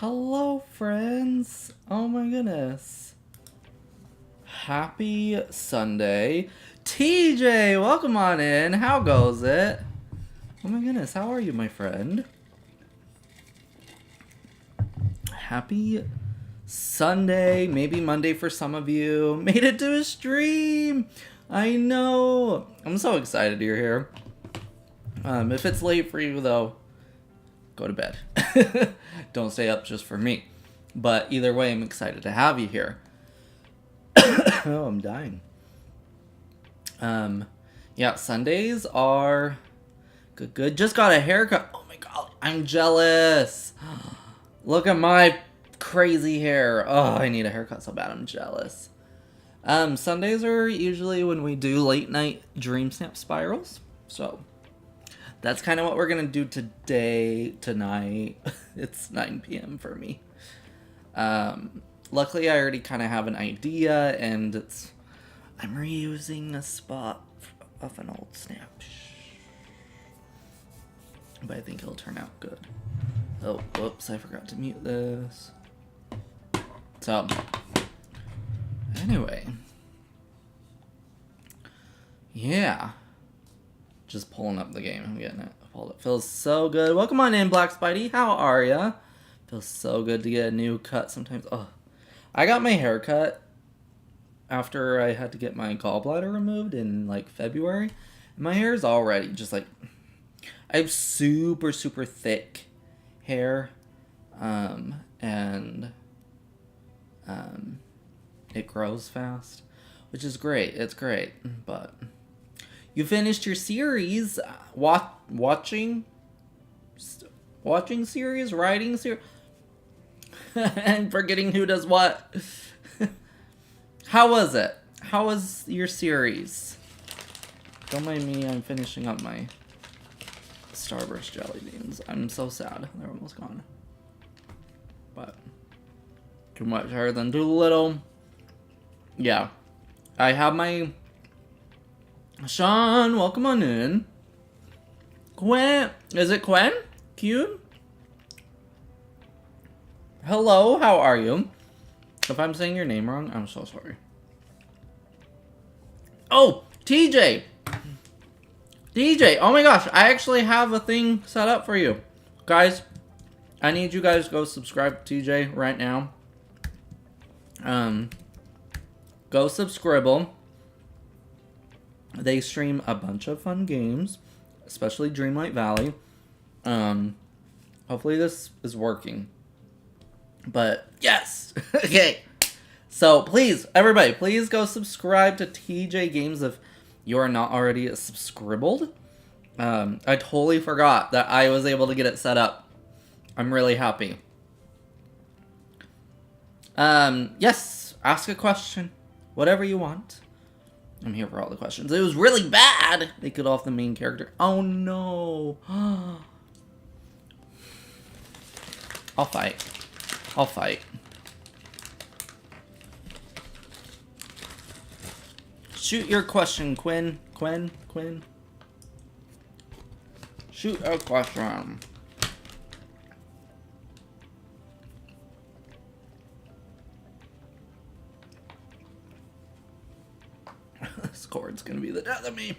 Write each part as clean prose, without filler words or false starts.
Hello, friends. Oh my goodness. Happy Sunday. TJ, welcome on in. How goes it? Oh my goodness, how are you, my friend? Happy Sunday, maybe Monday for some of you. Made it to a stream. I know. I'm so excited you're here. If it's late for you, though, go to bed. Don't stay up just for me. But either way, I'm excited to have you here. Oh, I'm dying. Yeah, Sundays are good. Just got a haircut. Oh my god, I'm jealous. Look at my crazy hair. Oh, I need a haircut so bad. I'm jealous. Sundays are usually when we do late night Dreamsnap spirals. So that's kind of what we're gonna do tonight. It's 9 p.m. for me. Luckily I already kind of have an idea, and I'm reusing a spot of an old snap. But I think it'll turn out good. Oh, whoops, I forgot to mute this. So, anyway. Yeah. Just pulling up the game. I'm getting it. It feels so good. Welcome on in, Black Spidey. How are ya? Feels so good to get a new cut sometimes. Oh, I got my hair cut after I had to get my gallbladder removed in like February. My hair is already just like, I have super thick hair, and it grows fast, which is great. It's great, but you finished your series, watching series, writing series, and forgetting who does what. How was it? How was your series? Don't mind me, I'm finishing up my Starburst jelly beans. I'm so sad. They're almost gone. But too much hair than too little. Yeah. I have my Sean, welcome on in. Gwen, is it Gwen? Cute? Hello, how are you? If I'm saying your name wrong, I'm so sorry. Oh, TJ! DJ, oh my gosh, I actually have a thing set up for you. Guys, I need you guys to go subscribe to TJ right now. Go subscribe. They stream a bunch of fun games, especially Dreamlight Valley. Hopefully this is working. But yes! Okay. So please, everybody, please go subscribe to TJ Games if you are not already subscribed. I totally forgot that I was able to get it set up. I'm really happy. Yes, ask a question. Whatever you want. I'm here for all the questions. It was really bad. They cut off the main character. Oh no. I'll fight. I'll fight. Shoot your question, Quinn. Quinn. Shoot a question. This cord's gonna be the death of me.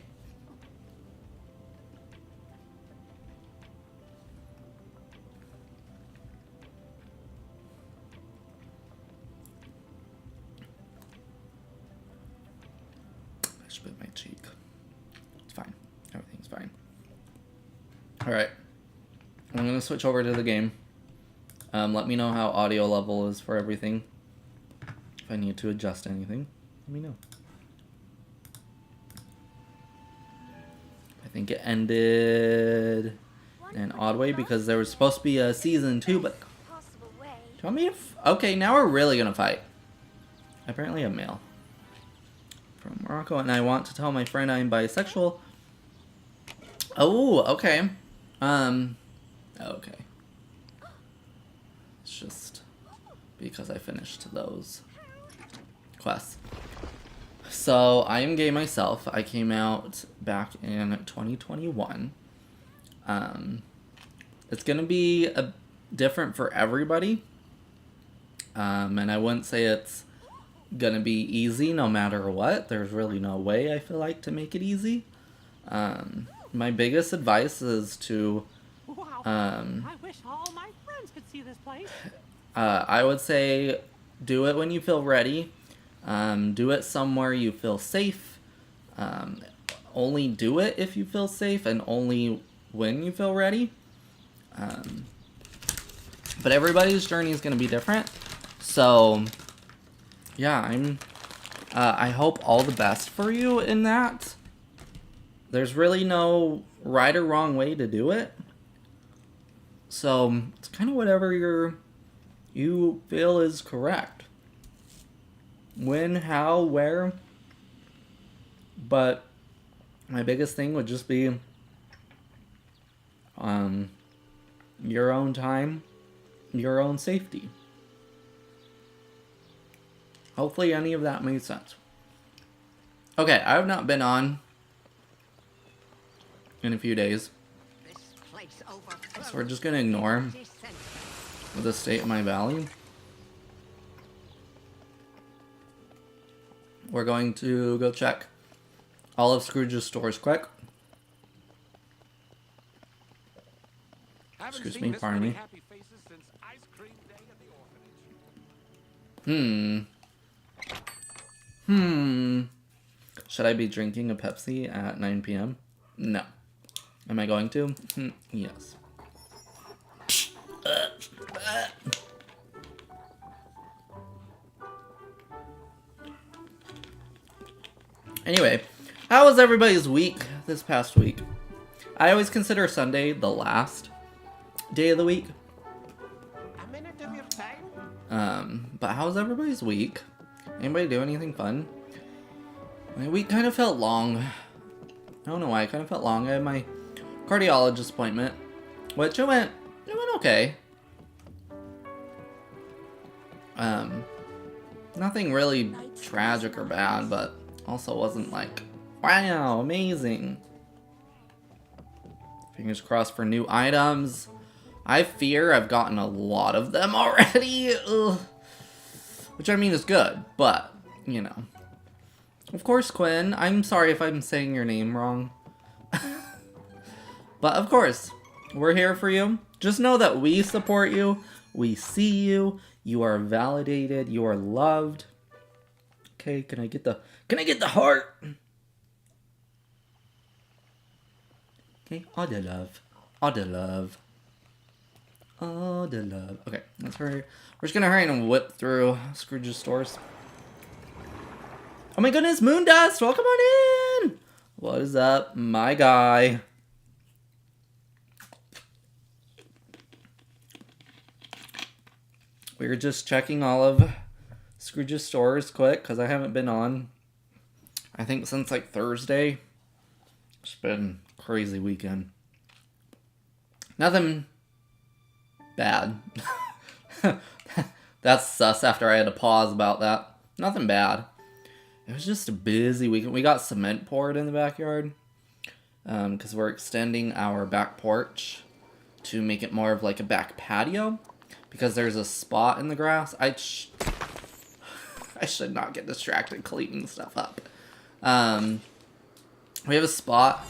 just bit my cheek. It's fine. Everything's fine. Alright. I'm going to switch over to the game. Let me know how audio level is for everything. If I need to adjust anything, let me know. I think it ended in an odd way because there was supposed to be a season 2, but... Do you want me to... Okay, now we're really going to fight. Apparently a male. From Morocco, and I want to tell my friend I'm bisexual. Oh, okay. Okay. It's just because I finished those quests. So, I am gay myself. I came out back in 2021. It's gonna be different for everybody. And I wouldn't say it's gonna be easy no matter what. There's really no way, I feel like, to make it easy. My biggest advice is to... I wish all my friends could see this place. I would say do it when you feel ready. Do it somewhere you feel safe. Only do it if you feel safe and only when you feel ready. But everybody's journey is going to be different. So, yeah, I hope all the best for you in that. There's really no right or wrong way to do it. So, it's kind of whatever you feel is correct. When, how, where. But my biggest thing would just be your own time, your own safety. Hopefully any of that made sense. Okay, I have not been on in a few days. So we're just going to ignore the state of my valley. We're going to go check all of Scrooge's stores quick. Excuse me, pardon me. Should I be drinking a Pepsi at 9 p.m.? No. Am I going to? Yes. Anyway, how was everybody's week this past week? I always consider Sunday the last day of the week. A minute of your time. But how was everybody's week? Anybody do anything fun? My week kind of felt long. I don't know why, it kind of felt long. I had my cardiologist appointment, which it went okay. Nothing really tragic or bad, but also wasn't like, wow, amazing. Fingers crossed for new items. I fear I've gotten a lot of them already. Ugh. Which I mean is good, but, you know. Of course, Quinn, I'm sorry if I'm saying your name wrong. But of course, we're here for you. Just know that we support you. We see you. You are validated. You are loved. Okay, can I get the heart? Okay, all the love. All the love. All the love. Okay, let's hurry. We're just gonna hurry and whip through Scrooge's stores. Oh my goodness, Moondust! Welcome on in! What is up, my guy? We were just checking all of Scrooge's stores quick, because I haven't been on, I think, since like Thursday. It's been a crazy weekend. Nothing bad. That's sus after I had to pause about that. Nothing bad. It was just a busy weekend. We got cement poured in the backyard. Because we're extending our back porch to make it more of like a back patio. Because there's a spot in the grass. I should not get distracted cleaning stuff up. We have a spot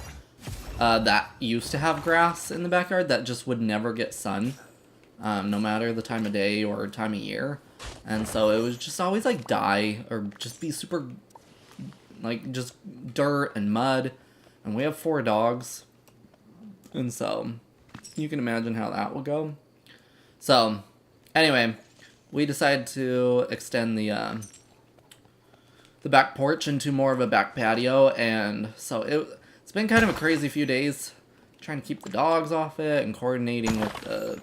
that used to have grass in the backyard that just would never get sun. No matter the time of day or time of year. And so it was just always like die or just be super like just dirt and mud, and we have 4 dogs, and so you can imagine how that would go. So anyway, we decided to extend the back porch into more of a back patio, and so it's been kind of a crazy few days trying to keep the dogs off it and coordinating with the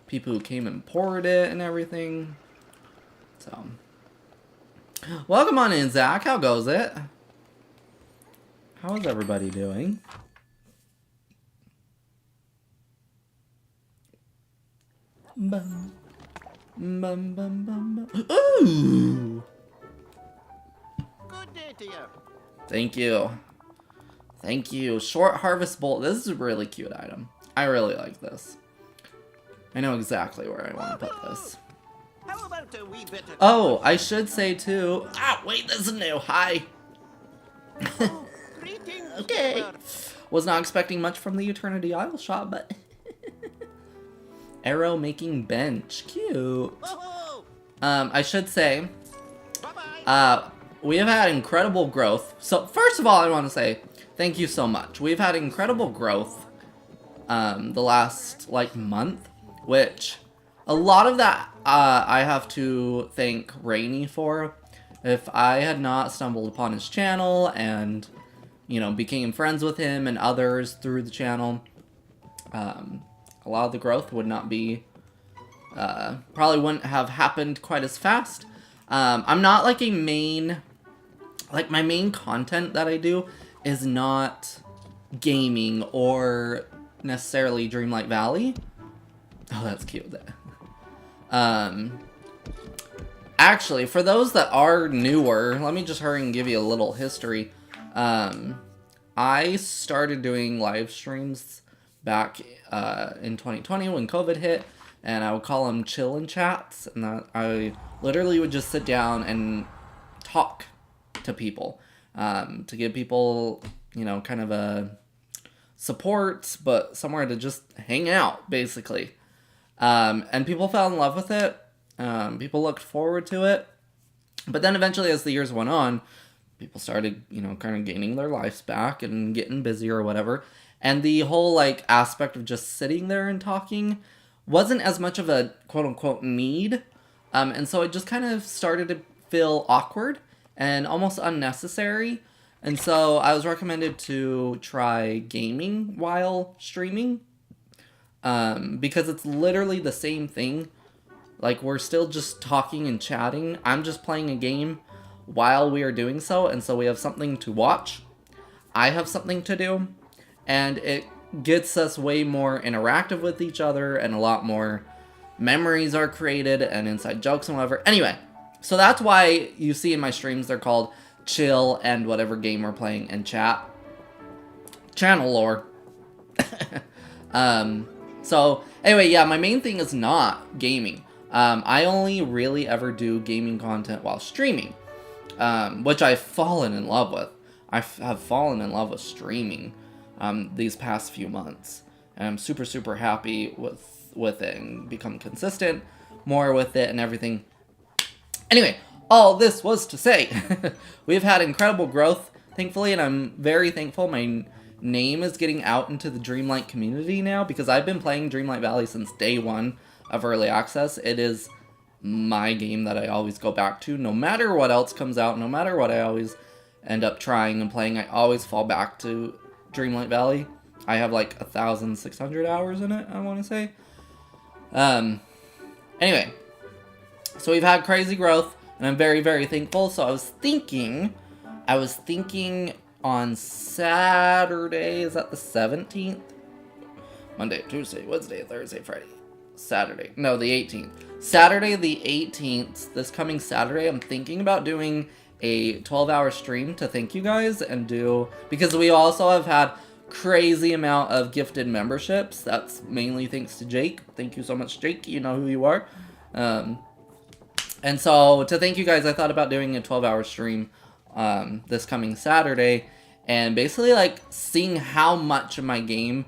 people who came and poured it and everything. So welcome on in, Zach. How goes it? How is everybody doing? Bum. Bum, bum, bum, bum. Ooh! Good day to you. Thank you. Thank you. Short harvest bolt. This is a really cute item. I really like this. I know exactly where I want to put this. How about a wee bit of... Oh, I should say too. Ah, wait, this is new. Hi. Oh, greetings, Okay. neighbor. Was not expecting much from the Eternity Isle shop, but... Arrow making bench. Cute. Oh, I should say, bye-bye. we have had incredible growth. So, first of all, I want to say thank you so much. We've had incredible growth the last, like, month, which a lot of that I have to thank Rainy for. If I had not stumbled upon his channel and, you know, became friends with him and others through the channel, a lot of the growth would not be, probably wouldn't have happened quite as fast. I'm not like a main, like my main content that I do is not gaming or necessarily Dreamlight Valley. Oh, that's cute. Actually, for those that are newer, let me just hurry and give you a little history. I started doing live streams back in 2020 when COVID hit, and I would call them chill-in chats, and I literally would just sit down and talk to people, to give people, you know, kind of a support, but somewhere to just hang out, basically. And people fell in love with it. People looked forward to it. But then eventually, as the years went on, people started, you know, kind of gaining their lives back and getting busy or whatever. And the whole, like, aspect of just sitting there and talking wasn't as much of a quote-unquote need. And so it just kind of started to feel awkward and almost unnecessary. And so I was recommended to try gaming while streaming. Because it's literally the same thing. Like, we're still just talking and chatting. I'm just playing a game while we are doing so. And so we have something to watch. I have something to do. And it gets us way more interactive with each other, and a lot more memories are created and inside jokes and whatever. Anyway, so that's why you see in my streams they're called chill and whatever game we're playing and chat. Channel lore. So anyway, yeah, my main thing is not gaming. I only really ever do gaming content while streaming, which I've fallen in love with. I have fallen in love with streaming these past few months, and I'm super, super happy with it and become consistent more with it and everything. Anyway, all this was to say, we've had incredible growth, thankfully, and I'm very thankful my name is getting out into the Dreamlight community now, because I've been playing Dreamlight Valley since day one of early access. It is my game that I always go back to, no matter what else comes out, no matter what I always end up trying and playing, I always fall back to Dreamlight Valley. I have like 1,600 hours in it, I want to say. Anyway, so we've had crazy growth, and I'm very, very thankful. So I was thinking on Saturday, is that the 17th? Monday, Tuesday, Wednesday, Thursday, Friday, Saturday. No, the 18th. Saturday the 18th, this coming Saturday, I'm thinking about doing a 12-hour stream to thank you guys and do, because we also have had crazy amount of gifted memberships. That's mainly thanks to Jake. Thank you so much, Jake. You know who you are. And so to thank you guys, I thought about doing a 12-hour stream this coming Saturday, and basically like seeing how much of my game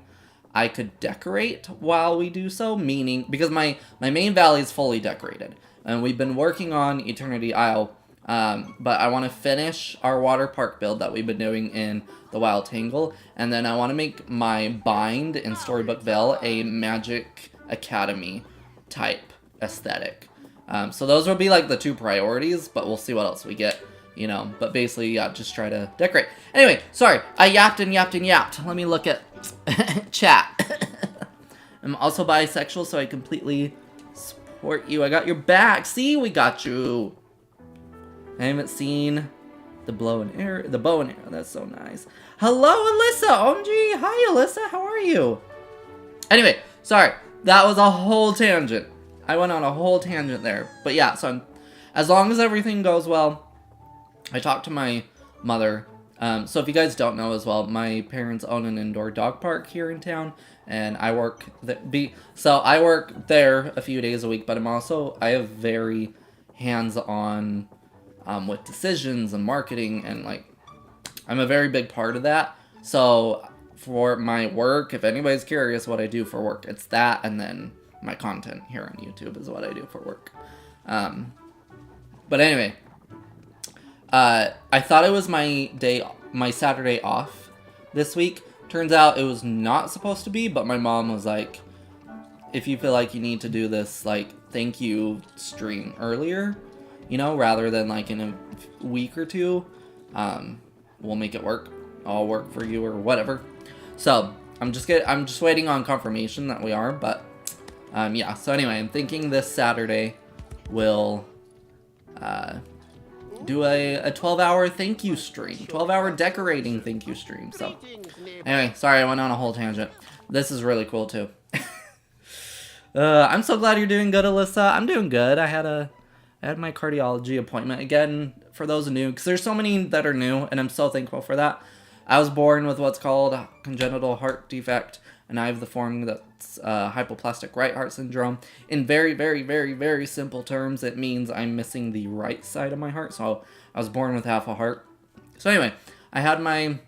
I could decorate while we do so, meaning because my main valley is fully decorated, and we've been working on Eternity Isle But I want to finish our water park build that we've been doing in the Wild Tangle, and then I want to make my bind in Storybook Vale a Magic Academy type aesthetic. So those will be like the 2 priorities, but we'll see what else we get, you know. But basically, yeah, just try to decorate. Anyway, sorry, I yapped and yapped and yapped. Let me look at chat. I'm also bisexual, so I completely support you. I got your back. See, we got you. I haven't seen the bow and arrow. That's so nice. Hello, Alyssa. OMG. Hi, Alyssa. How are you? Anyway, sorry. That was a whole tangent. I went on a whole tangent there. But yeah, so as long as everything goes well, I talked to my mother. So if you guys don't know as well, my parents own an indoor dog park here in town, and I work I work there a few days a week, but I have very hands-on with decisions and marketing, and like I'm a very big part of that. So for my work, if anybody's curious what I do for work, it's that, and then my content here on YouTube is what I do for work. But anyway, I thought it was my Saturday off this week. Turns out it was not supposed to be, but my mom was like, if you feel like you need to do this, like, thank you stream earlier, you know, rather than like in a week or two, we'll make it work. I'll work for you or whatever. So I'm just waiting on confirmation that we are, but yeah. So anyway, I'm thinking this Saturday we'll do a 12-hour thank you stream, 12-hour decorating thank you stream. So anyway, sorry I went on a whole tangent. This is really cool too. I'm so glad you're doing good, Alyssa. I'm doing good. I had my cardiology appointment again, for those new, because there's so many that are new, and I'm so thankful for that. I was born with what's called congenital heart defect, and I have the form that's hypoplastic right heart syndrome. In very, very, very, very simple terms, it means I'm missing the right side of my heart, so I was born with half a heart. So anyway, I had my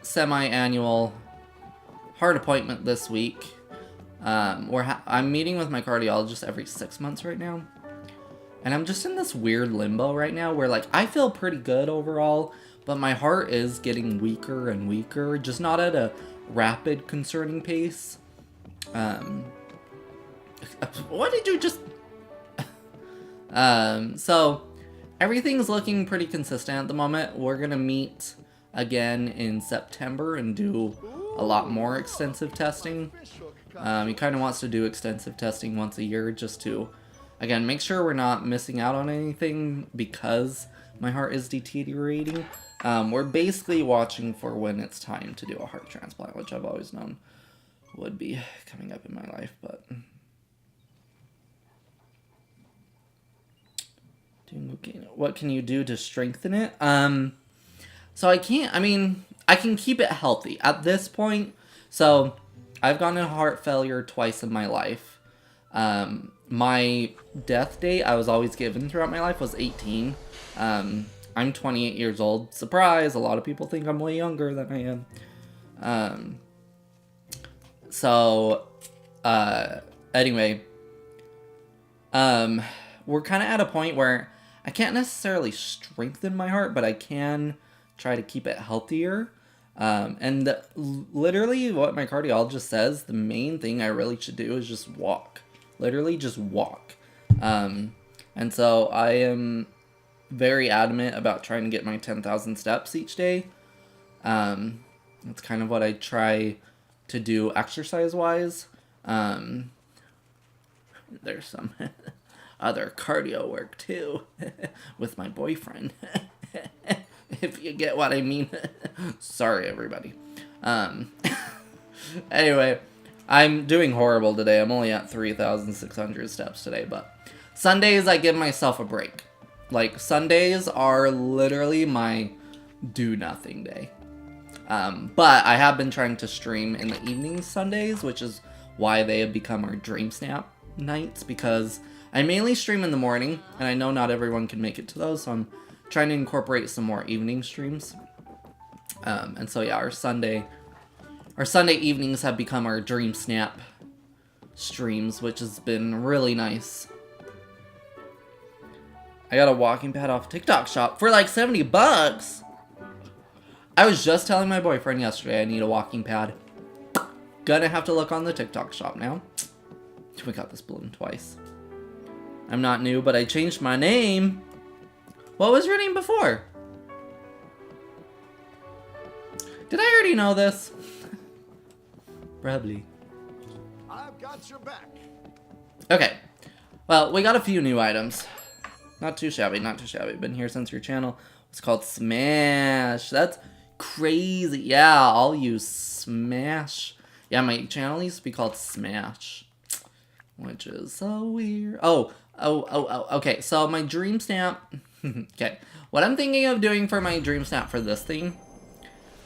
semi-annual heart appointment this week. I'm meeting with my cardiologist every 6 months right now. And I'm just in this weird limbo right now where, like, I feel pretty good overall, but my heart is getting weaker and weaker, just not at a rapid, concerning pace. What did you just... So, everything's looking pretty consistent at the moment. We're gonna meet again in September and do a lot more extensive testing. He kind of wants to do extensive testing once a year just to, again, make sure we're not missing out on anything because my heart is deteriorating. We're basically watching for when it's time to do a heart transplant, which I've always known would be coming up in my life, but... What can you do to strengthen it? So I can keep it healthy at this point. So I've gone in heart failure twice in my life. My death date I was always given throughout my life was 18. I'm 28 years old. Surprise! A lot of people think I'm way younger than I am. Anyway, we're kind of at a point where I can't necessarily strengthen my heart, but I can try to keep it healthier. And literally what my cardiologist says, the main thing I really should do is just walk. Literally just walk. And so I am very adamant about trying to get my 10,000 steps each day. That's kind of what I try to do exercise-wise. There's some other cardio work too with my boyfriend. If you get what I mean. Sorry, everybody. Anyway, I'm doing horrible today. I'm only at 3,600 steps today, but Sundays I give myself a break. Like, Sundays are literally my do-nothing day. But I have been trying to stream in the evenings Sundays, which is why they have become our Dreamsnap nights, because I mainly stream in the morning, and I know not everyone can make it to those, so I'm trying to incorporate some more evening streams. And so yeah, our Sunday evenings have become our Dreamsnap streams, which has been really nice. I got a walking pad off TikTok shop for like 70 bucks. I was just telling my boyfriend yesterday I need a walking pad. Gonna have to look on the TikTok shop now. We got this balloon twice. I'm not new, but I changed my name. What was your name before? Did I already know this? Probably. I've got your back. Okay. Well, we got a few new items. Not too shabby, not too shabby. Been here since your channel was called Smash. That's crazy. Yeah, I'll use Smash. Yeah, my channel used to be called Smash, which is so weird. Okay. So my Dreamsnap. Okay. What I'm thinking of doing for my Dreamsnap for this thing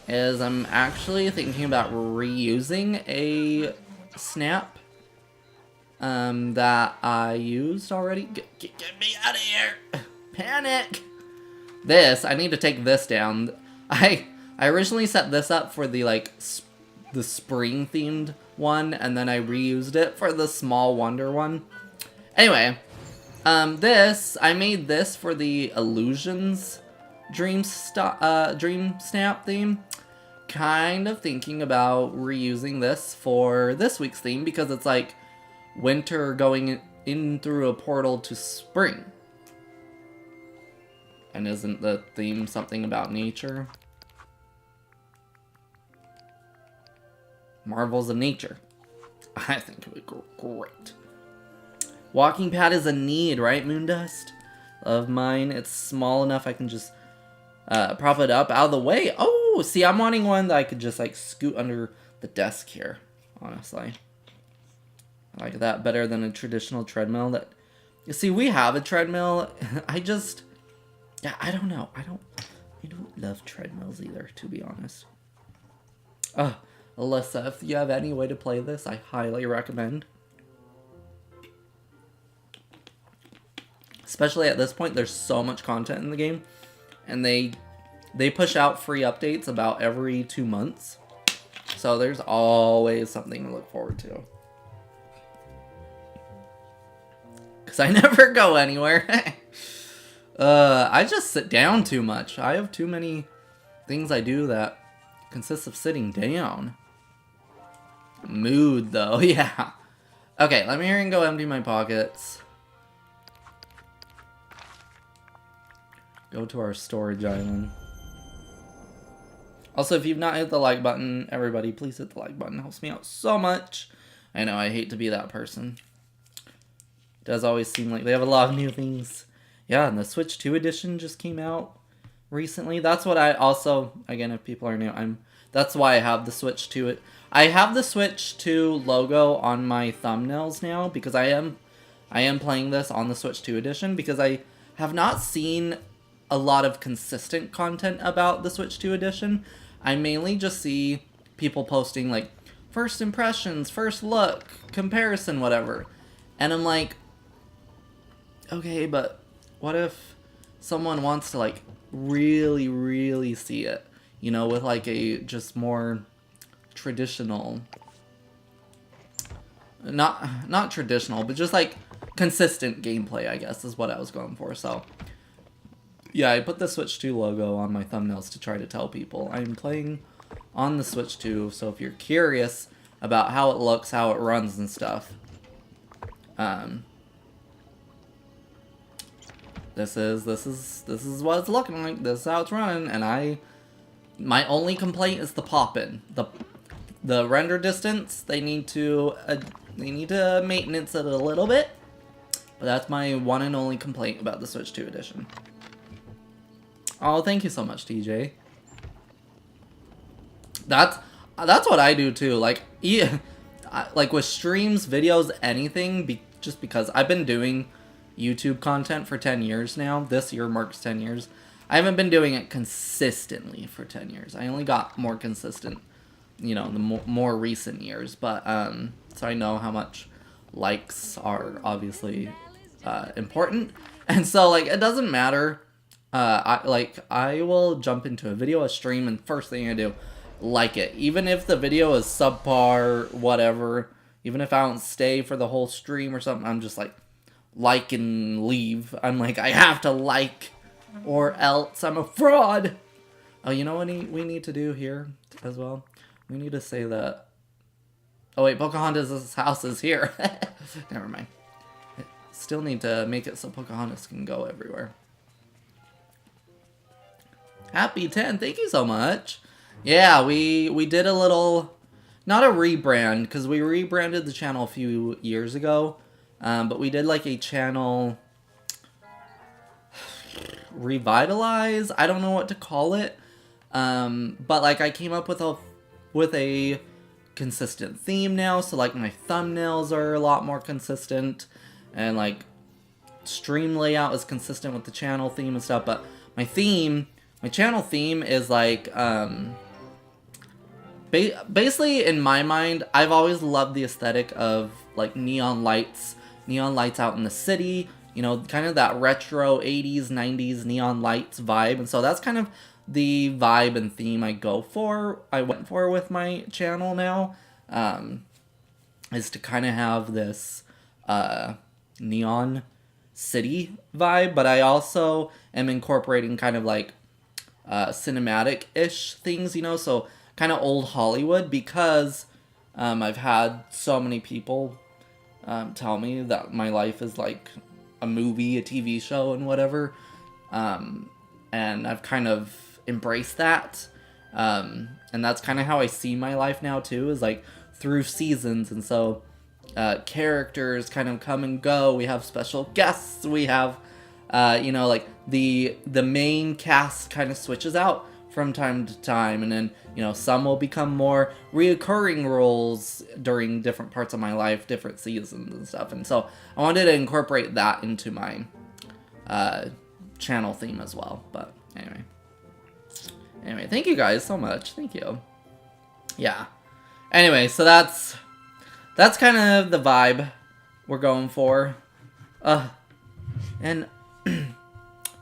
is I'm actually thinking about reusing a snap that I used already. Get me out of here! Panic! This, I need to take this down. I originally set this up for the the spring themed one, and then I reused it for the small wonder one. Anyway, I made this for the Illusions Dreamsnap theme. Kind of thinking about reusing this for this week's theme because it's like winter going in through a portal to spring. And isn't the theme something about nature? Marvels of nature. I think it would be great. Walking pad is a need, right, Moondust? Of mine, it's small enough I can just prop it up out of the way. Oh, see, I'm wanting one that I could just like scoot under the desk here, honestly. I like that better than a traditional treadmill. That, you see, we have a treadmill. I don't know. I don't love treadmills either, to be honest. Alyssa, if you have any way to play this, I highly recommend. Especially at this point, there's so much content in the game, and they push out free updates about every 2 months. So there's always something to look forward to. Because I never go anywhere. I just sit down too much. I have too many things I do that consist of sitting down. Mood, though. Yeah. Okay, let me go empty my pockets. Go to our storage island. Also, if you've not hit the like button, everybody, please hit the like button. It helps me out so much. I know, I hate to be that person. It does always seem like they have a lot of new things. Yeah, and the Switch 2 edition just came out recently. That's what I also, again, if people are new, that's why I have the Switch 2. I have the Switch 2 logo on my thumbnails now because I am playing this on the Switch 2 edition because I have not seen a lot of consistent content about the Switch 2 edition. I mainly just see people posting like first impressions, first look, comparison, whatever. And I'm like, okay, but what if someone wants to like really, really see it, you know, with like a just more traditional, not traditional, but just like consistent gameplay, I guess, is what I was going for. So yeah, I put the Switch 2 logo on my thumbnails to try to tell people I'm playing on the Switch 2, so if you're curious about how it looks, how it runs and stuff, this is what it's looking like. This is how it's running, and my only complaint is the pop-in. The render distance, they need to maintenance it a little bit, but that's my one and only complaint about the Switch 2 edition. Oh, thank you so much, TJ. That's what I do too. Like, yeah, like with streams, videos, anything. Just because I've been doing YouTube content for 10 years now. This year marks 10 years. I haven't been doing it consistently for 10 years. I only got more consistent, you know, the more recent years. But so I know how much likes are obviously important, and so like it doesn't matter. I will jump into a video, a stream, and first thing I do, like it. Even if the video is subpar, whatever, even if I don't stay for the whole stream or something, I'm just like, like and leave. I'm like, I have to like, or else I'm a fraud. Oh, you know what we need to do here as well? We need to say that... Oh wait, Pocahontas' house is here. Never mind. Still need to make it so Pocahontas can go everywhere. Happy 10, thank you so much. Yeah, we did a little... Not a rebrand, because we rebranded the channel a few years ago. But we did like a channel... revitalize? I don't know what to call it. But like I came up with a consistent theme now, so like my thumbnails are a lot more consistent, and like stream layout is consistent with the channel theme and stuff. But my channel theme is like basically, in my mind, I've always loved the aesthetic of like neon lights out in the city, you know, kind of that retro 80s 90s neon lights vibe. And so that's kind of the vibe and theme I went for with my channel now, is to kind of have this neon city vibe, but I also am incorporating kind of like cinematic-ish things, you know, so kind of old Hollywood, because I've had so many people tell me that my life is like a movie, a TV show, and whatever, and I've kind of embraced that, and that's kind of how I see my life now too, is like through seasons. And so characters kind of come and go, we have special guests, we have you know, like the main cast kind of switches out from time to time, and then, you know, some will become more reoccurring roles during different parts of my life, different seasons and stuff. And so I wanted to incorporate that into my channel theme as well. But anyway, thank you guys so much. Thank you. Yeah. Anyway, so that's kind of the vibe we're going for. And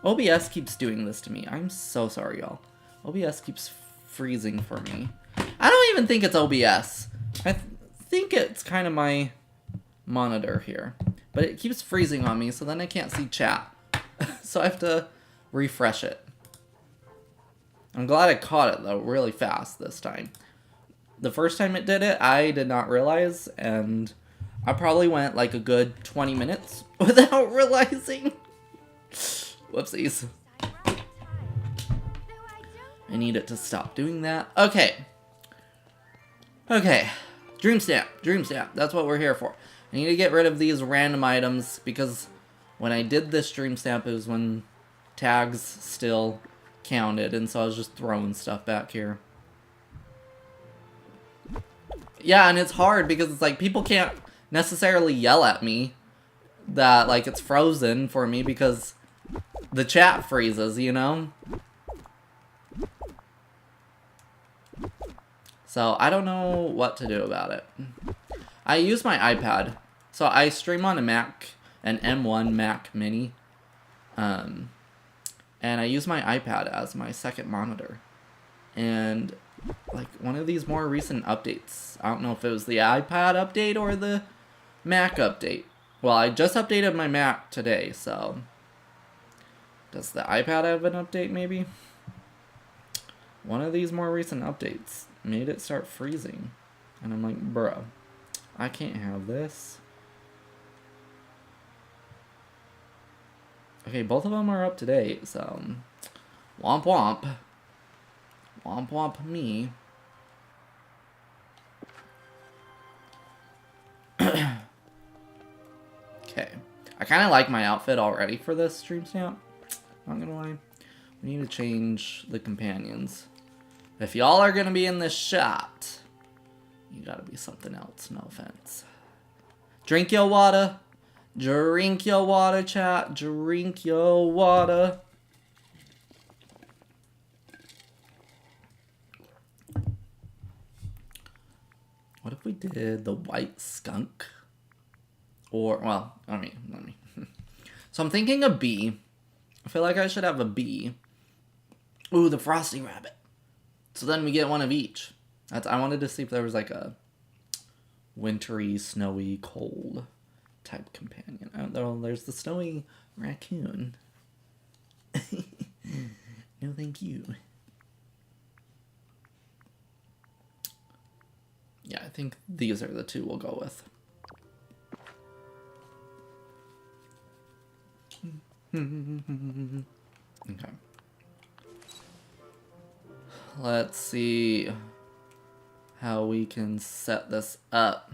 OBS keeps doing this to me. I'm so sorry, y'all. OBS keeps freezing for me. I don't even think it's OBS. I think it's kind of my monitor here. But it keeps freezing on me, so then I can't see chat. So I have to refresh it. I'm glad I caught it, though, really fast this time. The first time it did it, I did not realize, and I probably went like a good 20 minutes without realizing. Whoopsies. I need it to stop doing that. Okay. Dreamsnap. That's what we're here for. I need to get rid of these random items, because when I did this Dreamsnap, it was when tags still counted, and so I was just throwing stuff back here. Yeah, and it's hard because it's like people can't necessarily yell at me that like it's frozen for me because the chat freezes, you know? So I don't know what to do about it. I use my iPad. So I stream on a Mac, an M1 Mac Mini. And I use my iPad as my second monitor. And like one of these more recent updates, I don't know if it was the iPad update or the Mac update. Well, I just updated my Mac today, so does the iPad have an update maybe? One of these more recent updates made it start freezing. And I'm like, bro, I can't have this. Okay, both of them are up to date, so womp womp. Womp womp me. Okay. I kind of like my outfit already for this Dreamsnap. Not gonna lie. We need to change the companions. If y'all are gonna be in this shot, you gotta be something else, no offense. Drink your water. Drink your water, chat. Drink your water. What if we did the white skunk? Or, well, let me. So I'm thinking a bee. I feel like I should have a bee. Ooh, the frosty rabbit. So then we get one of each. I wanted to see if there was like a wintry, snowy, cold type companion. Oh, there's the snowy raccoon. No, thank you. Yeah, I think these are the two we'll go with. Okay. Let's see how we can set this up.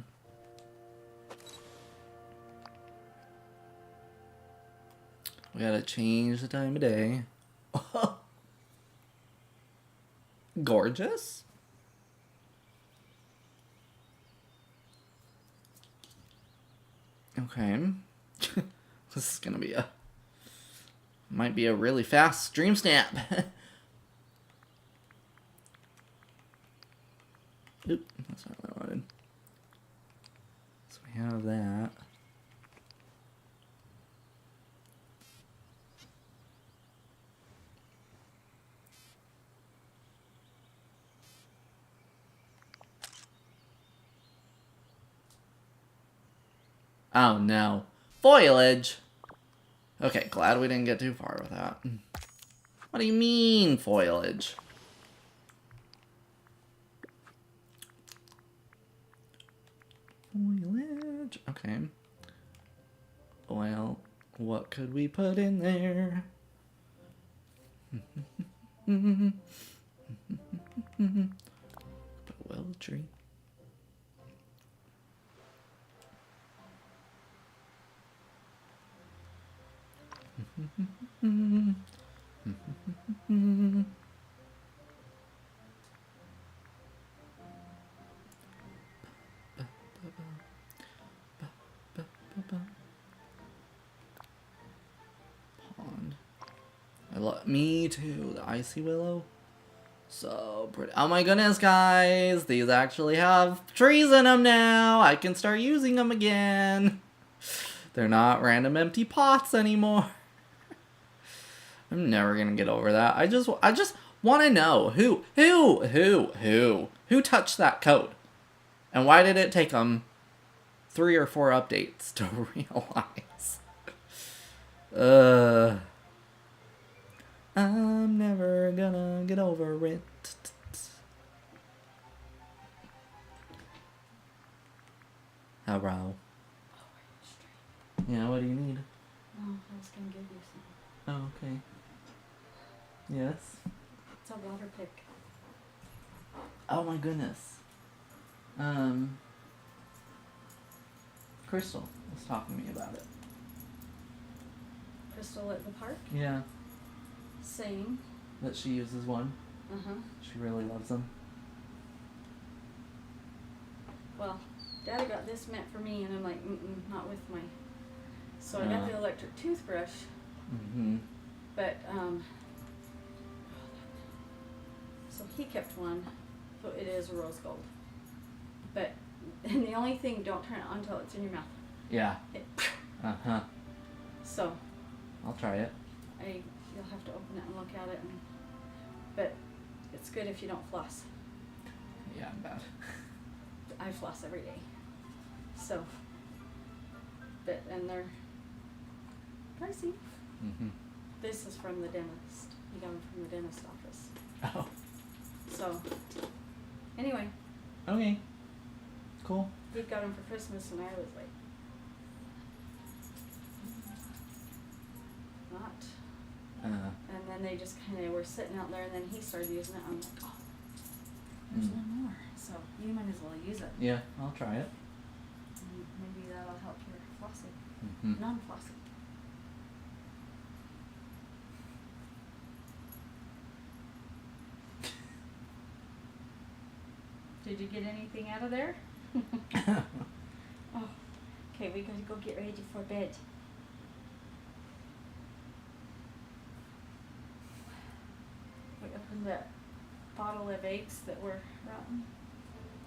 We gotta change the time of day. Gorgeous. Okay. This is gonna be might be a really fast Dreamsnap. Oop, that's not what I wanted. So we have that. Oh no. Foliage! Okay, glad we didn't get too far with that. What do you mean, foliage? Foliage. Okay. Well, what could we put in there? Put a willow tree. Pond. Me too. The icy willow. So pretty. Oh my goodness, guys! These actually have trees in them now. I can start using them again. They're not random empty pots anymore. I'm never gonna get over that. I just want to know who touched that code, and why did it take them 3 or 4 updates to realize? I'm never gonna get over it. Hello. Yeah, what do you need? Oh, I was gonna give you some. Oh, okay. Yes? It's a water pick. Oh my goodness. Crystal was talking to me about it. Crystal at the park? Yeah, Same. that she uses one. Uh-huh. She really loves them. Well, Daddy got this meant for me, and I'm like, not with my... So I got the electric toothbrush, Mm-hmm. but, so he kept one, so it is rose gold. But, and the only thing, don't turn it on until it's in your mouth. Yeah. It, Uh-huh. so, I'll try it. you'll have to open it and look at it, but it's good if you don't floss. Yeah, I'm bad. I floss every day. So, but, and they're pricey. Mm-hmm. This is from the dentist. He got them from the dentist office. Oh. So, anyway, Okay. Cool. he got them for Christmas, and I was like, not. And then they just kind of were sitting out there, and then he started using it. I'm like, oh, there's no more. So you might as well use it. Yeah, I'll try it. And maybe that'll help your flossing, Mm-hmm. non-flossing. Did you get anything out of there? Oh, okay, we gotta go get ready for bed. We opened that bottle of eggs that were rotten.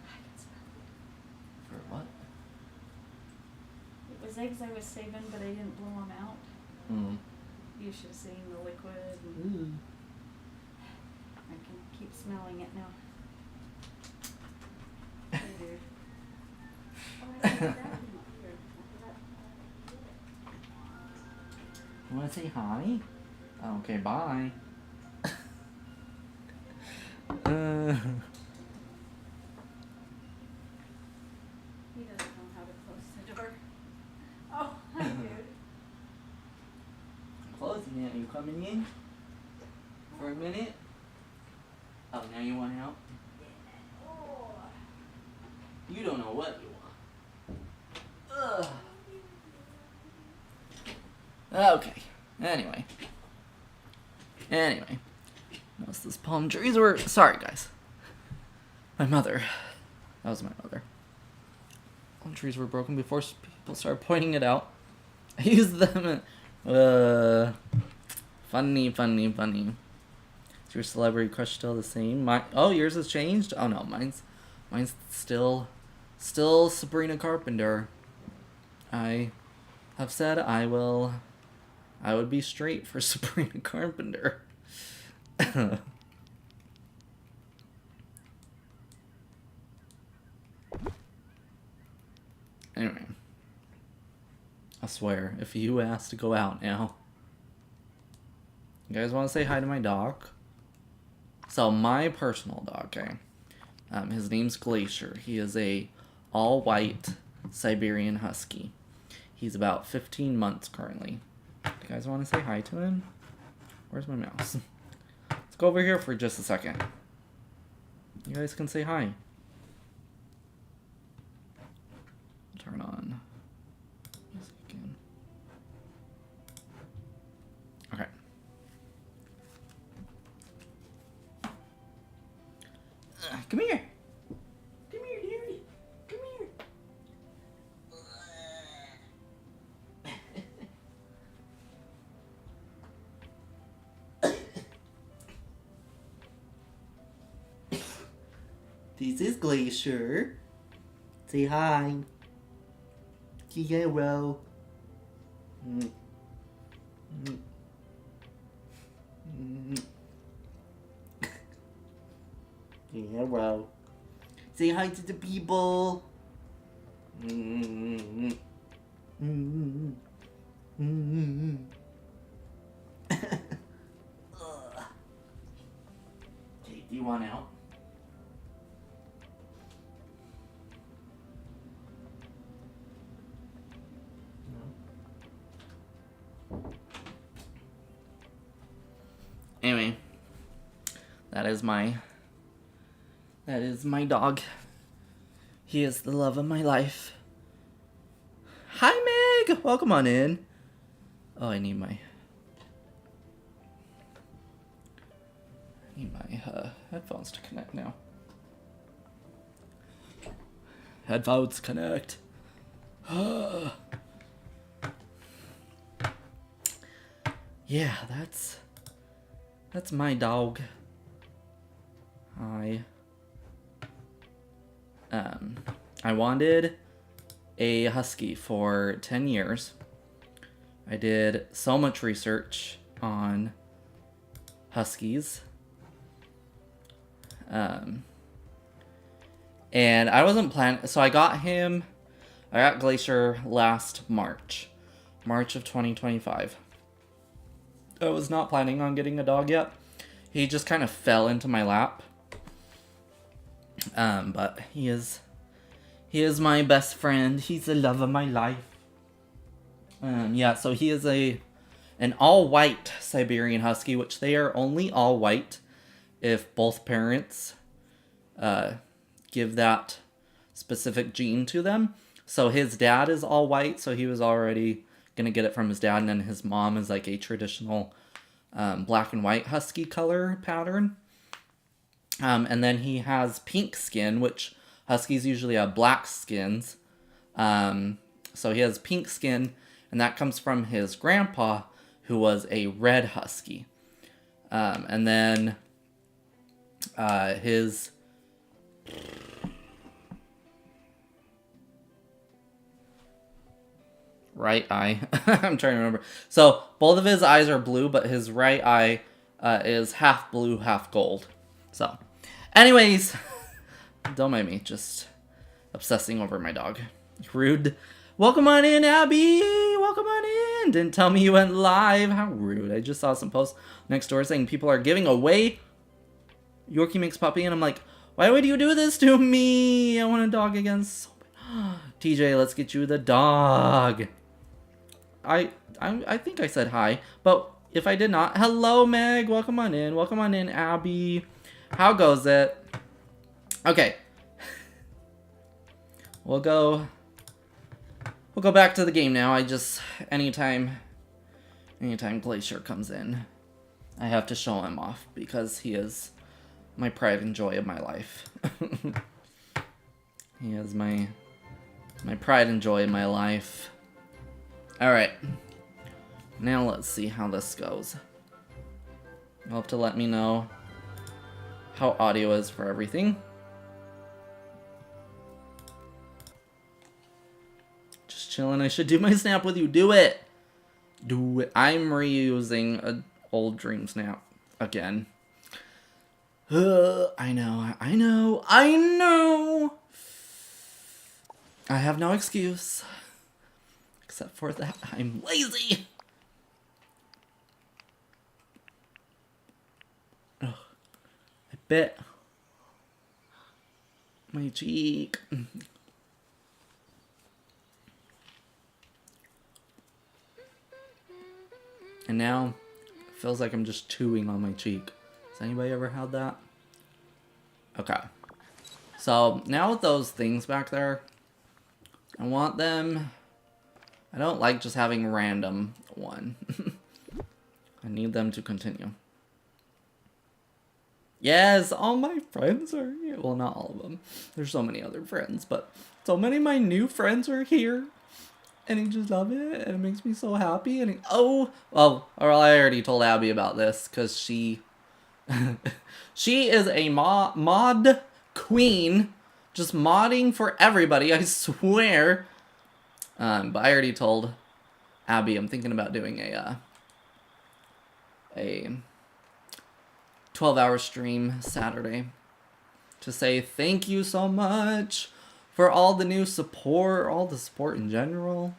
I can smell For what? it. It was eggs I was saving, but I didn't blow them out. Mm. You should have seen the liquid. And Ooh. I can keep smelling it now. Hey, dude. Oh, I have that one up here. I forgot. want to say hi? Okay, bye. He doesn't know how to close the door. Oh, hi, dude. Closing it. Are you coming in? For a minute? Oh, now you want out? Oh. You don't know what you want. Ugh. Okay. Anyway. Notice those palm trees were... Sorry, guys. My mother. That was my mother. Palm trees were broken before people started pointing it out. I used them... Funny. Is your celebrity crush still the same? Oh, yours has changed? Oh, no. Mine's still Sabrina Carpenter. I have said I would be straight for Sabrina Carpenter. Anyway. I swear, if you ask to go out now. You guys want to say hi to my dog? So, my personal dog, okay? His name's Glacier. He is a all-white Siberian Husky. He's about 15 months currently. Do you guys want to say hi to him? Where's my mouse? Let's go over here for just a second. You guys can say hi. Turn on music again. Okay. Come here. Come here, dearie. Come here. This is Glacier. Say hi. Hello. Hello. Say hi to the people. Okay, do you want out? Anyway, that is my dog. He is the love of my life. Hi, Meg! Welcome on in. Oh, I need my headphones to connect now. Headphones connect. Yeah, that's my dog. I wanted a husky for 10 years. I did so much research on huskies. And I wasn't planning, so I got Glacier last March of 2025. I was not planning on getting a dog yet. He just kind of fell into my lap. But he is my best friend. He's the love of my life. Yeah, so he is an all-white Siberian Husky, which they are only all-white if both parents give that specific gene to them. So his dad is all-white, so he was already going to get it from his dad, and then his mom is like a traditional black and white Husky color pattern. And then he has pink skin, which Huskies usually have black skins. So he has pink skin, and that comes from his grandpa, who was a red Husky. And then his right eye, I'm trying to remember. So both of his eyes are blue, but his right eye is half blue, half gold. So, anyways, don't mind me, just obsessing over my dog. Rude. Welcome on in, Abby. Welcome welcome on in. Didn't tell me you went live. How rude. I just saw some posts next door saying people are giving away Yorkie Mix Puppy, and I'm like, why would you do this to me? I want a dog again so bad. TJ, let's get you the dog. I think I said hi, but if I did not, hello Meg, welcome on in. Welcome on in, Abby. How goes it? Okay. We'll go back to the game now. I just anytime Glacier comes in, I have to show him off because he is my pride and joy of my life. He is my pride and joy of my life. Alright. Now let's see how this goes. You'll have to let me know how audio is for everything. Just chilling. I should do my snap with you. Do it! Do it. I'm reusing an old Dreamsnap again. I know. I have no excuse. Except for that I'm lazy. Ugh. I bit my cheek. And now it feels like I'm just chewing on my cheek. Has anybody ever had that? Okay. So now with those things back there, I want them. I don't like just having random one. I need them to continue. Yes, all my friends are here. Well, not all of them. There's so many other friends, but so many of my new friends are here. And I just love it, and it makes me so happy. And oh, well, I already told Abby about this, because she is a mod queen, just modding for everybody, I swear. But I already told Abby I'm thinking about doing a 12-hour stream Saturday to say thank you so much for all the new support, all the support in general.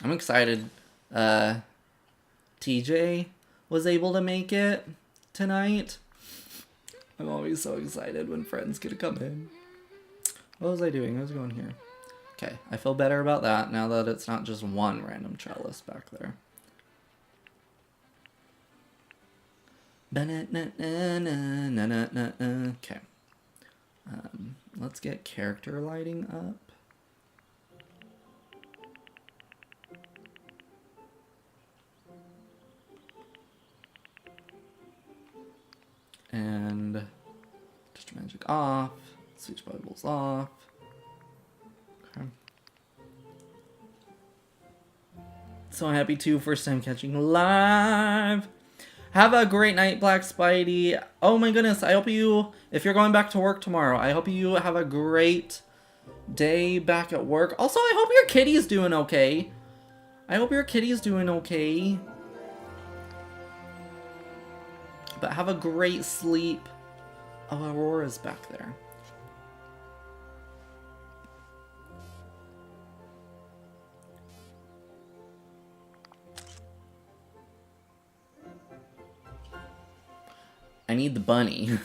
I'm excited. TJ was able to make it tonight. I'm always so excited when friends get to come in. What was I doing? I was going here. Okay, I feel better about that now that it's not just one random trellis back there. Okay. Let's get character lighting up. And Touch Magic off. Speech Bubbles off. Okay. So happy too, first time catching live. Have a great night, Black Spidey. Oh my goodness, I hope you, if you're going back to work tomorrow, I hope you have a great day back at work. Also, I hope your kitty's doing okay. I hope your kitty's doing okay. But have a great sleep. Oh, Aurora's back there. I need the bunny.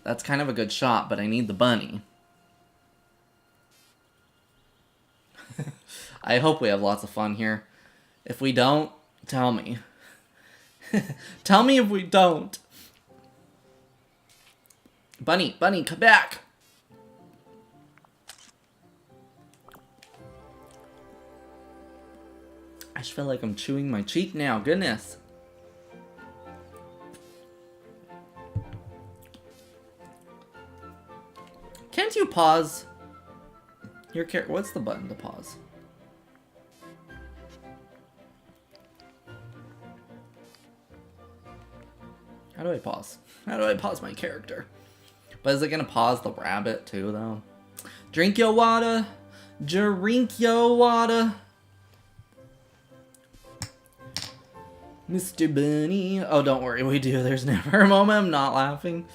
That's kind of a good shot, but I need the bunny. I hope we have lots of fun here. If we don't, tell me. Tell me if we don't. Bunny, bunny, come back. I just feel like I'm chewing my cheek now. Goodness. Can't you pause your character? What's the button to pause? How do I pause? How do I pause my character? But is it gonna pause the rabbit too, though? Drink your water. Drink your water. Mr. Bunny. Oh, don't worry, we do. There's never a moment I'm not laughing.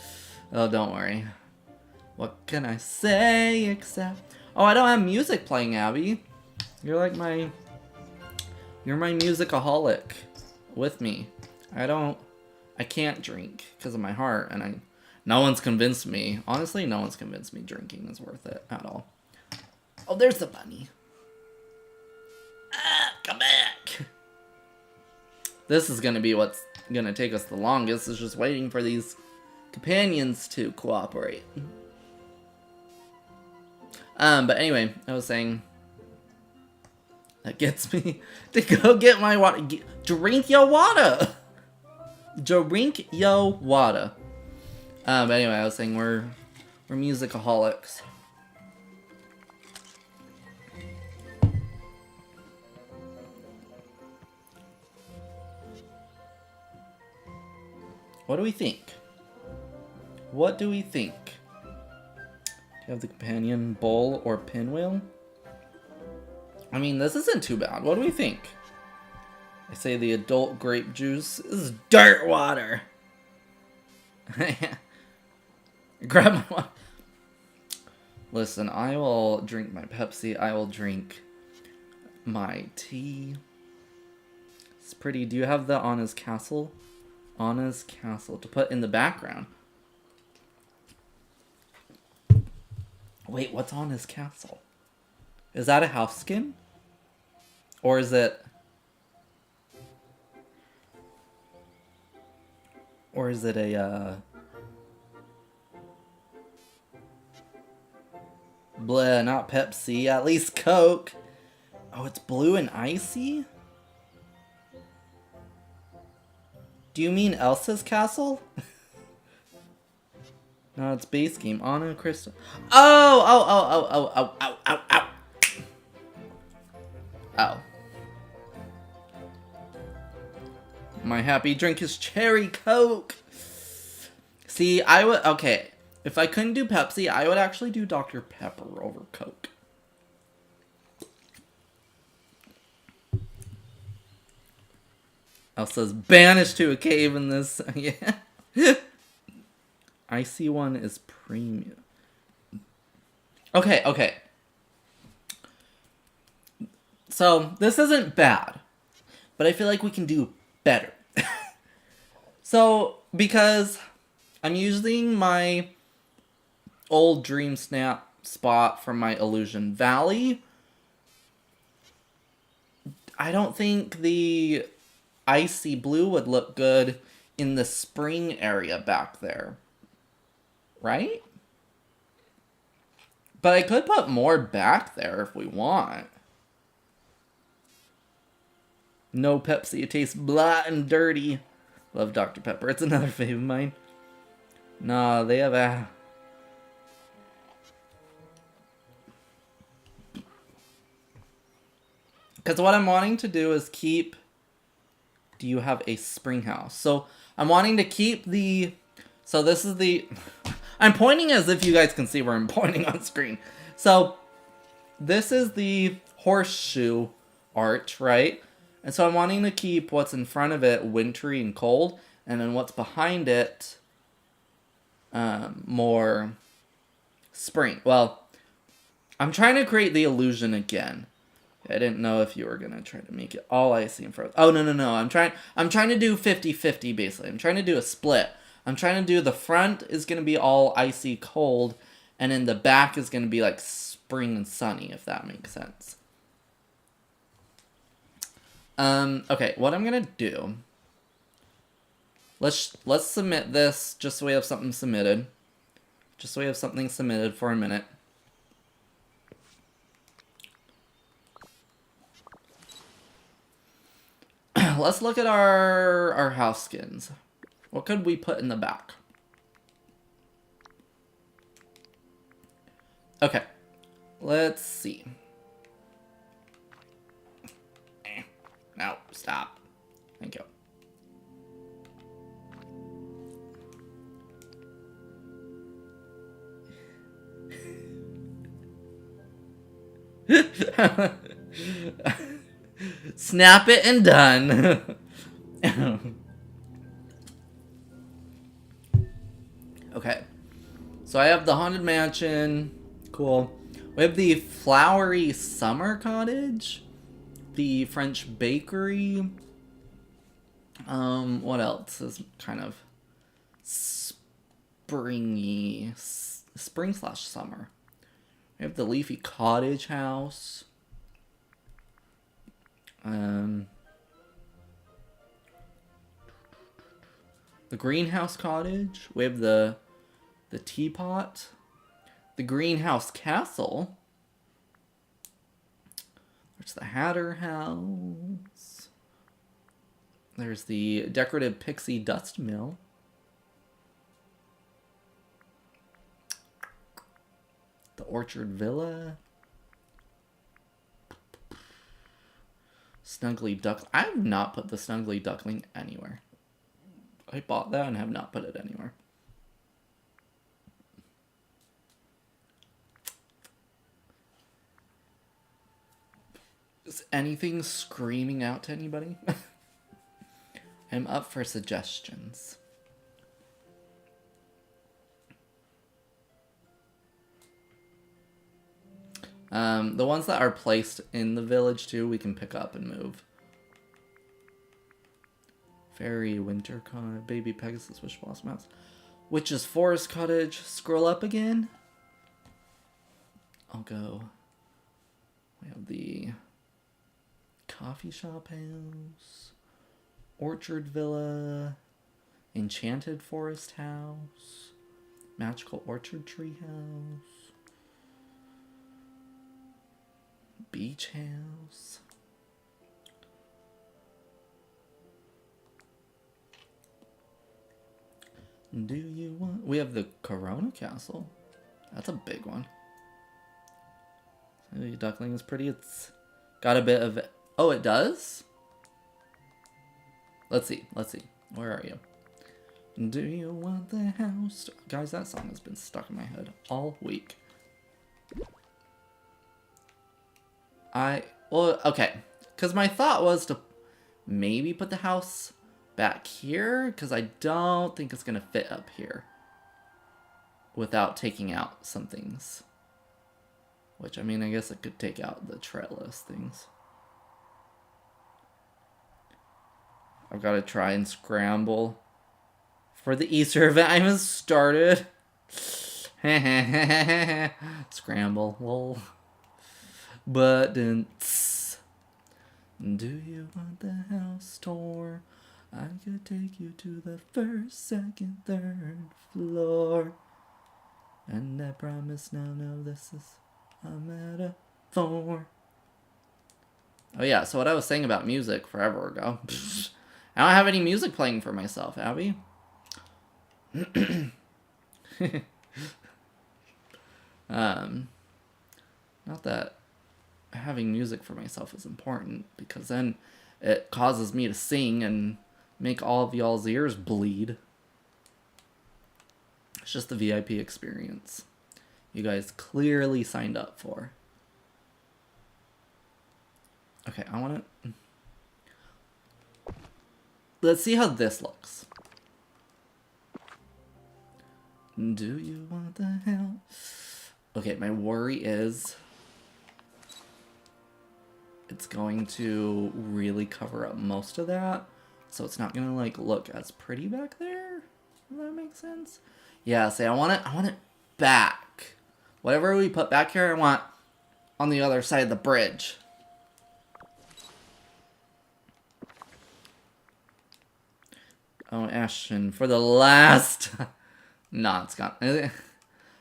Oh, don't worry. What can I say except... Oh, I don't have music playing, Abby. You're like my... You're my musicaholic with me. I can't drink because of my heart, and no one's convinced me. Honestly, no one's convinced me drinking is worth it at all. Oh, there's the bunny. Ah, come back. This is gonna be what's gonna take us the longest, is just waiting for these companions to cooperate. But anyway, I was saying that gets me to go get my water. Drink your water. Drink your water. But anyway, I was saying we're musicaholics. What do we think? What do we think? Do you have the companion bowl or pinwheel? I mean, this isn't too bad. What do we think? I say the adult grape juice is dirt water. Grab my water. Listen, I will drink my Pepsi. I will drink my tea. It's pretty. Do you have the Anna's Castle? Anna's Castle to put in the background. Wait, what's Anna's Castle? Is that a house skin? Or is it... Or is it a, Bleh, not Pepsi, at least Coke. Oh, it's blue and icy? Do you mean Elsa's Castle? No, it's base game. Anna Crystal. Oh. My happy drink is cherry Coke. See, okay. If I couldn't do Pepsi, I would actually do Dr. Pepper over Coke. Elsa's banished to a cave in this. Yeah. Icy one is premium. Okay. So, this isn't bad. But I feel like we can do better. So, because I'm using my old Dreamsnap spot from my Illusion Valley, I don't think the icy blue would look good in the spring area back there. Right? But I could put more back there if we want. No Pepsi, it tastes blah and dirty. Love Dr. Pepper, it's another fave of mine. Nah, they have a... Because what I'm wanting to do is keep... Do you have a spring house? So, I'm wanting to keep the... So, this is the... I'm pointing as if you guys can see where I'm pointing on screen. So, this is the horseshoe arch, right? And so I'm wanting to keep what's in front of it wintry and cold, and then what's behind it more spring. Well, I'm trying to create the illusion again. I didn't know if you were going to try to make it all icy and frozen. Oh, no. I'm trying to do 50-50, basically. I'm trying to do a split. I'm trying to do the front is going to be all icy cold, and then the back is going to be like spring and sunny, if that makes sense. Okay, what I'm gonna do, let's submit this just so we have something submitted. Just so we have something submitted for a minute. Let's look at our house skins. What could we put in the back? Okay, let's see. No, stop. Thank you. Snap it and done. Okay. So So I have the Haunted Mansion. Cool. We have the Flowery Summer Cottage. The French Bakery. What else is kind of springy? Spring/summer. We have the Leafy Cottage House. The Greenhouse Cottage. We have the Teapot. The Greenhouse Castle. There's the Hatter House. There's the Decorative Pixie Dust Mill. The Orchard Villa. Snuggly Duck. I have not put the Snuggly Duckling anywhere. I bought that and have not put it anywhere. Is anything screaming out to anybody? I'm up for suggestions. The ones that are placed in the village too, we can pick up and move. Fairy Winter Cottage, Baby Pegasus Wish Blossom House, Witch's Forest Cottage. Scroll up again. I'll go. We have the Coffee Shop House, Orchard Villa, Enchanted Forest House, Magical Orchard Tree House, Beach House. Do you want... We have the Corona Castle. That's a big one. The duckling is pretty. It's got a bit of... Oh, it does? Let's see. Let's see. Where are you? Do you want the house? Guys, that song has been stuck in my head all week. Well, okay. Because my thought was to maybe put the house back here, because I don't think it's going to fit up here without taking out some things. Which, I mean, I guess I could take out the trellis things. I've got to try and scramble for the Easter event. I haven't started. Scramble. Lol. Buttons. Do you want the house tour? I could take you to the first, second, third floor. And I promise none of this is a metaphor. Oh yeah, so what I was saying about music forever ago. I don't have any music playing for myself, Abby. Not that having music for myself is important, because then it causes me to sing and make all of y'all's ears bleed. It's just the VIP experience you guys clearly signed up for. Okay, I want to... Let's see how this looks. Do you want the hell? Okay, my worry is it's going to really cover up most of that. So it's not going to like look as pretty back there. Does that make sense? Yeah, see, I want it back. Whatever we put back here, I want on the other side of the bridge. Oh, Ashton, for the last... No, it's got...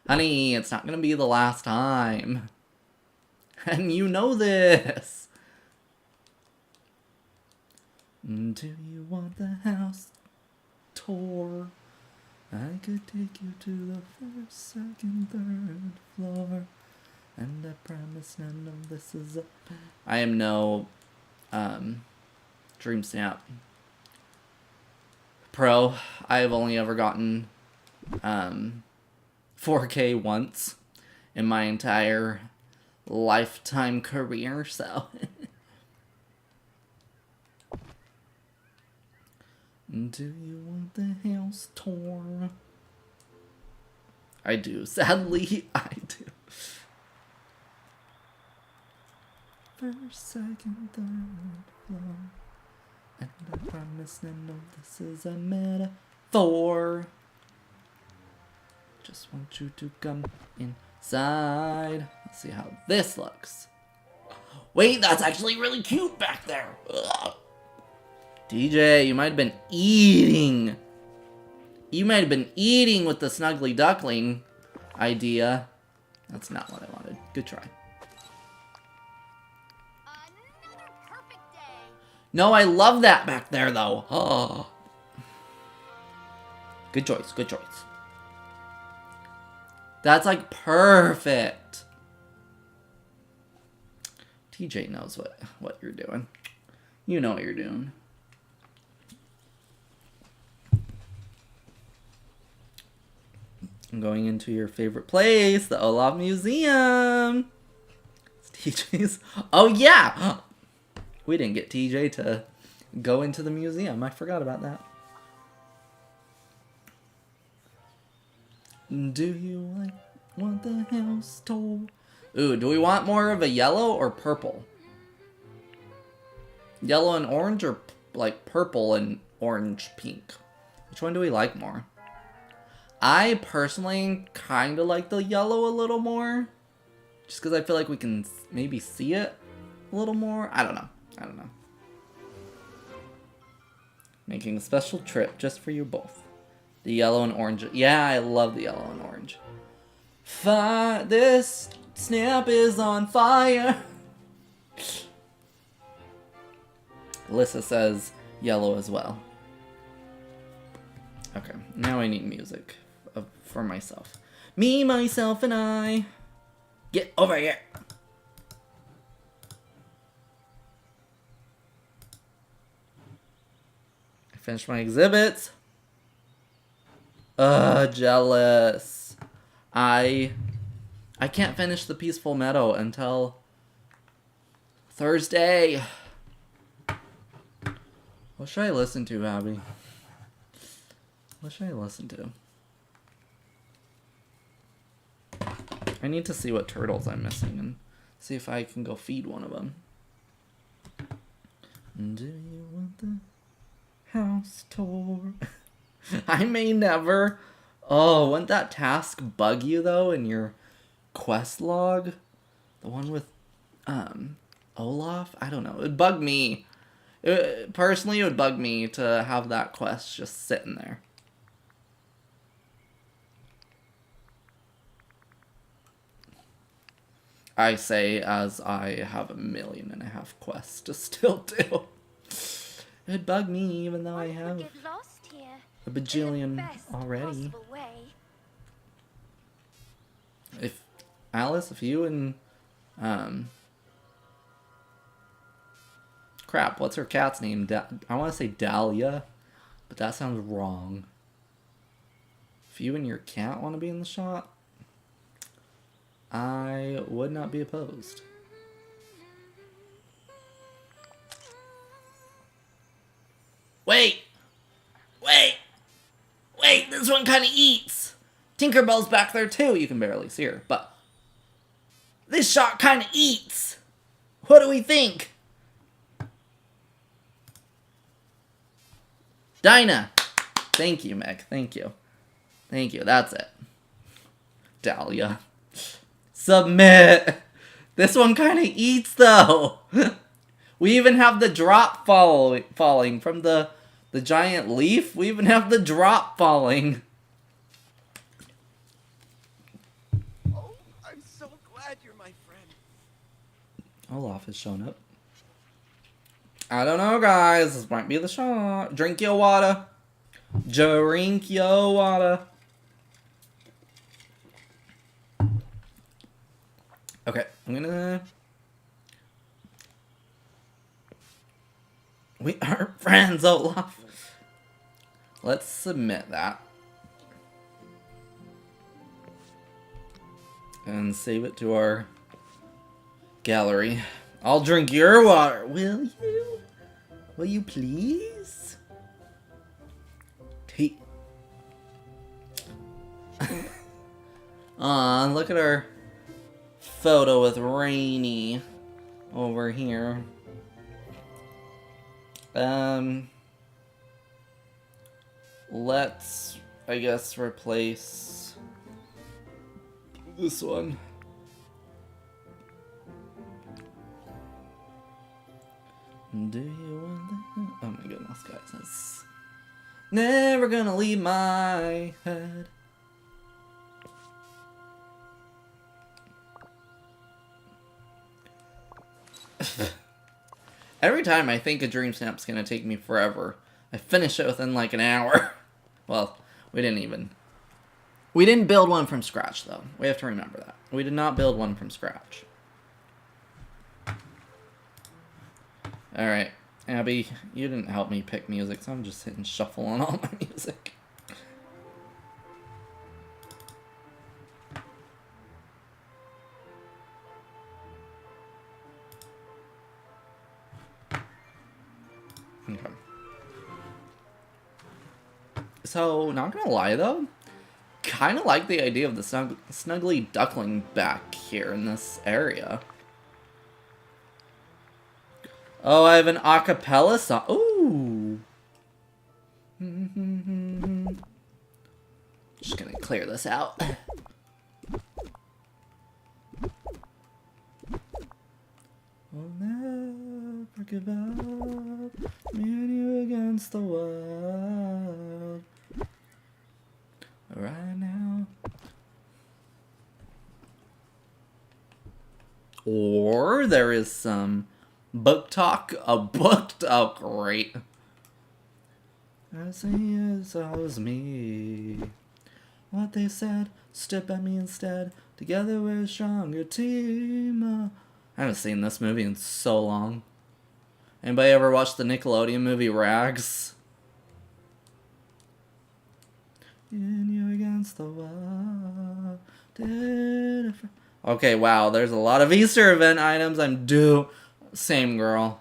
Honey, it's not going to be the last time. And you know this. Do you want the house tour? I could take you to the first, second, third floor. And I promise none of this is a... I am no Dreamsnap Pro. I've only ever gotten 4K once in my entire lifetime career, so... Do you want the house tour? I do. Sadly, I do. First, second, third, floor. And I promise none of this is a metaphor. Just want you to come inside. Let's see how this looks. Wait, that's actually really cute back there. Ugh. DJ, you might have been eating. You might have been eating with the snuggly duckling idea. That's not what I wanted. Good try. Another perfect day. No, I love that back there, though. Oh. Good choice. Good choice. That's like perfect. TJ knows what you're doing. You know what you're doing. I'm going into your favorite place, the Olaf Museum. It's TJ's. Oh, yeah. We didn't get TJ to go into the museum. I forgot about that. Do you want the house told? Ooh, do we want more of a yellow or purple? Yellow and orange, or like purple and orange pink? Which one do we like more? I personally kind of like the yellow a little more. Just because I feel like we can maybe see it a little more. I don't know. Making a special trip just for you both. The yellow and orange. Yeah, I love the yellow and orange. This snap is on fire. Alyssa says yellow as well. Okay, now I need music for myself. Me, myself, and I. Get over here. I finished my exhibits. Jealous. I can't finish the Peaceful Meadow until Thursday. What should I listen to, Abby? What should I listen to? I need to see what turtles I'm missing and see if I can go feed one of them. Do you want the house tour? I may never. Oh, wouldn't that task bug you though in your quest log? The one with Olaf? I don't know. It'd bug me. Personally, it would bug me to have that quest just sitting there. I say as I have 1.5 million quests to still do. It'd bug me even though I have a bajillion already. If Alice, if you and crap, what's her cat's name? I want to say Dahlia, but that sounds wrong. If you and your cat want to be in the shot, I would not be opposed. Wait! This one kind of eats! Tinkerbell's back there too. You can barely see her, but this shot kind of eats! What do we think? Dinah! Thank you, Meg. Thank you. That's it. Dahlia. Submit! This one kind of eats, though. We even have the drop falling from the giant leaf. We even have the drop falling. Oh, I'm so glad you're my friend. Olaf has shown up. I don't know, guys. This might be the shot. Drink your water. Drink your water. Okay, I'm gonna... We are friends, Olaf. Let's submit that. And save it to our gallery. I'll drink your water. Will you? Will you please? Aw, look at our photo with Rainy over here. Let's, I guess, replace this one. Do you want that? Oh my goodness, guys. That's never gonna leave my head. Every time I think a Dreamsnap's gonna take me forever, I finish it within like an hour. Well, we didn't build one from scratch, though. We have to remember that. We did not build one from scratch. Alright, Abby, you didn't help me pick music, so I'm just hitting shuffle on all my music. Okay. So, not gonna lie though, kind of like the idea of the snuggly duckling back here in this area. Oh, I have an acapella song. Ooh. Just gonna clear this out. We'll never give up, me and you against the world. Right now. Or there is some book talk. Oh, great. I say yes, I was me. What they said, step at me instead. Together we're a stronger team. I haven't seen this movie in so long. Anybody ever watched the Nickelodeon movie Rags? And you against the wall. Okay, wow, there's a lot of Easter event items. I'm due. Same girl.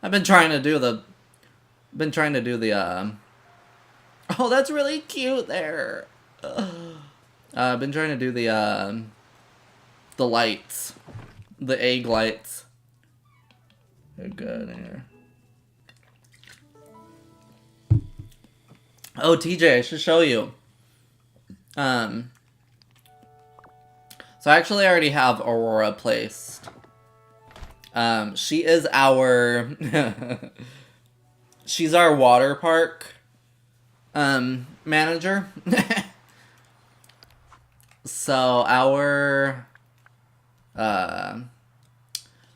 I've been trying to do the. Oh, that's really cute there. I've been trying to do the lights. The egg lights. They're good here. Oh, TJ, I should show you. So I actually already have Aurora placed. She is our... she's our water park manager. So our...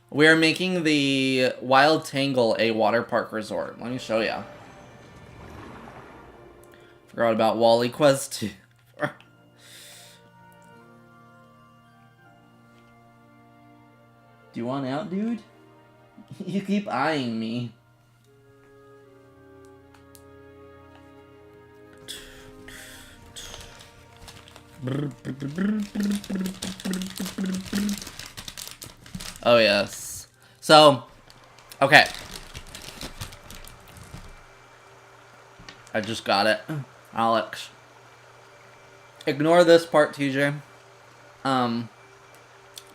we are making the Wild Tangle a water park resort. Let me show you. Forgot about Wally Quest 2. Do you want out, dude? You keep eyeing me. Oh, yes. So, okay. I just got it. Alex. Ignore this part, TJ.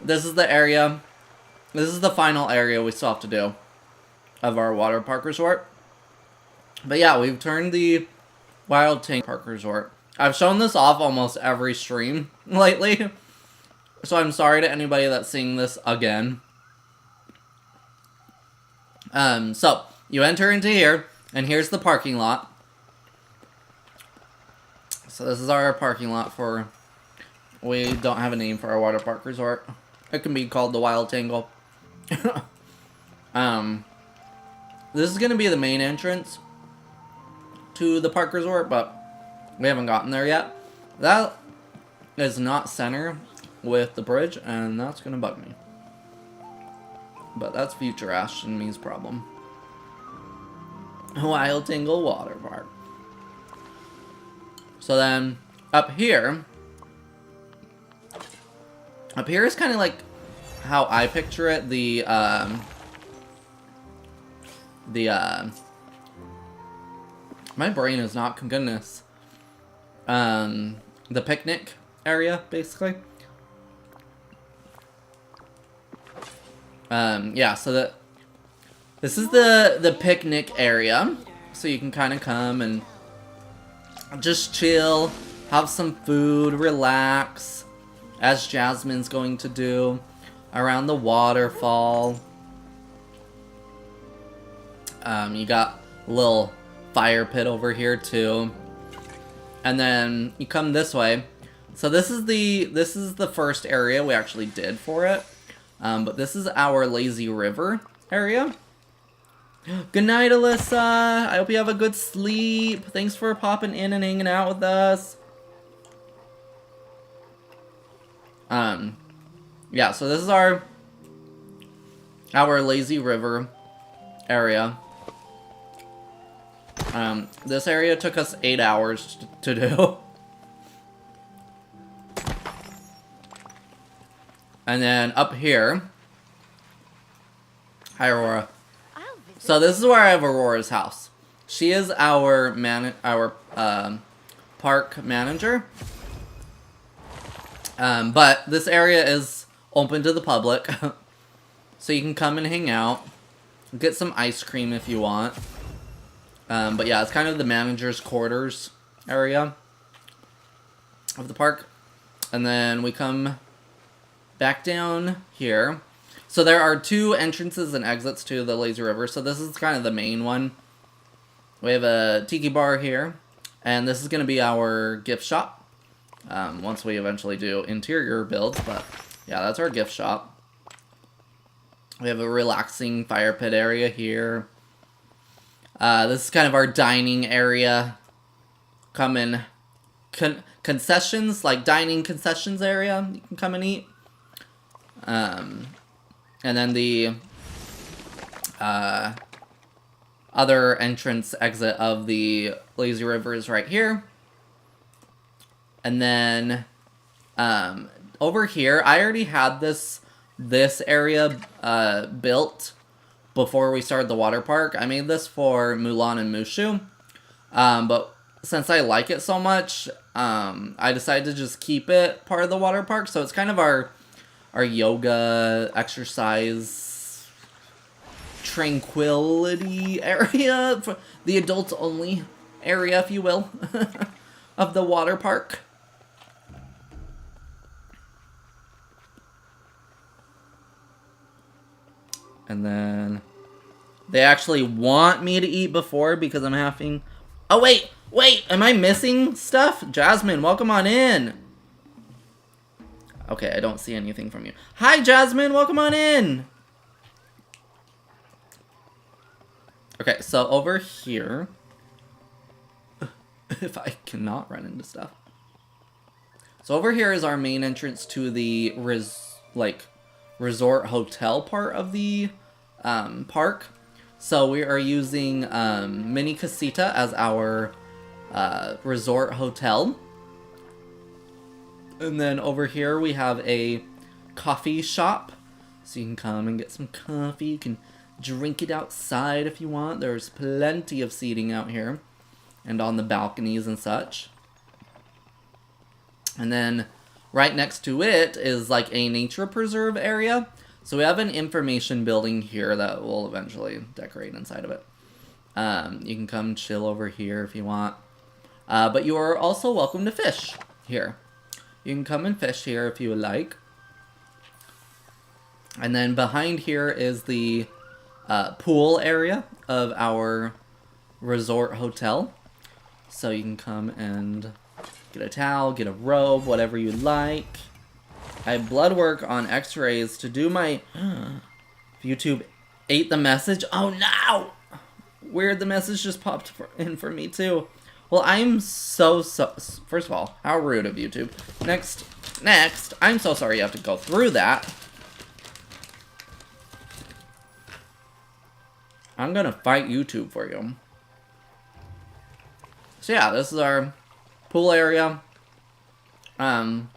This is the area. This is the final area we still have to do of our water park resort. But yeah, we've turned the Wild Tank Park Resort. I've shown this off almost every stream lately. So I'm sorry to anybody that's seeing this again. So you enter into here, and here's the parking lot. So this is our parking lot for... We don't have a name for our water park resort. It can be called the Wild Tangle. This is going to be the main entrance to the park resort, but we haven't gotten there yet. That is not center with the bridge, and that's going to bug me. But that's future Ashton and me's problem. Wild Tangle Water Park. So then, up here is kind of like how I picture it. My brain is not goodness. The picnic area, basically. Yeah, so this is the picnic area. So you can kind of come and just chill, have some food, relax, as Jasmine's going to do, around the waterfall. You got a little fire pit over here too. And then you come this way. So this is the first area we actually did for it. But this is our lazy river area. Good night, Alyssa. I hope you have a good sleep. Thanks for popping in and hanging out with us. Yeah, so this is our lazy river area. This area took us 8 hours to do. And then up here, hi Aurora. So this is where I have Aurora's house. She is our park manager. But this area is open to the public, so you can come and hang out, get some ice cream if you want. But yeah, it's kind of the manager's quarters area of the park. And then we come back down here. So there are 2 entrances and exits to the lazy river. So this is kind of the main one. We have a tiki bar here. And this is going to be our gift shop. Once we eventually do interior builds. But yeah, that's our gift shop. We have a relaxing fire pit area here. This is kind of our dining area. Come in concessions, like dining concessions area. You can come and eat. And then the other entrance exit of the lazy river is right here. And then over here, I already had this area built before we started the water park. I made this for Mulan and Mushu. But since I like it so much, I decided to just keep it part of the water park. So it's kind of our yoga, exercise, tranquility area, for the adults only area, if you will, of the water park. And then they actually want me to eat before because I'm having... Oh, wait, am I missing stuff? Jasmine, welcome on in. Okay, I don't see anything from you. Hi, Jasmine, welcome on in. Okay, so over here, if I cannot run into stuff. So over here is our main entrance to the resort hotel part of the park. So we are using Mini Casita as our resort hotel. And then over here we have a coffee shop. So you can come and get some coffee. You can drink it outside if you want. There's plenty of seating out here. And on the balconies and such. And then right next to it is like a nature preserve area. So we have an information building here that we'll eventually decorate inside of it. You can come chill over here if you want. But you are also welcome to fish here. You can come and fish here if you would like. And then behind here is the pool area of our resort hotel. So you can come and get a towel, get a robe, whatever you like. I have blood work on x-rays to do my... YouTube ate the message. Oh no! Weird, the message just popped in for me too. Well, I'm so... First of all, how rude of YouTube. Next, I'm so sorry you have to go through that. I'm gonna fight YouTube for you. So yeah, this is our pool area. And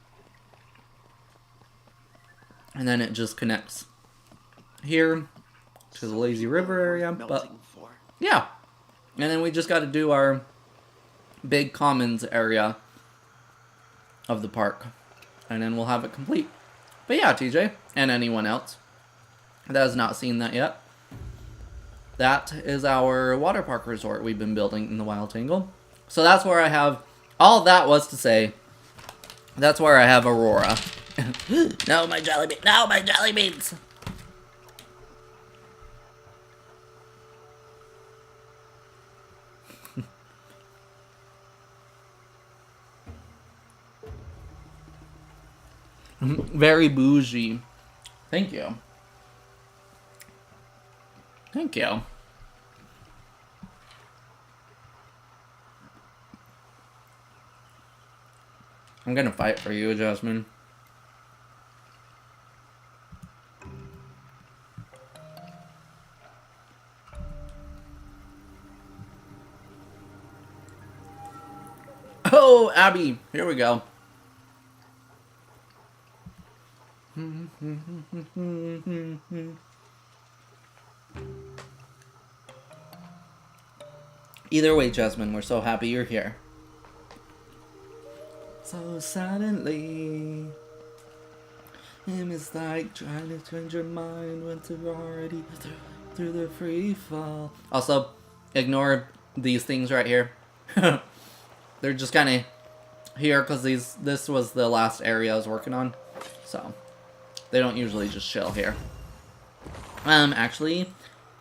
then it just connects here to the lazy river area. But yeah. And then we just got to do our big commons area of the park. and then we'll have it complete. But yeah, TJ, and anyone else that has not seen that yet, that is our water park resort we've been building in the Wild Tangle. So that's where I have, all that was to say, that's where I have Aurora. No, my jelly beans. No, my jelly beans. Very bougie. Thank you. Thank you. I'm gonna fight for you, Jasmine. Oh, Abby, here we go. Either way, Jasmine, we're so happy you're here. So suddenly, him is like trying to change your mind once you're already through the free fall. Also, ignore these things right here. They're just kind of here because this was the last area I was working on, so they don't usually just chill here. Actually,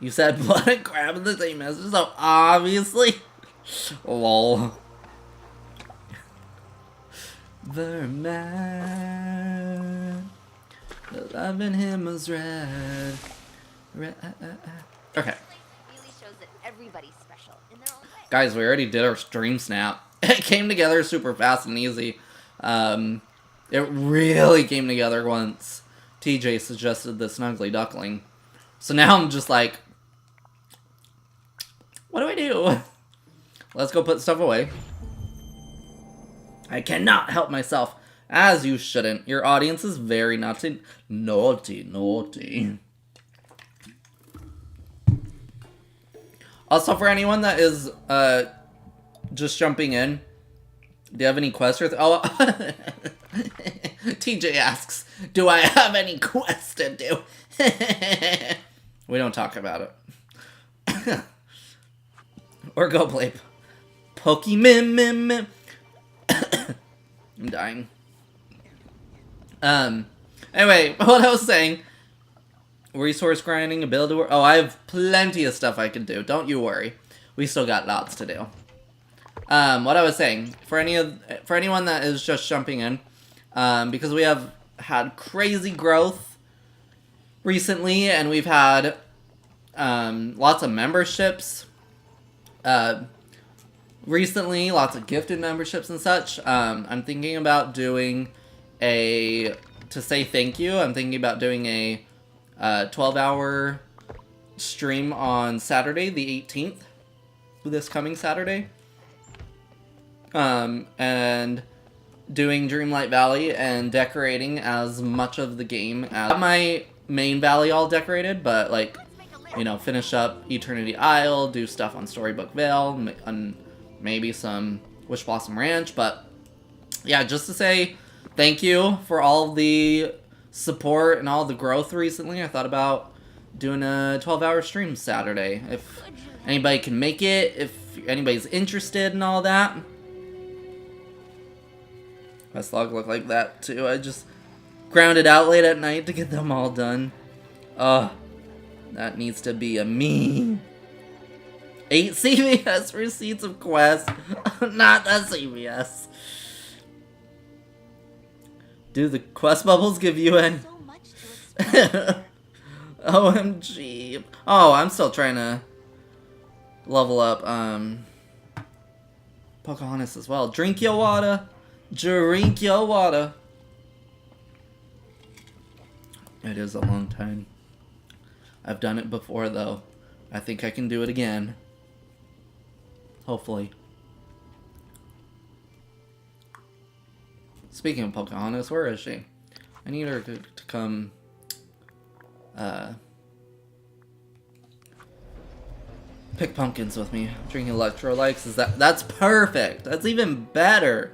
you said blood and crab in the same message, so obviously, lol. Verman, the love in him was red. Okay. Really shows that everybody's special in their own way. Guys, we already did our Dreamsnap. It came together super fast and easy. It really came together once TJ suggested the Snuggly Duckling. So now I'm just like, what do I do? Let's go put stuff away. I cannot help myself, as you shouldn't. Your audience is very naughty. Naughty. Also, for anyone that is just jumping in, do you have any quests? Oh, TJ asks, do I have any quests to do? We don't talk about it. Or go play Pokemon. I'm dying. Anyway, what I was saying, resource grinding, ability work. Oh, I have plenty of stuff I can do. Don't you worry. We still got lots to do. What I was saying, for anyone that is just jumping in, because we have had crazy growth recently, and we've had lots of memberships recently, lots of gifted memberships and such. I'm thinking about doing to say thank you, I'm thinking about doing a 12-hour stream on Saturday, the 18th, this coming Saturday. And doing Dreamlight Valley and decorating as much of the game as my main valley all decorated, but like, you know, finish up Eternity Isle, do stuff on Storybook Vale, and maybe some Wish Blossom Ranch. But yeah, just to say thank you for all the support and all the growth recently. I thought about doing a 12-hour stream Saturday. If anybody can make it, if anybody's interested in all that. My slug look like that too. I just grounded out late at night to get them all done. That needs to be a me. 8 CVS receipts of quests. Not the CVS. Do the quest bubbles give you an... So much to explain. OMG. Oh, I'm still trying to level up Pocahontas as well. Drink your water. Drink your water. It is a long time. I've done it before, though. I think I can do it again. Hopefully. Speaking of Pocahontas, where is she? I need her to come... pick pumpkins with me. Drinking electrolytes. That's perfect. That's even better.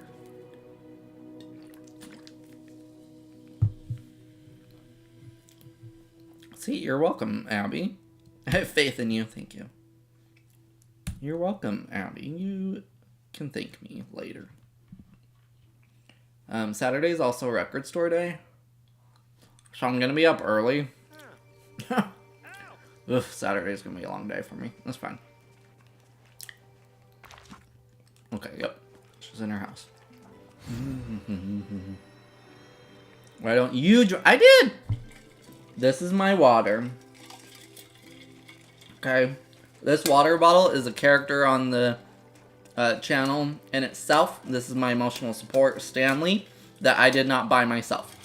You're welcome, Abby. I have faith in you. Thank you. You're welcome, Abby. You can thank me later. Saturday is also record store day. So I'm going to be up early. Ugh, Saturday's going to be a long day for me. That's fine. Okay, yep. She's in her house. Why don't you I did! This is my water. Okay. This water bottle is a character on the channel in itself. This is my emotional support, Stanley, that I did not buy myself.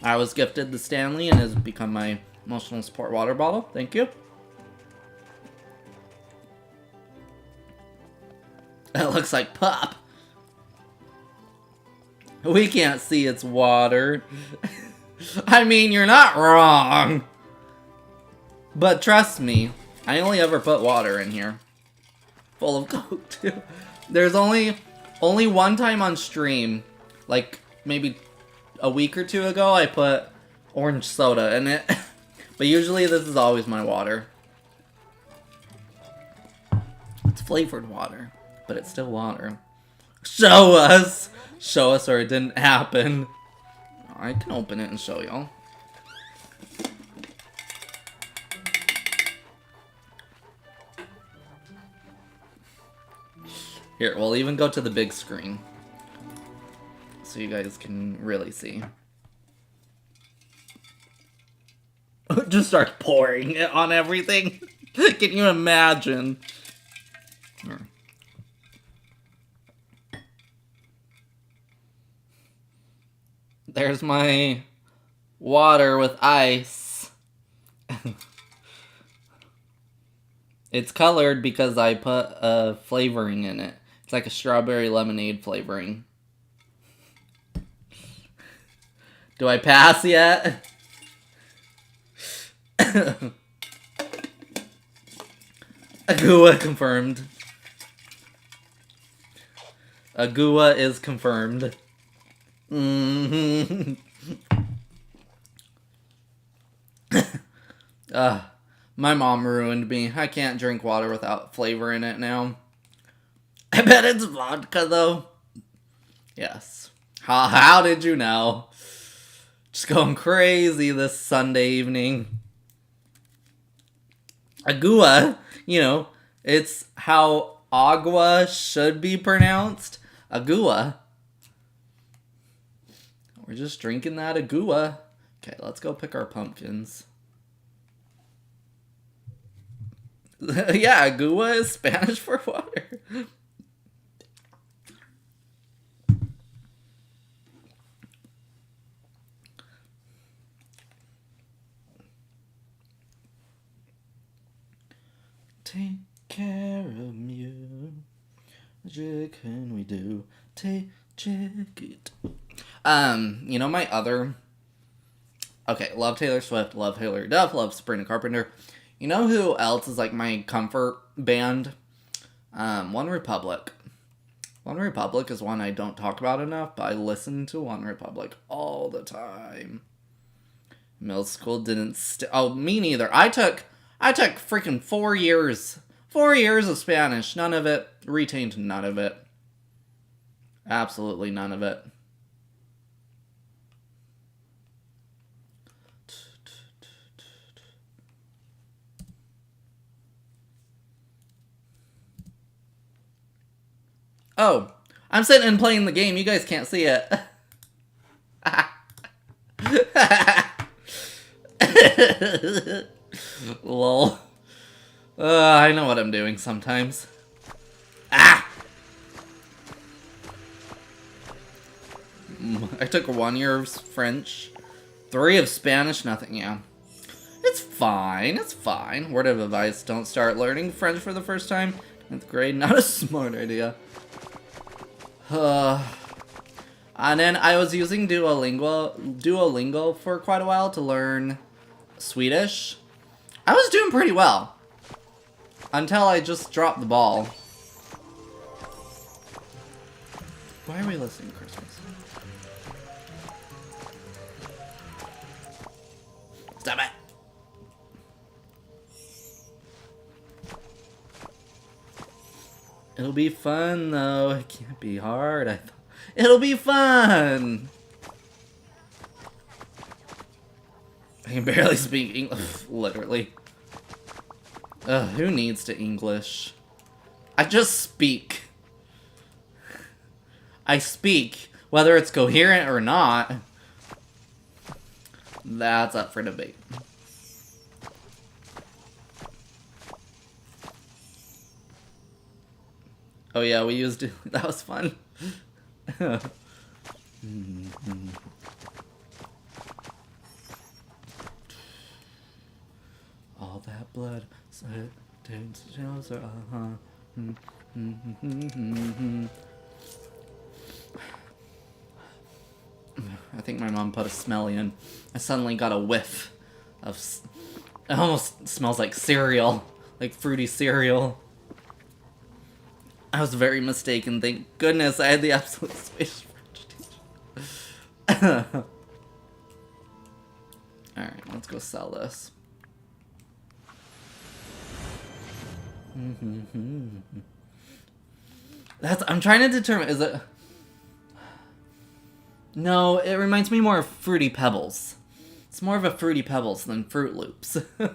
I was gifted the Stanley and has become my emotional support water bottle. Thank you. That looks like pop. We can't see its water. I mean, you're not wrong. But trust me, I only ever put water in here. Full of Coke, too. There's only one time on stream, like maybe a week or two ago, I put orange soda in it. But usually this is always my water. It's flavored water, but it's still water. Show us! Show us or it didn't happen. I can open it and show y'all. Here, we'll even go to the big screen. So you guys can really see. Just start pouring it on everything. Can you imagine? Here. There's my water with ice. It's colored because I put a flavoring in it. It's like a strawberry lemonade flavoring. Do I pass yet? Agua confirmed. Agua is confirmed. Mm-hmm. My mom ruined me. I can't drink water without flavor in it now. I bet it's vodka, though. Yes. How did you know? Just going crazy this Sunday evening. Agua, you know, it's how agua should be pronounced. Agua. We're just drinking that agua. Okay, let's go pick our pumpkins. Yeah, agua is Spanish for water. Take care of you. What can we do? Take it. You know my other... Okay, love Taylor Swift, love Hilary Duff, love Sabrina Carpenter. You know who else is like my comfort band? One Republic. One Republic is one I don't talk about enough, but I listen to One Republic all the time. Middle school didn't oh, me neither. I took freaking 4 years. 4 years of Spanish. None of it. Retained none of it. Absolutely none of it. Oh, I'm sitting and playing the game. You guys can't see it. Lol. I know what I'm doing sometimes. Ah! I took 1 year of French, 3 of Spanish, nothing, yeah. It's fine, it's fine. Word of advice, don't start learning French for the first time. 9th grade, not a smart idea. And then I was using Duolingo for quite a while to learn Swedish. I was doing pretty well. Until I just dropped the ball. Why are we listening to Christmas? Stop it! It'll be fun, though. It can't be hard. It'll be fun! I can barely speak English. Literally. Ugh, who needs to English? I just speak. I speak. Whether it's coherent or not, that's up for debate. Oh yeah, we used it. That was fun. All that blood, sweat, tears, shelter, I think my mom put a smelly in. I suddenly got a whiff of... It almost smells like cereal. Like fruity cereal. I was very mistaken. Thank goodness I had the absolute Swedish French teacher. Alright, let's go sell this. I'm trying to determine, is it... No, it reminds me more of Fruity Pebbles. It's more of a Fruity Pebbles than Fruit Loops. I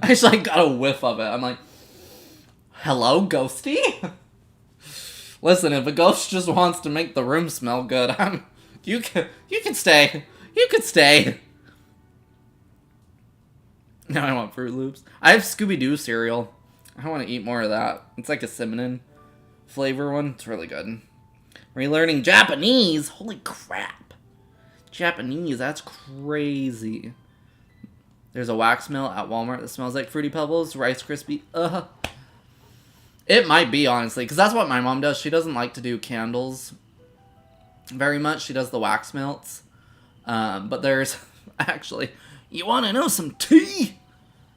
actually got a whiff of it. I'm like, hello, ghosty? Listen, if a ghost just wants to make the room smell good, you can stay. You can stay. Now I want Fruit Loops. I have Scooby-Doo cereal. I want to eat more of that. It's like a cinnamon flavor one. It's really good. Relearning Japanese? Holy crap. Japanese, that's crazy. There's a wax melt at Walmart that smells like Fruity Pebbles, Rice Krispie. It might be, honestly, because that's what my mom does. She doesn't like to do candles very much. She does the wax melts. But there's, actually, you want to know some tea?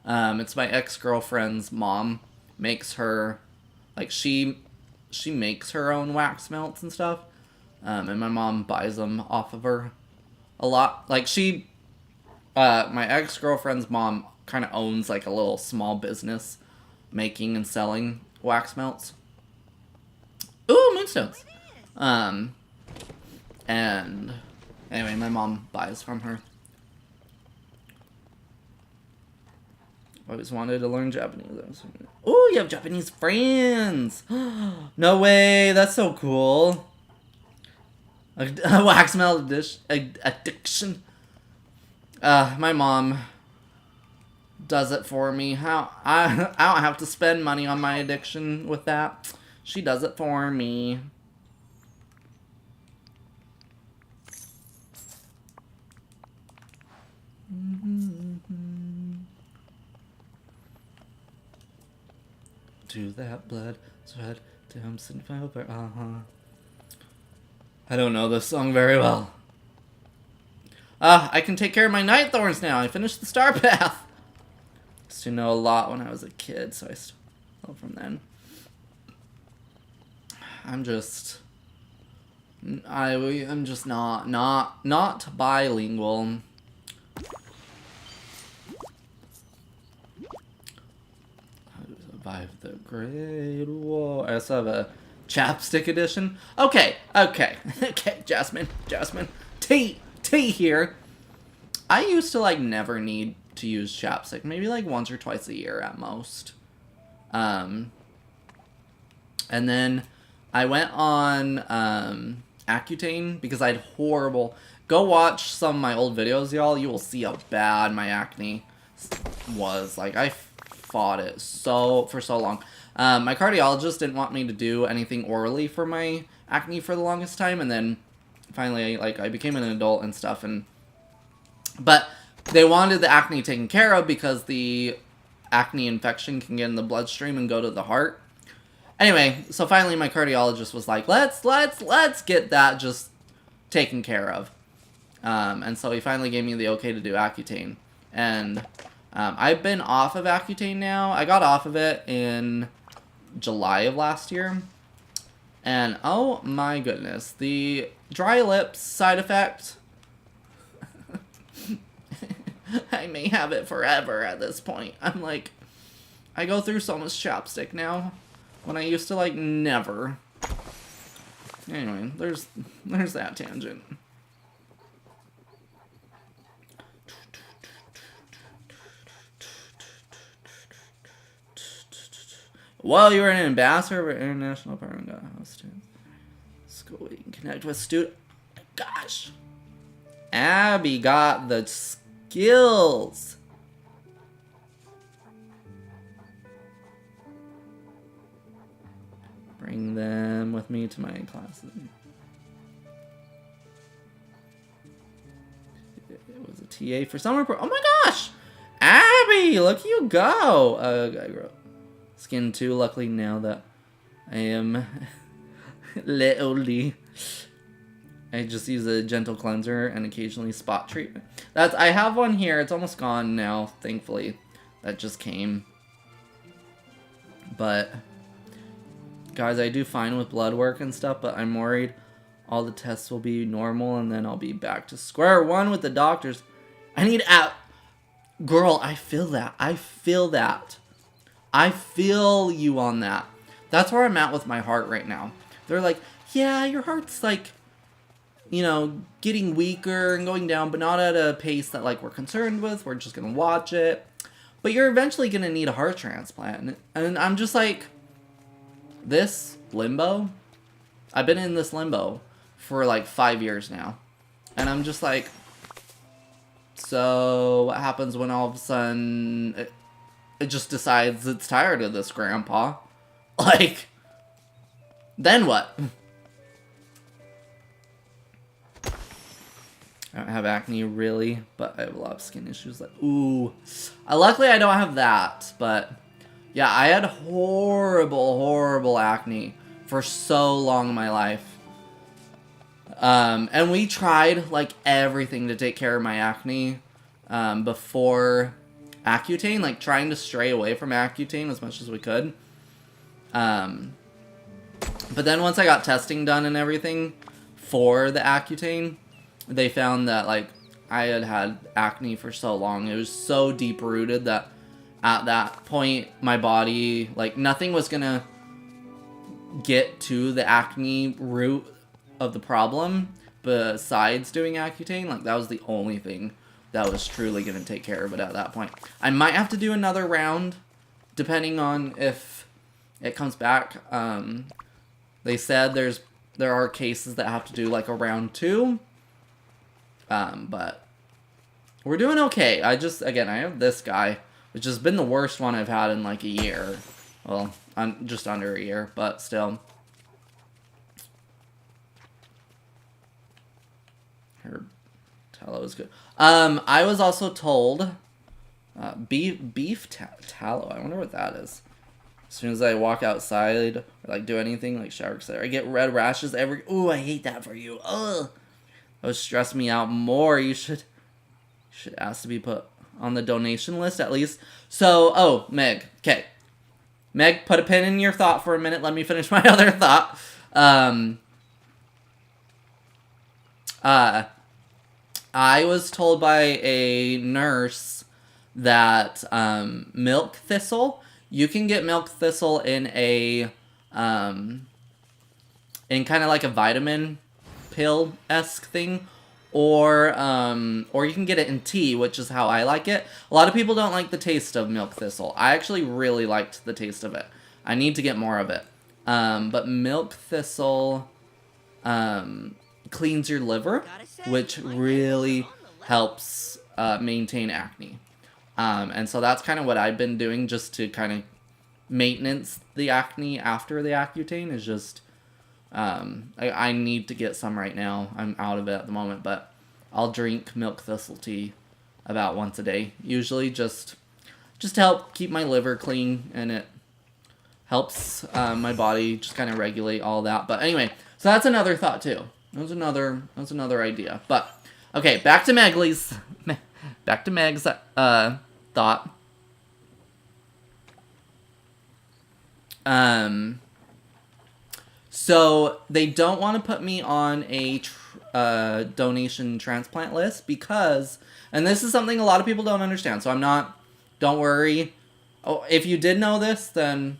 It's my ex-girlfriend's mom makes her, like, she makes her own wax melts and stuff. And my mom buys them off of her a lot. Like, my ex-girlfriend's mom kind of owns, like, a little small business making and selling wax melts. Ooh, moonstones. And anyway, my mom buys from her. I always wanted to learn Japanese. Ooh, you have Japanese friends. No way, that's so cool. A wax melt addiction. My mom does it for me. I don't have to spend money on my addiction with that. She does it for me. To that blood, sweat, temps, and fiber, I don't know this song very well. I can take care of my night thorns now. I finished the star path. Used to know a lot when I was a kid, so I still from then. I'm just not bilingual. Survive the Great War. I also have a chapstick edition. Okay. Jasmine. Tea here. I used to like never need to use chapstick. Maybe like once or twice a year at most. And then I went on Accutane because I had horrible... Go watch some of my old videos, y'all. You will see how bad my acne was. Like, I fought it for so long. My cardiologist didn't want me to do anything orally for my acne for the longest time, and then finally, like, I became an adult and stuff, but they wanted the acne taken care of because the acne infection can get in the bloodstream and go to the heart. Anyway, so finally my cardiologist was like, let's get that just taken care of. And so he finally gave me the okay to do Accutane. And I've been off of Accutane now. I got off of it in July of last year. And oh my goodness, the dry lips side effect. I may have it forever at this point. I'm like, I go through so much chapstick now. when I used to, like, never. Anyway, there's that tangent. Well, you were an ambassador for International Department of Students. School where you can connect with students. Oh my gosh. Abby got the skills. Bring them with me to my classes. It was a TA for summer pro. Oh my gosh! Abby, look you go! I grew up. Skin 2, luckily now that I am literally. I just use a gentle cleanser and occasionally spot treatment. I have one here. It's almost gone now, thankfully. That just came. But guys, I do fine with blood work and stuff, but I'm worried all the tests will be normal and then I'll be back to square one with the doctors. I need out. Girl, I feel that. I feel that. I feel you on that. That's where I'm at with my heart right now. They're like, yeah, your heart's like, you know, getting weaker and going down, but not at a pace that like we're concerned with. We're just gonna watch it. But you're eventually gonna need a heart transplant. And I'm just like, this limbo? I've been in this limbo for like 5 years now. And I'm just like, so what happens when all of a sudden it just decides it's tired of this, Grandpa? Like, then what? I don't have acne really, but I have a lot of skin issues. Like, ooh. Luckily I don't have that, but yeah, I had horrible, horrible acne for so long in my life. And we tried like everything to take care of my acne before Accutane, like trying to stray away from Accutane as much as we could. But then once I got testing done and everything for the Accutane, they found that like I had had acne for so long. It was so deep rooted that at that point my body, like nothing was gonna get to the acne root of the problem besides doing Accutane. Like that was the only thing that was truly gonna take care of it at that point. I might have to do another round depending on if it comes back. They said there are cases that have to do like a round 2. But we're doing okay. I have this guy, which has been the worst one I've had in like a year. Well, just under a year, but still. Her tallow is good. I was also told, beef tallow. I wonder what that is. As soon as I walk outside or like do anything like shower, etc., I get red rashes every. Ooh, I hate that for you. Ugh. That would stress me out more. You should ask to be put on the donation list at least. So, oh, Meg. Okay. Meg, put a pin in your thought for a minute. Let me finish my other thought. I was told by a nurse that milk thistle, you can get milk thistle in a in kind of like a vitamin pill-esque thing, or you can get it in tea, which is how I like it. A lot of people don't like the taste of milk thistle. I actually really liked the taste of it. I need to get more of it. But milk thistle cleans your liver, which really helps maintain acne. And so that's kind of what I've been doing just to kind of maintenance the acne after the Accutane is just I need to get some right now. I'm out of it at the moment, but I'll drink milk thistle tea about once a day, usually just to help keep my liver clean, and it helps my body just kind of regulate all that. But anyway, so that's another thought too. That's another idea. But okay, back to Meg's thought. So they don't want to put me on a donation transplant list because, and this is something a lot of people don't understand, so don't worry. Oh, if you did know this, then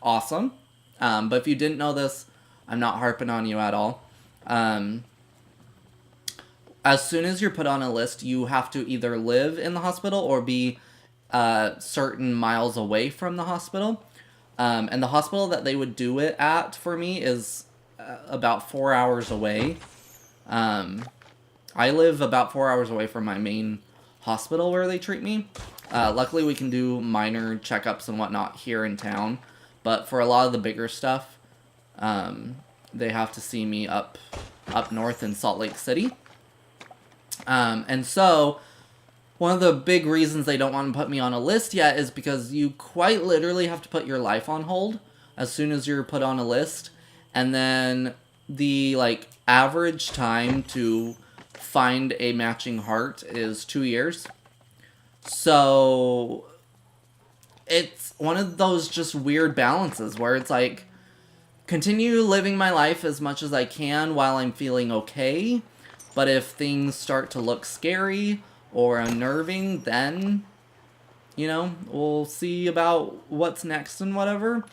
awesome. But if you didn't know this, I'm not harping on you at all. As soon as you're put on a list, you have to either live in the hospital or be certain miles away from the hospital. And the hospital that they would do it at for me is about 4 hours away. I live about 4 hours away from my main hospital where they treat me. Luckily, we can do minor checkups and whatnot here in town. But for a lot of the bigger stuff, they have to see me up north in Salt Lake City. And so, one of the big reasons they don't want to put me on a list yet is because you quite literally have to put your life on hold as soon as you're put on a list. And then the, average time to find a matching heart is 2 years. So, it's one of those just weird balances where it's like, continue living my life as much as I can while I'm feeling okay. But if things start to look scary or unnerving, then, we'll see about what's next and whatever.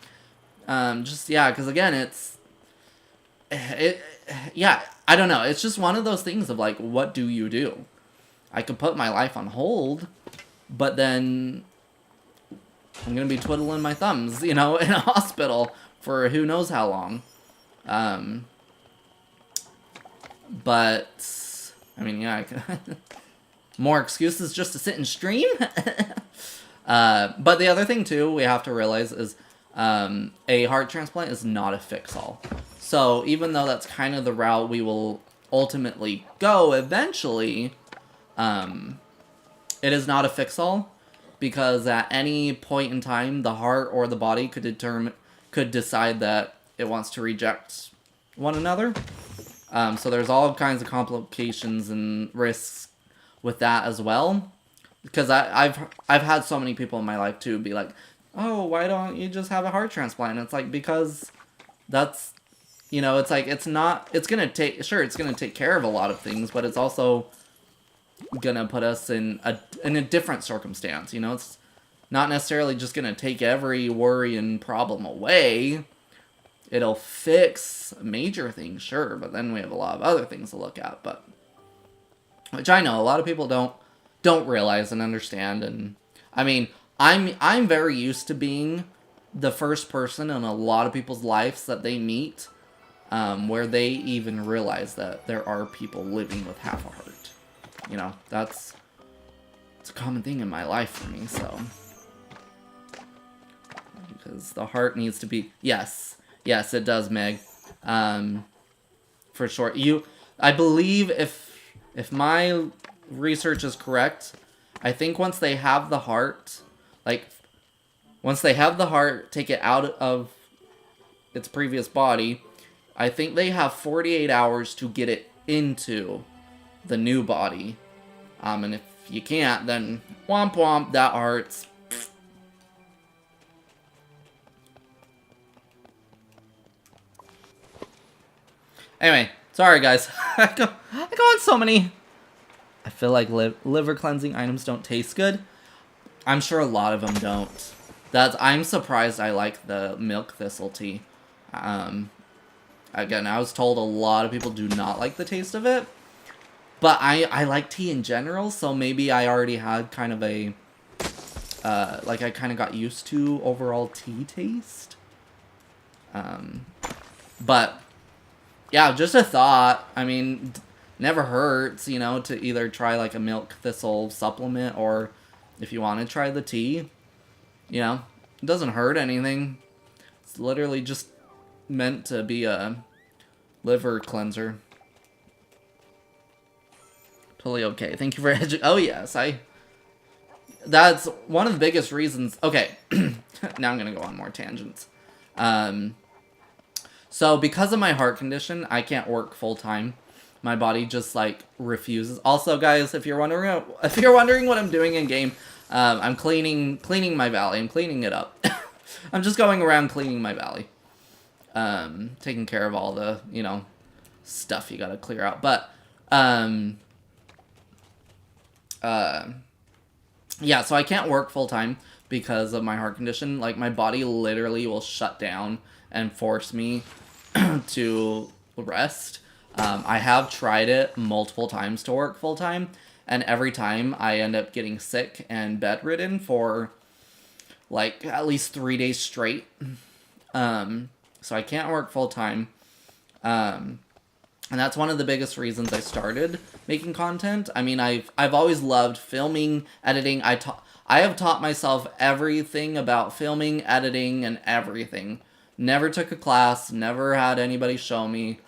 Because again, I don't know. It's just one of those things of what do you do? I could put my life on hold, but then I'm going to be twiddling my thumbs, in a hospital for who knows how long. But, more excuses just to sit and stream. But the other thing, too, we have to realize is a heart transplant is not a fix-all. So even though that's kind of the route we will ultimately go eventually, it is not a fix-all. Because at any point in time, the heart or the body could decide that it wants to reject one another. So there's all kinds of complications and risks with that as well. Because I've had so many people in my life too be like, oh, why don't you just have a heart transplant? And it's because that's, it's gonna take care of a lot of things, but it's also gonna put us in a different circumstance. It's not necessarily just gonna take every worry and problem away. It'll fix major things, sure, but then we have a lot of other things to look at, but which I know a lot of people don't realize and understand. And I'm very used to being the first person in a lot of people's lives that they meet where they even realize that there are people living with half a heart. It's a common thing in my life for me, so. Because the heart needs to be, yes, it does, Meg. For sure. I believe if my research is correct, I think once they have the heart, take it out of its previous body, I think they have 48 hours to get it into the new body. And if you can't, then womp womp, that heart's. Anyway, sorry guys. I go on so many. I feel like liver cleansing items don't taste good. I'm sure a lot of them don't. I'm surprised I like the milk thistle tea. Again, I was told a lot of people do not like the taste of it. But I like tea in general, so maybe I already had kind of a... I kind of got used to overall tea taste. But, yeah, just a thought. Never hurts, to either try, a milk thistle supplement, or if you want to try the tea, it doesn't hurt anything. It's literally just meant to be a liver cleanser. Totally okay. Thank you for oh, yes, that's one of the biggest reasons. Okay, now I'm going to go on more tangents. So because of my heart condition, I can't work full time. My body just refuses. Also, guys, if you're wondering what I'm doing in game, I'm cleaning my valley. I'm cleaning it up. I'm just going around cleaning my valley. Taking care of all the, stuff you gotta clear out. But, yeah, so I can't work full time. because of my heart condition. Like, my body literally will shut down and force me to rest. I have tried it multiple times to work full-time, and every time I end up getting sick and bedridden for, like, at least 3 days straight. So I can't work full-time. And that's one of the biggest reasons I started making content. I mean, I've always loved filming, editing. I have taught myself everything about filming, editing, and everything. Never took a class, never had anybody show me.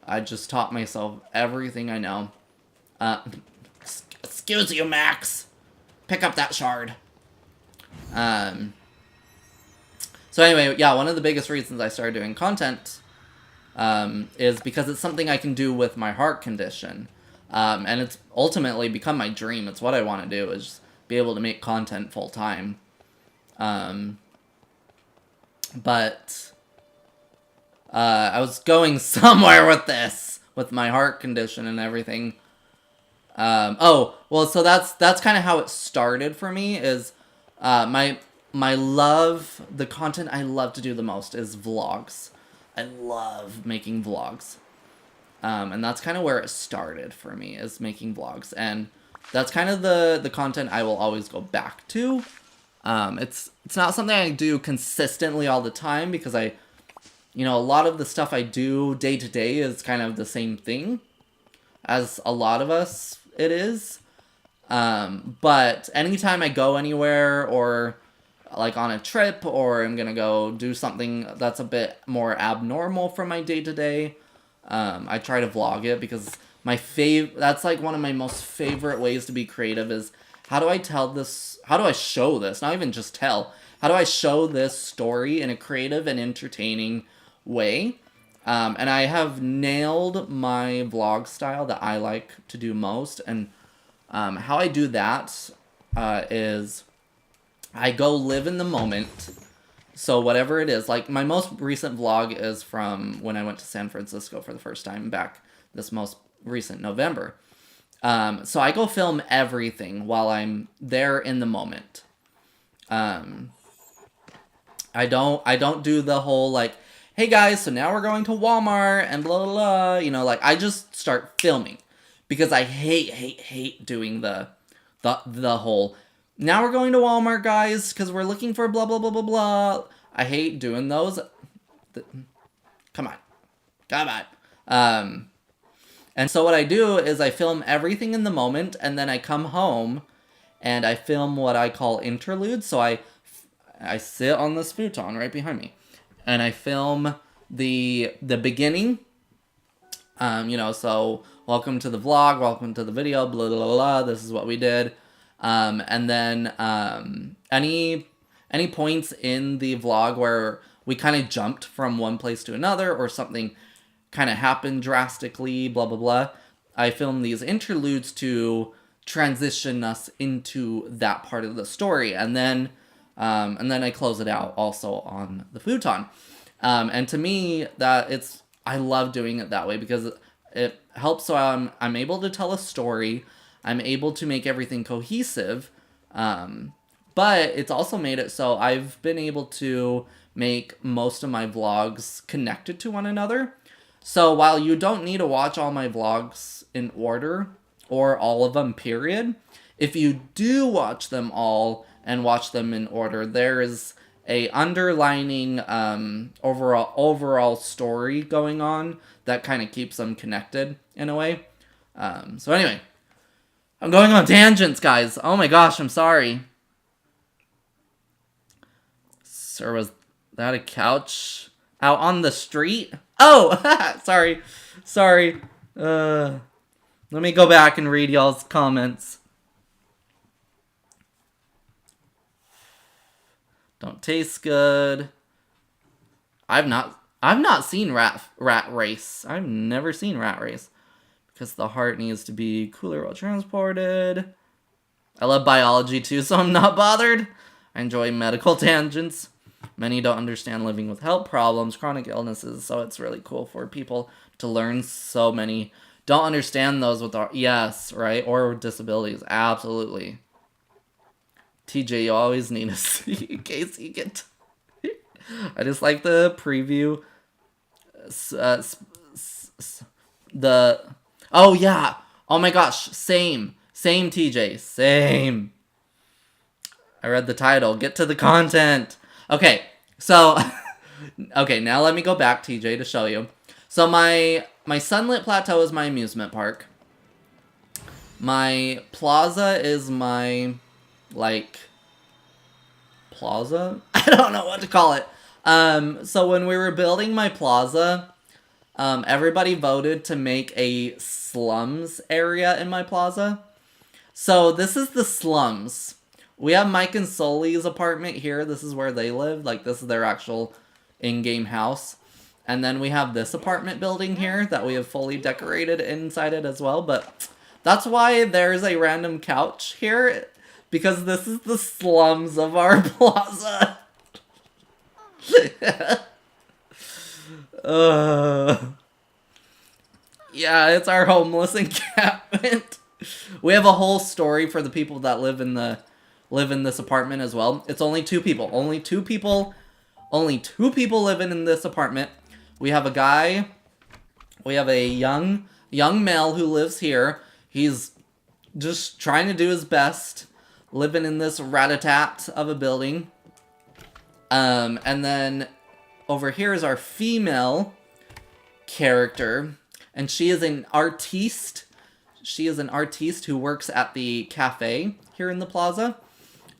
I just taught myself everything I know. Excuse you, Max. Pick up that shard. So anyway, yeah, one of the biggest reasons I started doing content is because it's something I can do with my heart condition. And it's ultimately become my dream. It's what I want to do, is be able to make content full time. But I was going somewhere with this, with my heart condition and everything. Oh, well, so that's kind of how it started for me, is my love, the content I love to do the most is vlogs. I love making vlogs. And that's kind of where it started for me, is making vlogs. And that's kind of the content I will always go back to. It's not something I do consistently all the time, because a lot of the stuff I do day to day is kind of the same thing as a lot of us it is. But anytime I go anywhere, or like on a trip, or I'm gonna go do something that's a bit more abnormal from my day to day, I try to vlog it, because that's like one of my most favorite ways to be creative, is how do I show this, not even just tell, how do I show this story in a creative and entertaining way? And I have nailed my vlog style that I like to do most, and how I do that is I go live in the moment. So whatever it is, like my most recent vlog is from when I went to San Francisco for the first time back this most recent November. So I go film everything while I'm there in the moment. I don't do the whole like, hey guys, so now we're going to Walmart and blah blah blah. Like I just start filming, because I hate doing the whole, now we're going to Walmart, guys, because we're looking for blah, blah, blah, blah, blah. I hate doing those. Come on. And so what I do is I film everything in the moment, and then I come home, and I film what I call interludes. So I sit on this futon right behind me, and I film the beginning. So welcome to the vlog, welcome to the video, blah, blah, blah, blah. This is what we did. And then any points in the vlog where we kind of jumped from one place to another, or something kind of happened drastically, blah, blah, blah. I film these interludes to transition us into that part of the story. And then I close it out also on the futon. And to me, I love doing it that way, because it helps. So I'm able to tell a story. I'm able to make everything cohesive. But it's also made it so I've been able to make most of my vlogs connected to one another. So while you don't need to watch all my vlogs in order, or all of them, period, if you do watch them all and watch them in order, there is a underlining overall story going on that kind of keeps them connected in a way. So anyway, I'm going on tangents, guys. Oh my gosh, I'm sorry. Sir, was that a couch out on the street? Oh, sorry. Let me go back and read y'all's comments. Don't taste good. I've not seen Rat Race. I've never seen Rat Race, because the heart needs to be cooler while transported. I love biology too, so I'm not bothered. I enjoy medical tangents. Many don't understand living with health problems, chronic illnesses, so it's really cool for people to learn. So many don't understand those with yes, right, or disabilities. Absolutely. TJ, you always need to see in case you get... I just like the preview. Oh, yeah. Oh, my gosh. Same, TJ. Same. I read the title. Get to the content. Okay, so... okay, now let me go back, TJ, to show you. So my Sunlit Plateau is my amusement park. My plaza is my, like... plaza? I don't know what to call it. So when we were building my plaza, everybody voted to make a slums area in my plaza. So this is the slums. We have Mike and Sully's apartment here. This is where they live. Like, this is their actual in-game house. And then we have this apartment building here that we have fully decorated inside it as well. But that's why there's a random couch here. Because this is the slums of our plaza. Yeah, it's our homeless encampment. We have a whole story for the people that live in this apartment as well. It's only 2 people. Only two people living in this apartment. We have a guy. We have a young male who lives here. He's just trying to do his best, living in this rat-a-tat of a building. And then over here is our female character, and she is an artiste. She is an artiste who works at the cafe here in the plaza.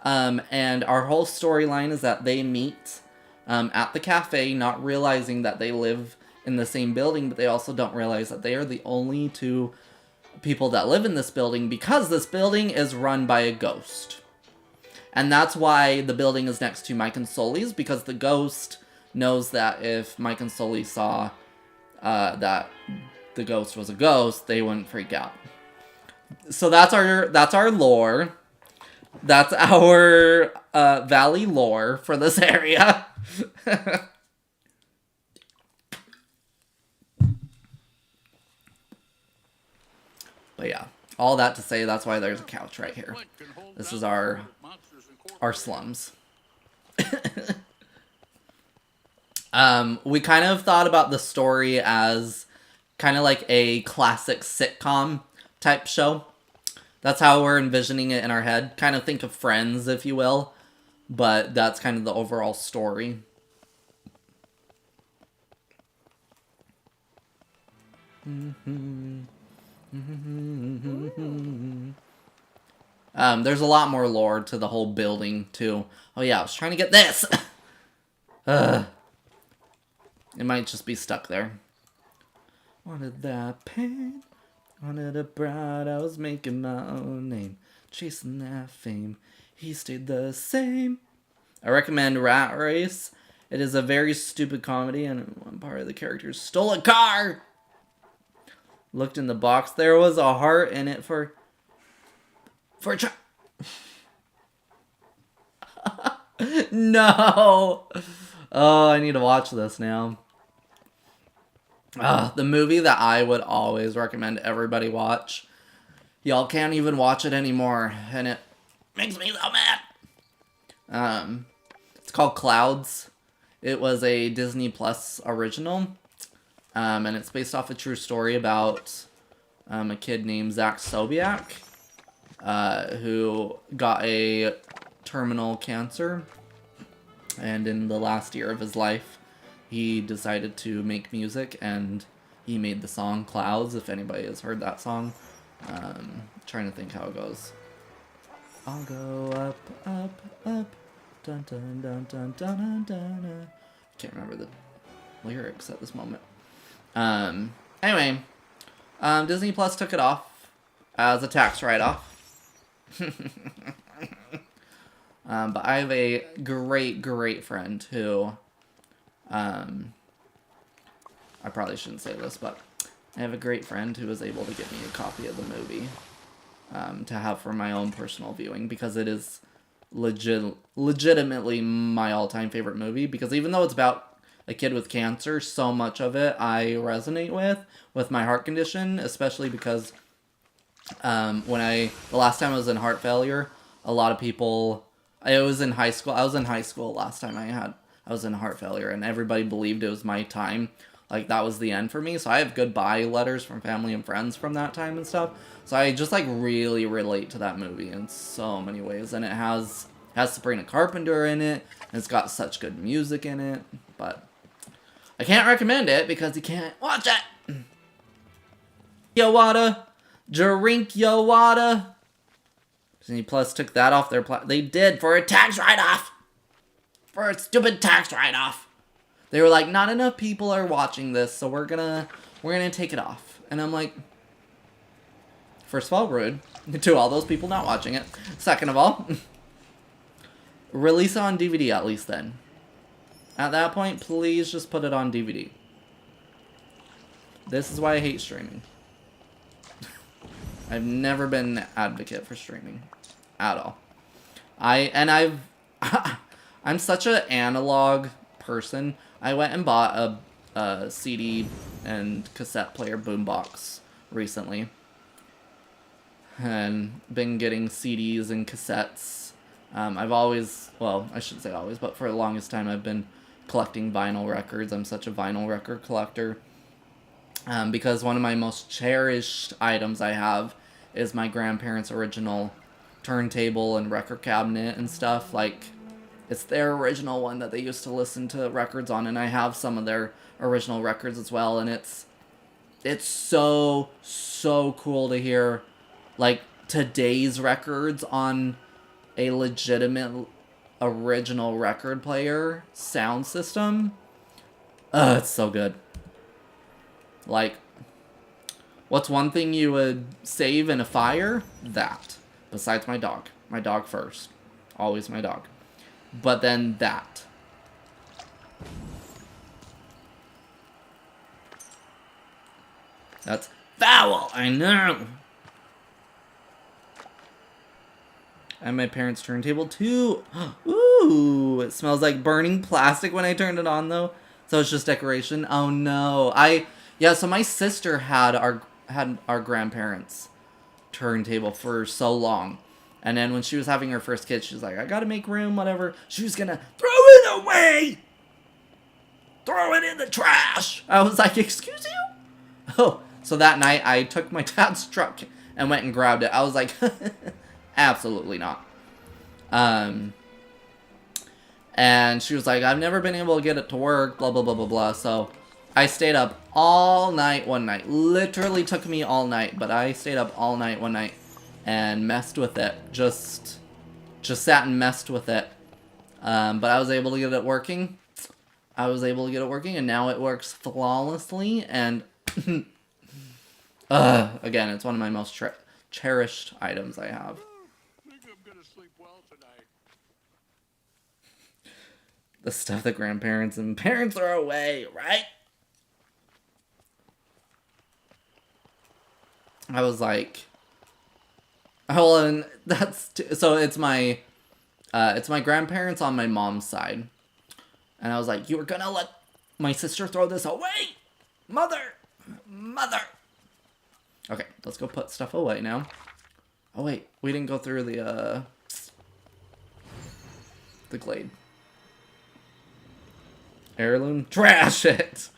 And our whole storyline is that they meet at the cafe, not realizing that they live in the same building, but they also don't realize that they are the only 2 people that live in this building because this building is run by a ghost. And that's why the building is next to Mike and Sully's, because the ghost knows that if Mike and Sully saw that the ghost was a ghost, they wouldn't freak out. So that's our lore. That's our valley lore for this area. But yeah, all that to say, that's why there's a couch right here. This is our slums. We kind of thought about the story as kind of like a classic sitcom type show. That's how we're envisioning it in our head. Kind of think of Friends, if you will. But that's kind of the overall story. There's a lot more lore to the whole building, too. Oh yeah, I was trying to get this! It might just be stuck there. Wanted that pain, wanted a bride, I was making my own name, chasing that fame, he stayed the same. I recommend Rat Race. It is a very stupid comedy, and one part of the characters stole a car! Looked in the box, there was a heart in it for a No! Oh, I need to watch this now. The movie that I would always recommend everybody watch. Y'all can't even watch it anymore, and it makes me so mad. It's called Clouds. It was a Disney Plus original, and it's based off a true story about a kid named Zach Sobiak, who got a terminal cancer, and in the last year of his life, he decided to make music, and he made the song Clouds, if anybody has heard that song. Trying to think how it goes. I'll go up, up, up, dun dun dun dun dun dun dun dun. Can't remember the lyrics at this moment. Anyway, Disney Plus took it off as a tax write-off. But I have a great friend who, I probably shouldn't say this, but I have a great friend who was able to get me a copy of the movie, to have for my own personal viewing, because it is legitimately my all-time favorite movie, because even though it's about a kid with cancer, so much of it I resonate with my heart condition, especially because, the last time I was in heart failure, a lot of people I was in high school. I was in high school last time I was in heart failure, and everybody believed it was my time. Like, that was the end for me. So I have goodbye letters from family and friends from that time and stuff. So I just, like, really relate to that movie in so many ways. And it has Sabrina Carpenter in it. And it's got such good music in it. But I can't recommend it because you can't watch it. Yo water. Drink your water. Disney Plus took that off their they did for a tax write-off. For a stupid tax write-off. They were like, not enough people are watching this, so we're gonna take it off. And I'm like, first of all, rude to all those people not watching it. Second of all, release it on DVD at least then. At that point, please just put it on DVD. This is why I hate streaming. I've never been an advocate for streaming at all. I'm such an analog person. I went and bought a CD and cassette player boombox recently. And been getting CDs and cassettes. I've always, well, I shouldn't say always, but for the longest time I've been collecting vinyl records. I'm such a vinyl record collector. Because one of my most cherished items I have is my grandparents' original turntable and record cabinet and stuff. Like, it's their original one that they used to listen to records on, and I have some of their original records as well, and it's so cool to hear, like, today's records on a legitimate original record player sound system. It's so good. Like, what's one thing you would save in a fire? That. Besides my dog. My dog first. Always my dog. But then that. That's foul, I know. And my parents' turntable too. Ooh, it smells like burning plastic when I turned it on though. So it's just decoration. Oh no. Yeah, so my sister had our grandparents' turntable for so long. And then when she was having her first kid, she was like, I gotta make room, whatever. She was gonna throw it away! Throw it in the trash! I was like, excuse you? Oh, so that night I took my dad's truck and went and grabbed it. I was like, absolutely not. And she was like, I've never been able to get it to work, blah, blah, blah, blah, blah. So I stayed up all night one night. Literally took me all night, but I stayed up all night one night and messed with it. Just sat and messed with it. But I was able to get it working. And now it works flawlessly. And again, it's one of my most cherished items I have. I think I'm gonna sleep well tonight. The stuff that grandparents and parents throw away, right? I was like, oh, and so it's my grandparents on my mom's side, and I was like, you were gonna let my sister throw this away, mother. Okay, let's go put stuff away now. Oh wait, we didn't go through the glade. Heirloom, trash it.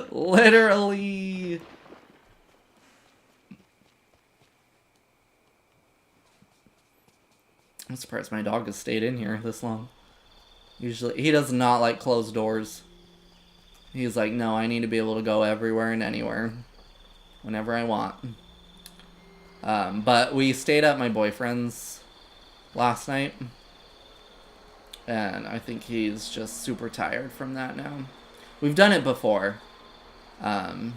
Literally. I'm surprised my dog has stayed in here this long. Usually, he does not like closed doors. He's like, no, I need to be able to go everywhere and anywhere. Whenever I want. But we stayed at my boyfriend's last night. And I think he's just super tired from that now. We've done it before. But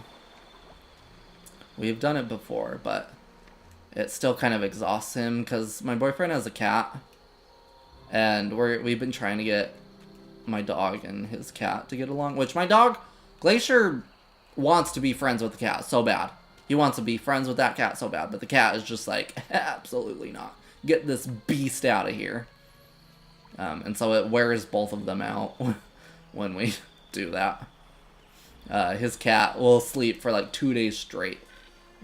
it still kind of exhausts him because my boyfriend has a cat, and we've been trying to get my dog and his cat to get along. Which my dog, Glacier, wants to be friends with the cat so bad. He wants to be friends with that cat so bad, but the cat is just like, absolutely not. Get this beast out of here. And so it wears both of them out when we do that. His cat will sleep for like 2 days straight.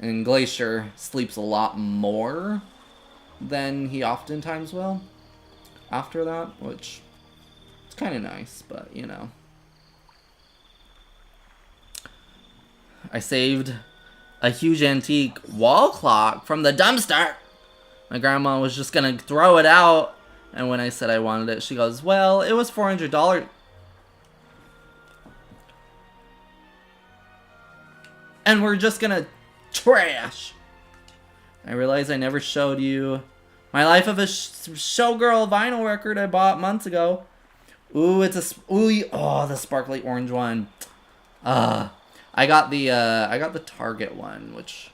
And Glacier sleeps a lot more than he oftentimes will. after that, which is kind of nice, but you know. I saved a huge antique wall clock from the dumpster. My grandma was just gonna throw it out, and when I said I wanted it, she goes, well, it was $400. And we're just gonna trash. I realized I never showed you my Life of a Showgirl vinyl record I bought months ago. Ooh, it's a oh, the sparkly orange one. I got the Target one, which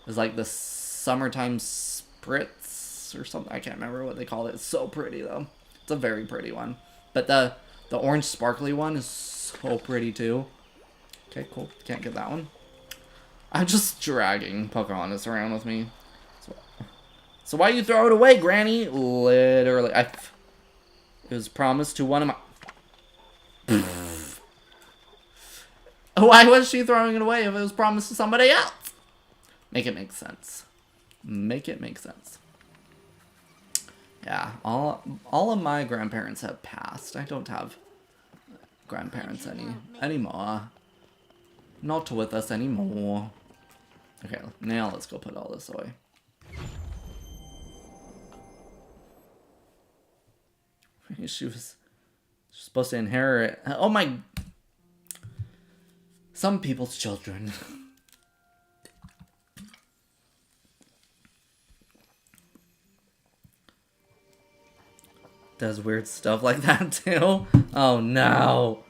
is like the summertime spritz or something. I can't remember what they called it. It's so pretty though. It's a very pretty one. But the orange sparkly one is so pretty too. Okay, cool. Can't get that one. I'm just dragging Pocahontas around with me. So why you throw it away, Granny? Literally, it was promised to one of my... Why was she throwing it away if it was promised to somebody else? Make it make sense. Make it make sense. Yeah, all of my grandparents have passed. I don't have grandparents anymore. Not with us anymore. Okay, now let's go put all this away. She was supposed to inherit. Oh my. Some people's children. Does weird stuff like that too? Oh no.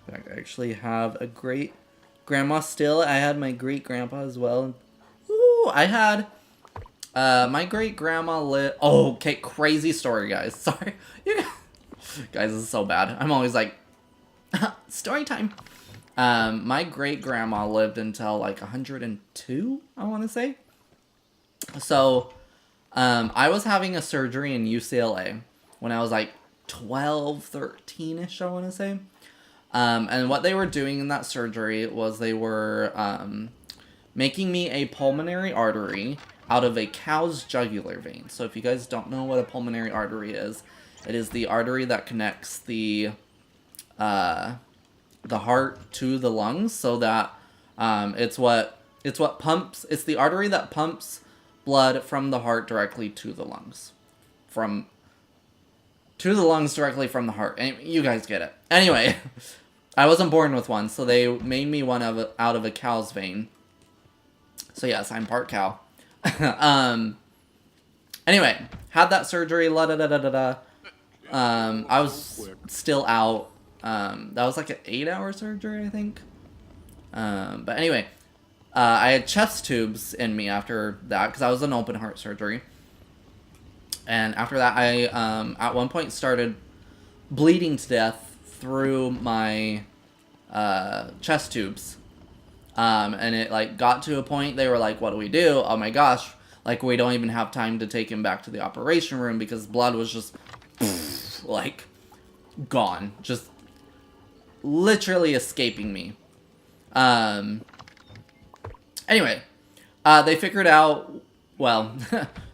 I actually have a great grandma still. I had my great grandpa as well. Ooh, I had my great grandma oh, okay, crazy story, guys. Sorry. Guys, this is so bad. I'm always like, story time. My great grandma lived until like 102, I want to say. So, I was having a surgery in UCLA when I was like 12, 13-ish, I want to say. And what they were doing in that surgery was they were making me a pulmonary artery out of a cow's jugular vein. So if you guys don't know what a pulmonary artery is, it is the artery that connects the heart to the lungs, so that it's what pumps. It's the artery that pumps blood from the heart directly to the lungs, directly from the heart. And you guys get it. Anyway, I wasn't born with one, so they made me one out of a cow's vein. So yes, I'm part cow. Anyway, had that surgery. I was still out. That was like an 8-hour surgery, I think. But anyway, I had chest tubes in me after that because I was an open heart surgery. And after that, I at one point started bleeding to death through my chest tubes. And it like got to a point they were like, what do we do? Oh my gosh, like we don't even have time to take him back to the operation room because blood was just like gone, just literally escaping me. Anyway, they figured out, well,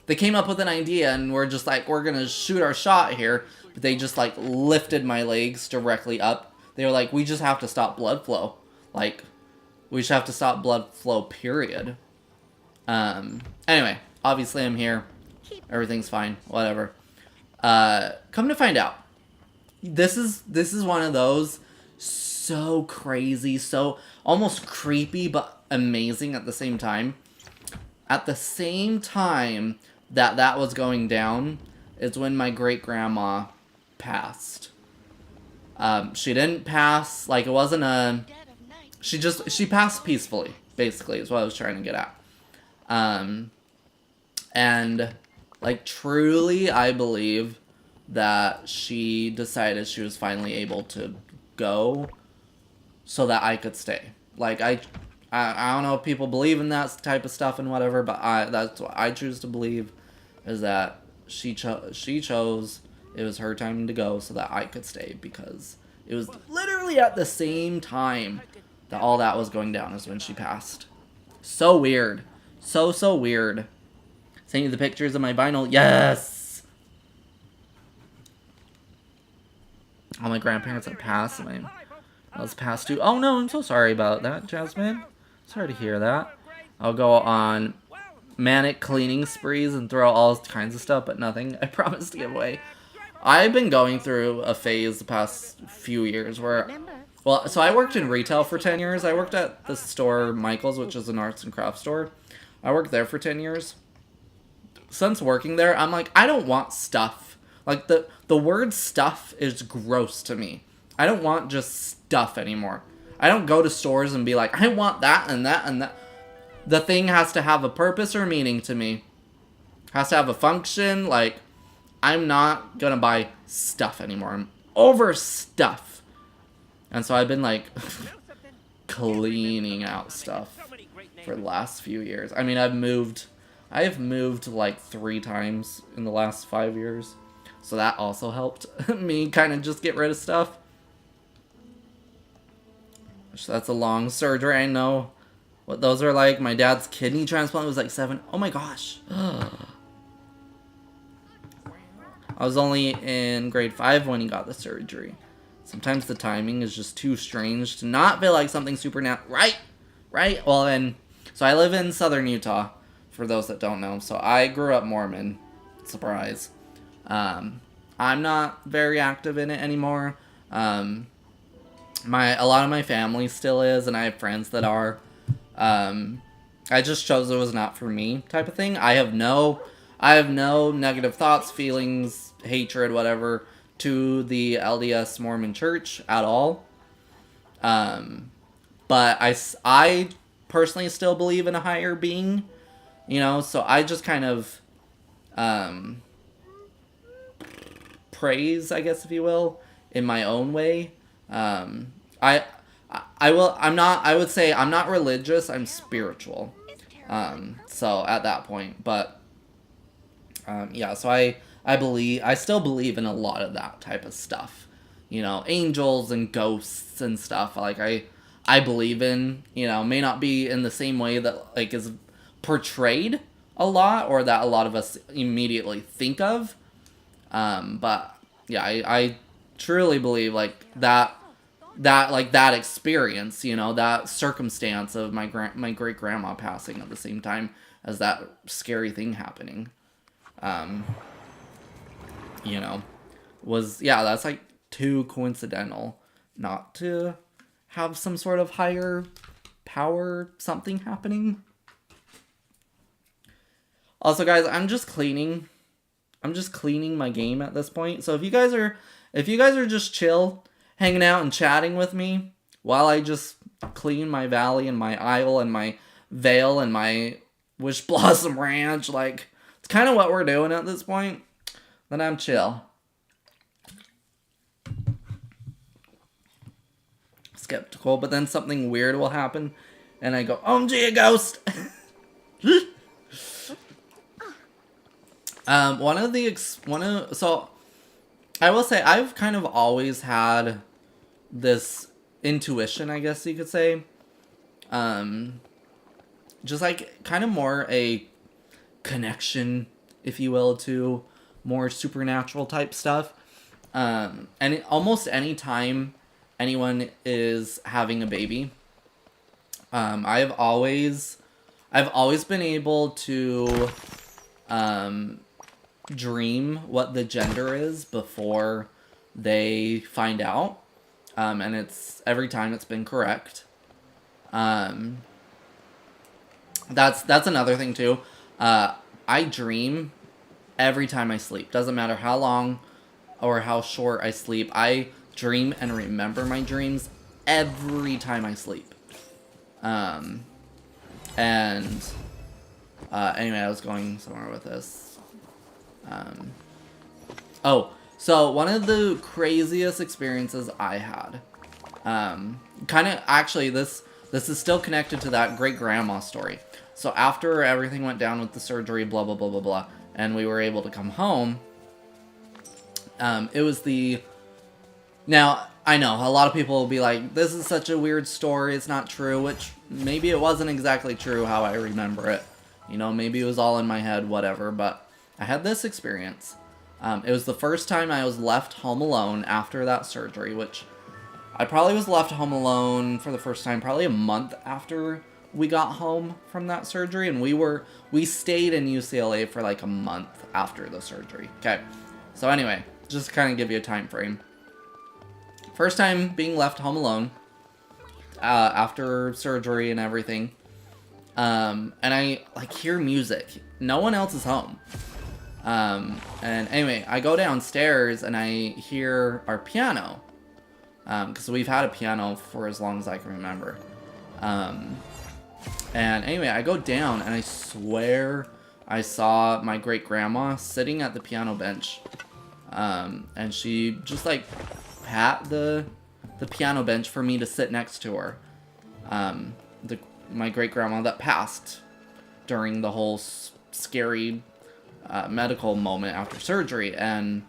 they came up with an idea and we're just like, we're gonna shoot our shot here. But they just like lifted my legs directly up. They were like, we just have to stop blood flow. Like, we just have to stop blood flow, period. Anyway, obviously I'm here. Everything's fine. Whatever. Come to find out, this is one of those so crazy, so almost creepy, but amazing at the same time. At the same time that was going down is when my great-grandma passed. She didn't pass, like, it wasn't a... She passed peacefully, basically, is what I was trying to get at. And, like, truly, I believe that she decided she was finally able to go so that I could stay. Like, I don't know if people believe in that type of stuff and whatever, but that's what I choose to believe, is that she chose it was her time to go so that I could stay, because it was literally at the same time that all that was going down as when she passed. So weird. So weird. Send you the pictures of my vinyl. Yes! All my grandparents had passed, and I was passed too. Oh no, I'm so sorry about that, Jasmine. Sorry to hear that. I'll go on manic cleaning sprees and throw all kinds of stuff, but nothing I promise to give away. I've been going through a phase the past few years where, well, so I worked in retail for 10 years. I worked at the store Michael's, which is an arts and crafts store. I worked there for 10 years. Since working there, I'm like, I don't want stuff. Like, the word stuff is gross to me. I don't want just stuff anymore. I don't go to stores and be like, I want that and that and that. The thing has to have a purpose or meaning to me. Has to have a function. Like, I'm not gonna buy stuff anymore. I'm over stuff. And so I've been, like, cleaning out stuff for the last few years. I mean, I've moved like 3 times in the last 5 years. So that also helped me kind of just get rid of stuff. So that's a long surgery, I know what those are like. My dad's kidney transplant was like 7. Oh my gosh. I was only in grade 5 when he got the surgery. Sometimes the timing is just too strange to not feel like something supernatural. Right? Well, then, so I live in southern Utah, for those that don't know. So I grew up Mormon. Surprise. I'm not very active in it anymore. A lot of my family still is, and I have friends that are. I just chose it was not for me type of thing. I have no negative thoughts, feelings, hatred, whatever, to the LDS Mormon Church at all. But I personally still believe in a higher being, you know, so I just kind of, praise, I guess, if you will, in my own way. I would say I'm not religious, I'm spiritual. So at that point, but, yeah, so I still believe in a lot of that type of stuff, you know, angels and ghosts and stuff. Like, I believe in, you know, may not be in the same way that, like, is portrayed a lot, or that a lot of us immediately think of. But yeah, I truly believe, like, that experience, you know, that circumstance of my great grandma passing at the same time as that scary thing happening, you know, that's like too coincidental not to have some sort of higher power something happening. Also, guys, I'm just cleaning my game at this point. So if you guys are just chill, hanging out and chatting with me while I just clean my valley and my isle and my vale and my Wish Blossom Ranch, like, it's kind of what we're doing at this point, then I'm chill. Skeptical, but then something weird will happen and I go, OMG, a ghost! So I will say I've kind of always had this intuition, I guess you could say. Just like kind of more a connection, if you will, to more supernatural type stuff. And almost any time anyone is having a baby, I've always been able to dream what the gender is before they find out, and it's every time it's been correct. That's another thing too. I dream every time I sleep. Doesn't matter how long or how short I sleep. I dream and remember my dreams every time I sleep. Anyway, I was going somewhere with this. So one of the craziest experiences I had, kind of, actually, this is still connected to that great grandma story. So after everything went down with the surgery, blah, blah, blah, blah, blah, and we were able to come home, It was the... Now, I know, a lot of people will be like, this is such a weird story, it's not true, which maybe it wasn't exactly true how I remember it. You know, maybe it was all in my head, whatever, but I had this experience. It was the first time I was left home alone after that surgery, which I probably was left home alone for the first time probably a month after we got home from that surgery, and we stayed in UCLA for like a month after the surgery. Okay, so anyway, just to kind of give you a time frame. First time being left home alone after surgery and everything. And I like hear music. No one else is home. And anyway, I go downstairs and I hear our piano. Because we've had a piano for as long as I can remember. And anyway, I go down and I swear I saw my great-grandma sitting at the piano bench. And she just like pat the piano bench for me to sit next to her. My great-grandma that passed during the whole scary medical moment after surgery, and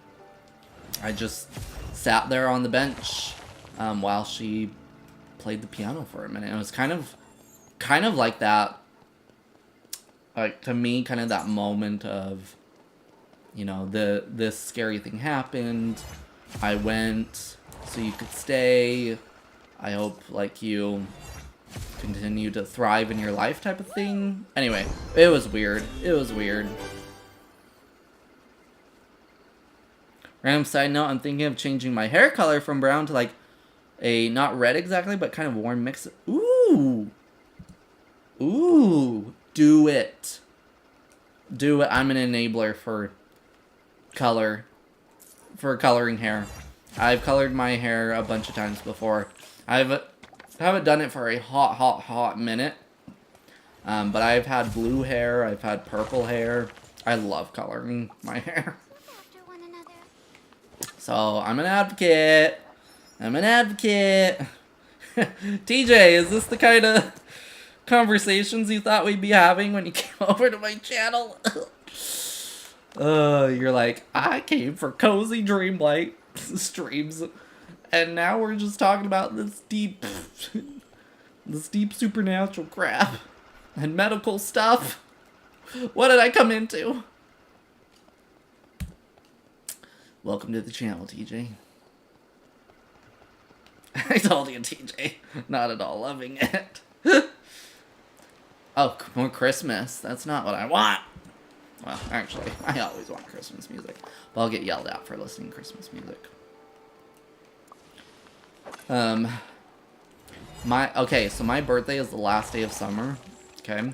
I just sat there on the bench while she played the piano for a minute. It was kind of like that, like to me, kind of that moment of, you know, this scary thing happened. I went so you could stay. I hope like you continue to thrive in your life type of thing. Anyway, it was weird. It was weird. Random side note, I'm thinking of changing my hair color from brown to like a, not red exactly, but kind of warm mix. Ooh. Ooh. Do it. Do it. I'm an enabler for color. For coloring hair. I've colored my hair a bunch of times before. I haven't done it for a hot minute. But I've had blue hair. I've had purple hair. I love coloring my hair. So, I'm an advocate. I'm an advocate. TJ, is this the kind of conversations you thought we'd be having when you came over to my channel? You're like, I came for cozy Dreamlight streams, and now we're just talking about this deep supernatural crap and medical stuff. What did I come into? Welcome to the channel, TJ. I told you, TJ. Not at all loving it. Oh, more Christmas. That's not what I want. Well, actually, I always want Christmas music. But I'll get yelled at for listening to Christmas music. Okay, so my birthday is the last day of summer. Okay?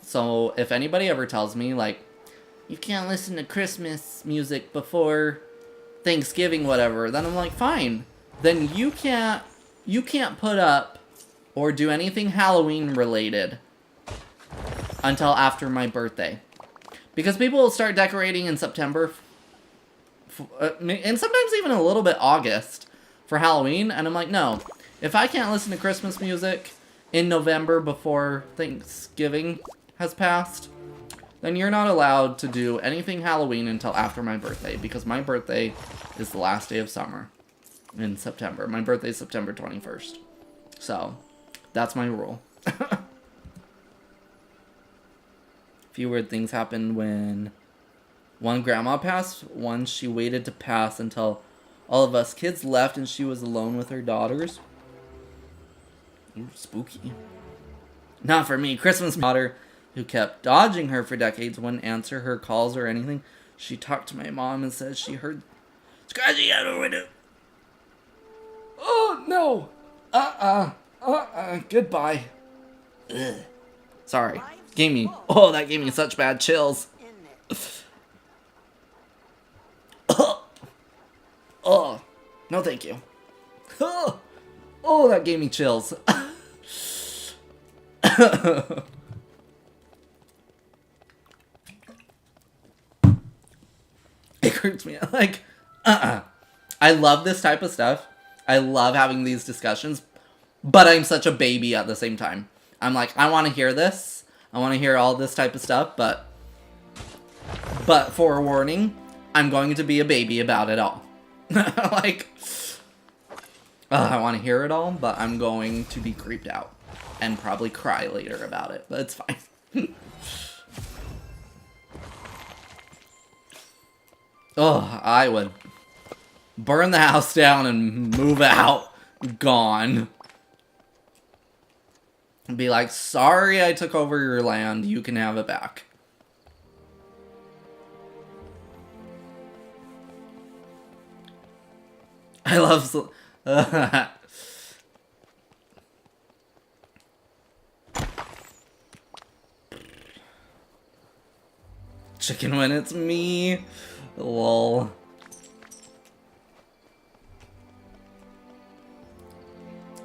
So, if anybody ever tells me, like, you can't listen to Christmas music before Thanksgiving, whatever, then I'm like, fine. Then you can't put up or do anything Halloween related until after my birthday. Because people will start decorating in September, and sometimes even a little bit August for Halloween, and I'm like, no. If I can't listen to Christmas music in November before Thanksgiving has passed, then you're not allowed to do anything Halloween until after my birthday, because my birthday is the last day of summer in September. My birthday is September 21st. So, that's my rule. A few weird things happened when one grandma passed. One, she waited to pass until all of us kids left and she was alone with her daughters. Ooh, spooky. Not for me. Christmas daughter, who kept dodging her for decades, wouldn't answer her calls or anything. She talked to my mom and said she heard scratching out her window. Oh, no. Goodbye. Ugh. Sorry. That gave me such bad chills. Oh, no thank you. Oh, that gave me chills. It hurts me. Like, I love this type of stuff. I love having these discussions, but I'm such a baby at the same time. I'm like, I want to hear this. I want to hear all this type of stuff, but forewarning, I'm going to be a baby about it all. Like, I want to hear it all, but I'm going to be creeped out. And probably cry later about it, but it's fine. Oh, I would burn the house down and move out. Gone. And be like, sorry I took over your land, you can have it back. I love... Chicken when it's me. Lol.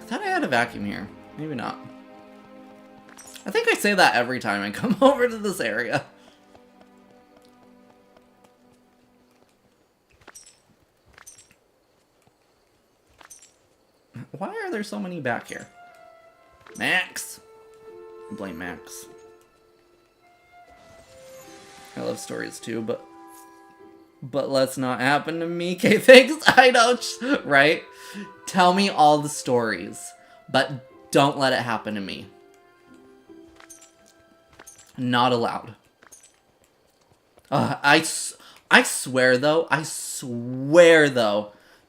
I thought I had a vacuum here. Maybe not. I think I say that every time I come over to this area. Why are there so many back here? Max! I blame Max. I love stories too, but let's not happen to me. Okay, thanks. I know, right? Tell me all the stories, but don't let it happen to me. Not allowed. I swear though,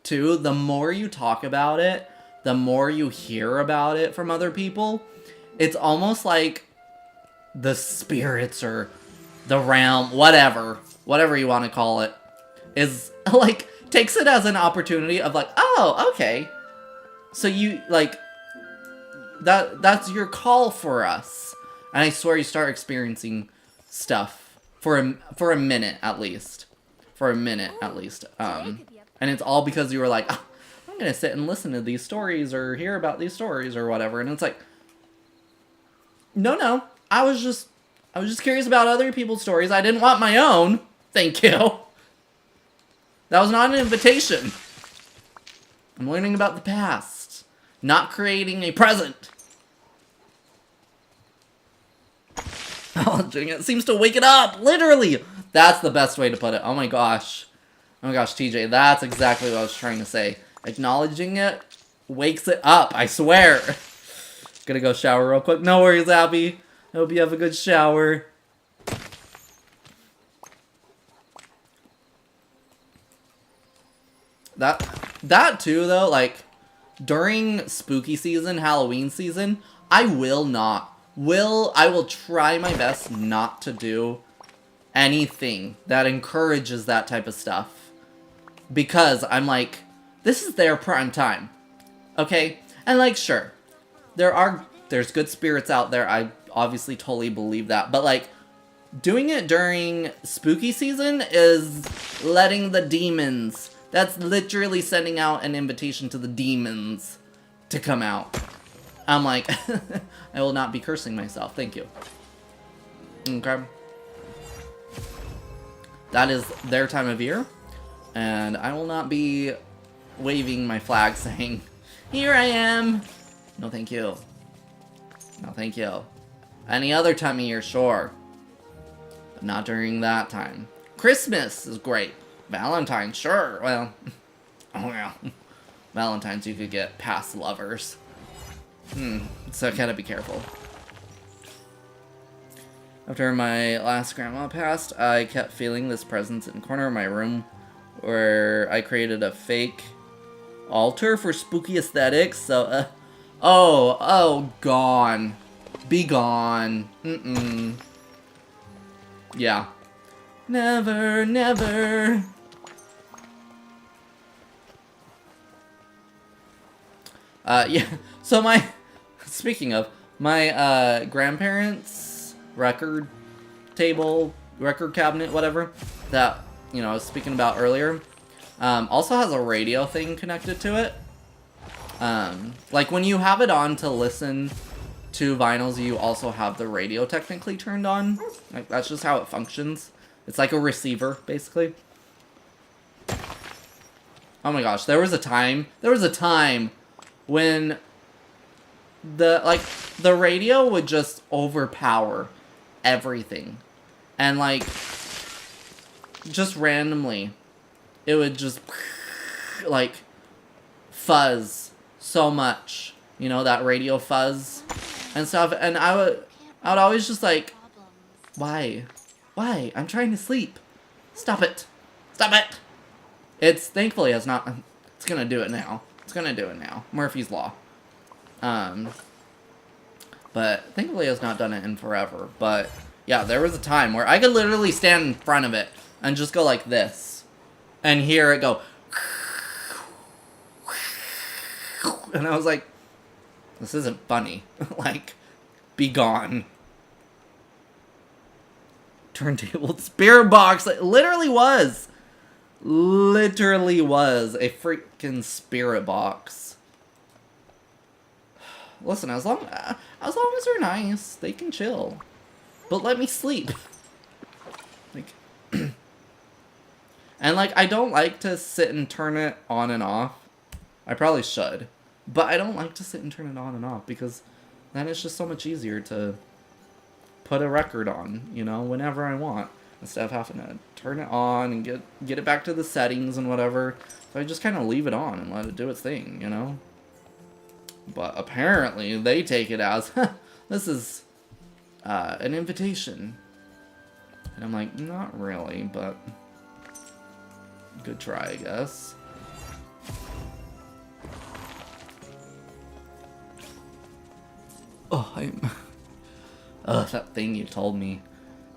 too, the more you talk about it, the more you hear about it from other people, it's almost like the spirits or the realm, whatever you want to call it, is like, takes it as an opportunity of like, oh, okay. So you, like, that's your call for us. And I swear you start experiencing stuff for a minute at least. For a minute at least. And it's all because you were like, oh, I'm gonna sit and listen to these stories or hear about these stories or whatever. And it's like, no, I was just curious about other people's stories. I didn't want my own. Thank you. That was not an invitation. I'm learning about the past, not creating a present. Oh, it seems to wake it up, literally. That's the best way to put it. Oh my gosh. Oh my gosh, TJ, that's exactly what I was trying to say. Acknowledging it wakes it up, I swear. Gonna go shower real quick. No worries, Abby. I hope you have a good shower. That too, though, like, during spooky season, Halloween season, I will try my best not to do anything that encourages that type of stuff. Because I'm like, this is their prime time. Okay? And like, sure, there's good spirits out there. I obviously totally believe that. But like, doing it during spooky season is letting the demons... That's literally sending out an invitation to the demons to come out. I'm like, I will not be cursing myself. Thank you. Okay. That is their time of year. And I will not be waving my flag saying, here I am. No, thank you. No, thank you. Any other time of year, sure. But not during that time. Christmas is great. Valentine's, sure. Well, oh yeah. Valentine's, you could get past lovers. So I gotta be careful. After my last grandma passed, I kept feeling this presence in the corner of my room where I created a fake altar for spooky aesthetics. So, oh, gone. Be gone. Yeah. Never, never. Yeah, so speaking of, my grandparents' record table, record cabinet, whatever, that, you know, I was speaking about earlier, also has a radio thing connected to it. Like, when you have it on to listen to vinyls, you also have the radio technically turned on. Like, that's just how it functions. It's like a receiver, basically. Oh my gosh, there was a time when the radio would just overpower everything. And like, just randomly, it would just, like, fuzz so much. You know, that radio fuzz and stuff. And I would always just like, why? Why? I'm trying to sleep. Stop it. Stop it. It's, thankfully, it's not, it's gonna do it now. It's gonna do it now. Murphy's Law. But thankfully it's not done it in forever. But yeah, there was a time where I could literally stand in front of it and just go like this. And hear it go. And I was like, this isn't funny. Like, be gone. Turntable spirit box. It literally was. Literally was a freaking spirit box. Listen, as long as they're nice, they can chill. But let me sleep. Like, and like, I don't like to sit and turn it on and off. I probably should. But I don't like to sit and turn it on and off because then it's just so much easier to put a record on, you know, whenever I want. Instead of having to turn it on and get it back to the settings and whatever. So I just kind of leave it on and let it do its thing, you know? But apparently they take it as, this is an invitation. And I'm like, not really, but good try, I guess. Oh, that thing you told me,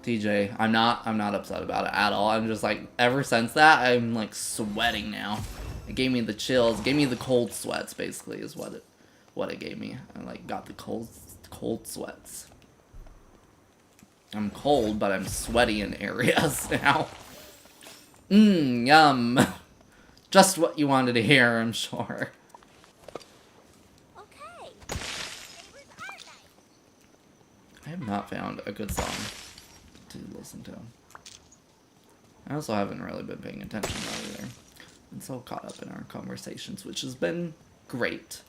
TJ. I'm not upset about it at all. I'm just like, ever since that, I'm like sweating now. It gave me the chills, gave me the cold sweats. Basically, is what it gave me. I like got the cold sweats. I'm cold, but I'm sweaty in areas now. Yum. Just what you wanted to hear, I'm sure. I have not found a good song to listen to. I also haven't really been paying attention either. Been so caught up in our conversations, which has been great.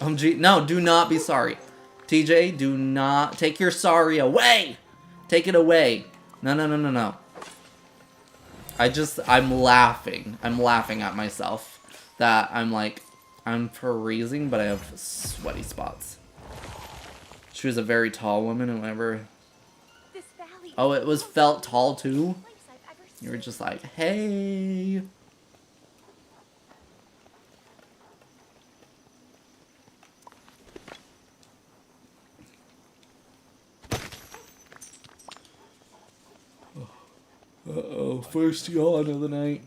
No, do not be sorry. TJ, do not take your sorry away. Take it away. No. I'm laughing. I'm laughing at myself. That I'm like, I'm freezing, but I have sweaty spots. She was a very tall woman, and whenever... Oh, it was felt tall, too? You were just like, hey... Uh-oh, first yawn of the night.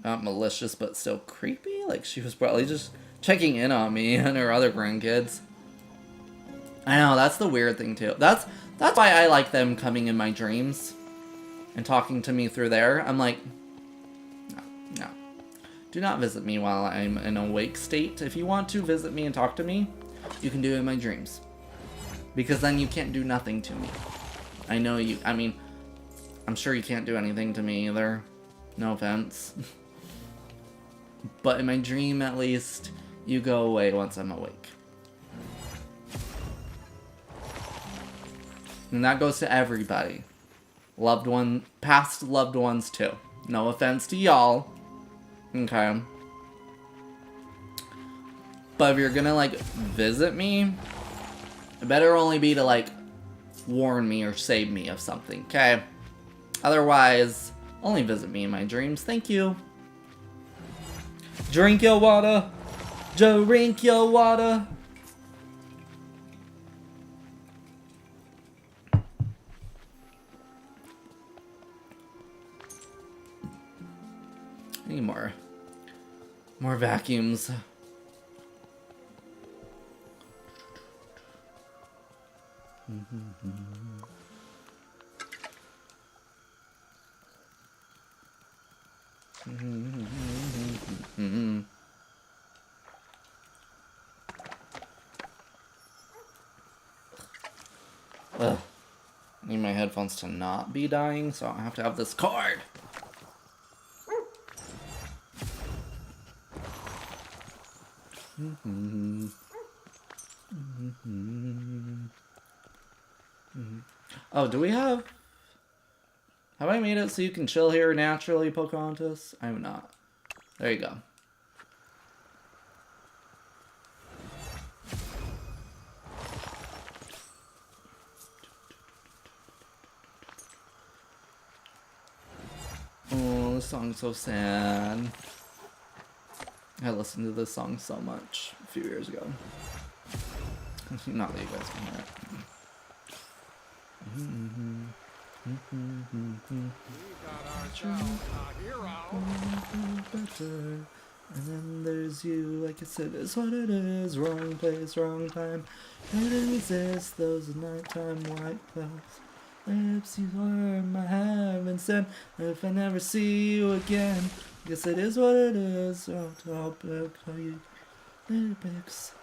Not malicious, but still creepy? Like, she was probably just checking in on me and her other grandkids. I know, that's the weird thing, too. That's why I like them coming in my dreams and talking to me through there. I'm like, no. Do not visit me while I'm in an awake state. If you want to visit me and talk to me, you can do it in my dreams. Because then you can't do nothing to me. I know you, I mean, I'm sure you can't do anything to me either. No offense. But in my dream, at least, you go away once I'm awake. And that goes to everybody. Loved one, past loved ones too. No offense to y'all. Okay. But if you're gonna, like, visit me... It better only be to, like, warn me or save me of something, okay? Otherwise, only visit me in my dreams. Thank you. Drink your water. Drink your water. I need more vacuums. Ugh. I need my headphones to not be dying, so I have to have this cord. Oh, do we have... Have I made it so you can chill here naturally, Pocahontas? I have not. There you go. Oh, this song's so sad. I listened to this song so much a few years ago. Not that you guys can hear it. And then there's you, like I said, it's what it is. Wrong place, wrong time. Couldn't resist those nighttime white clouds. Lips you were my heaven sent. If I never see you again, guess it is what it is. Oh, to help tell you, lyrics.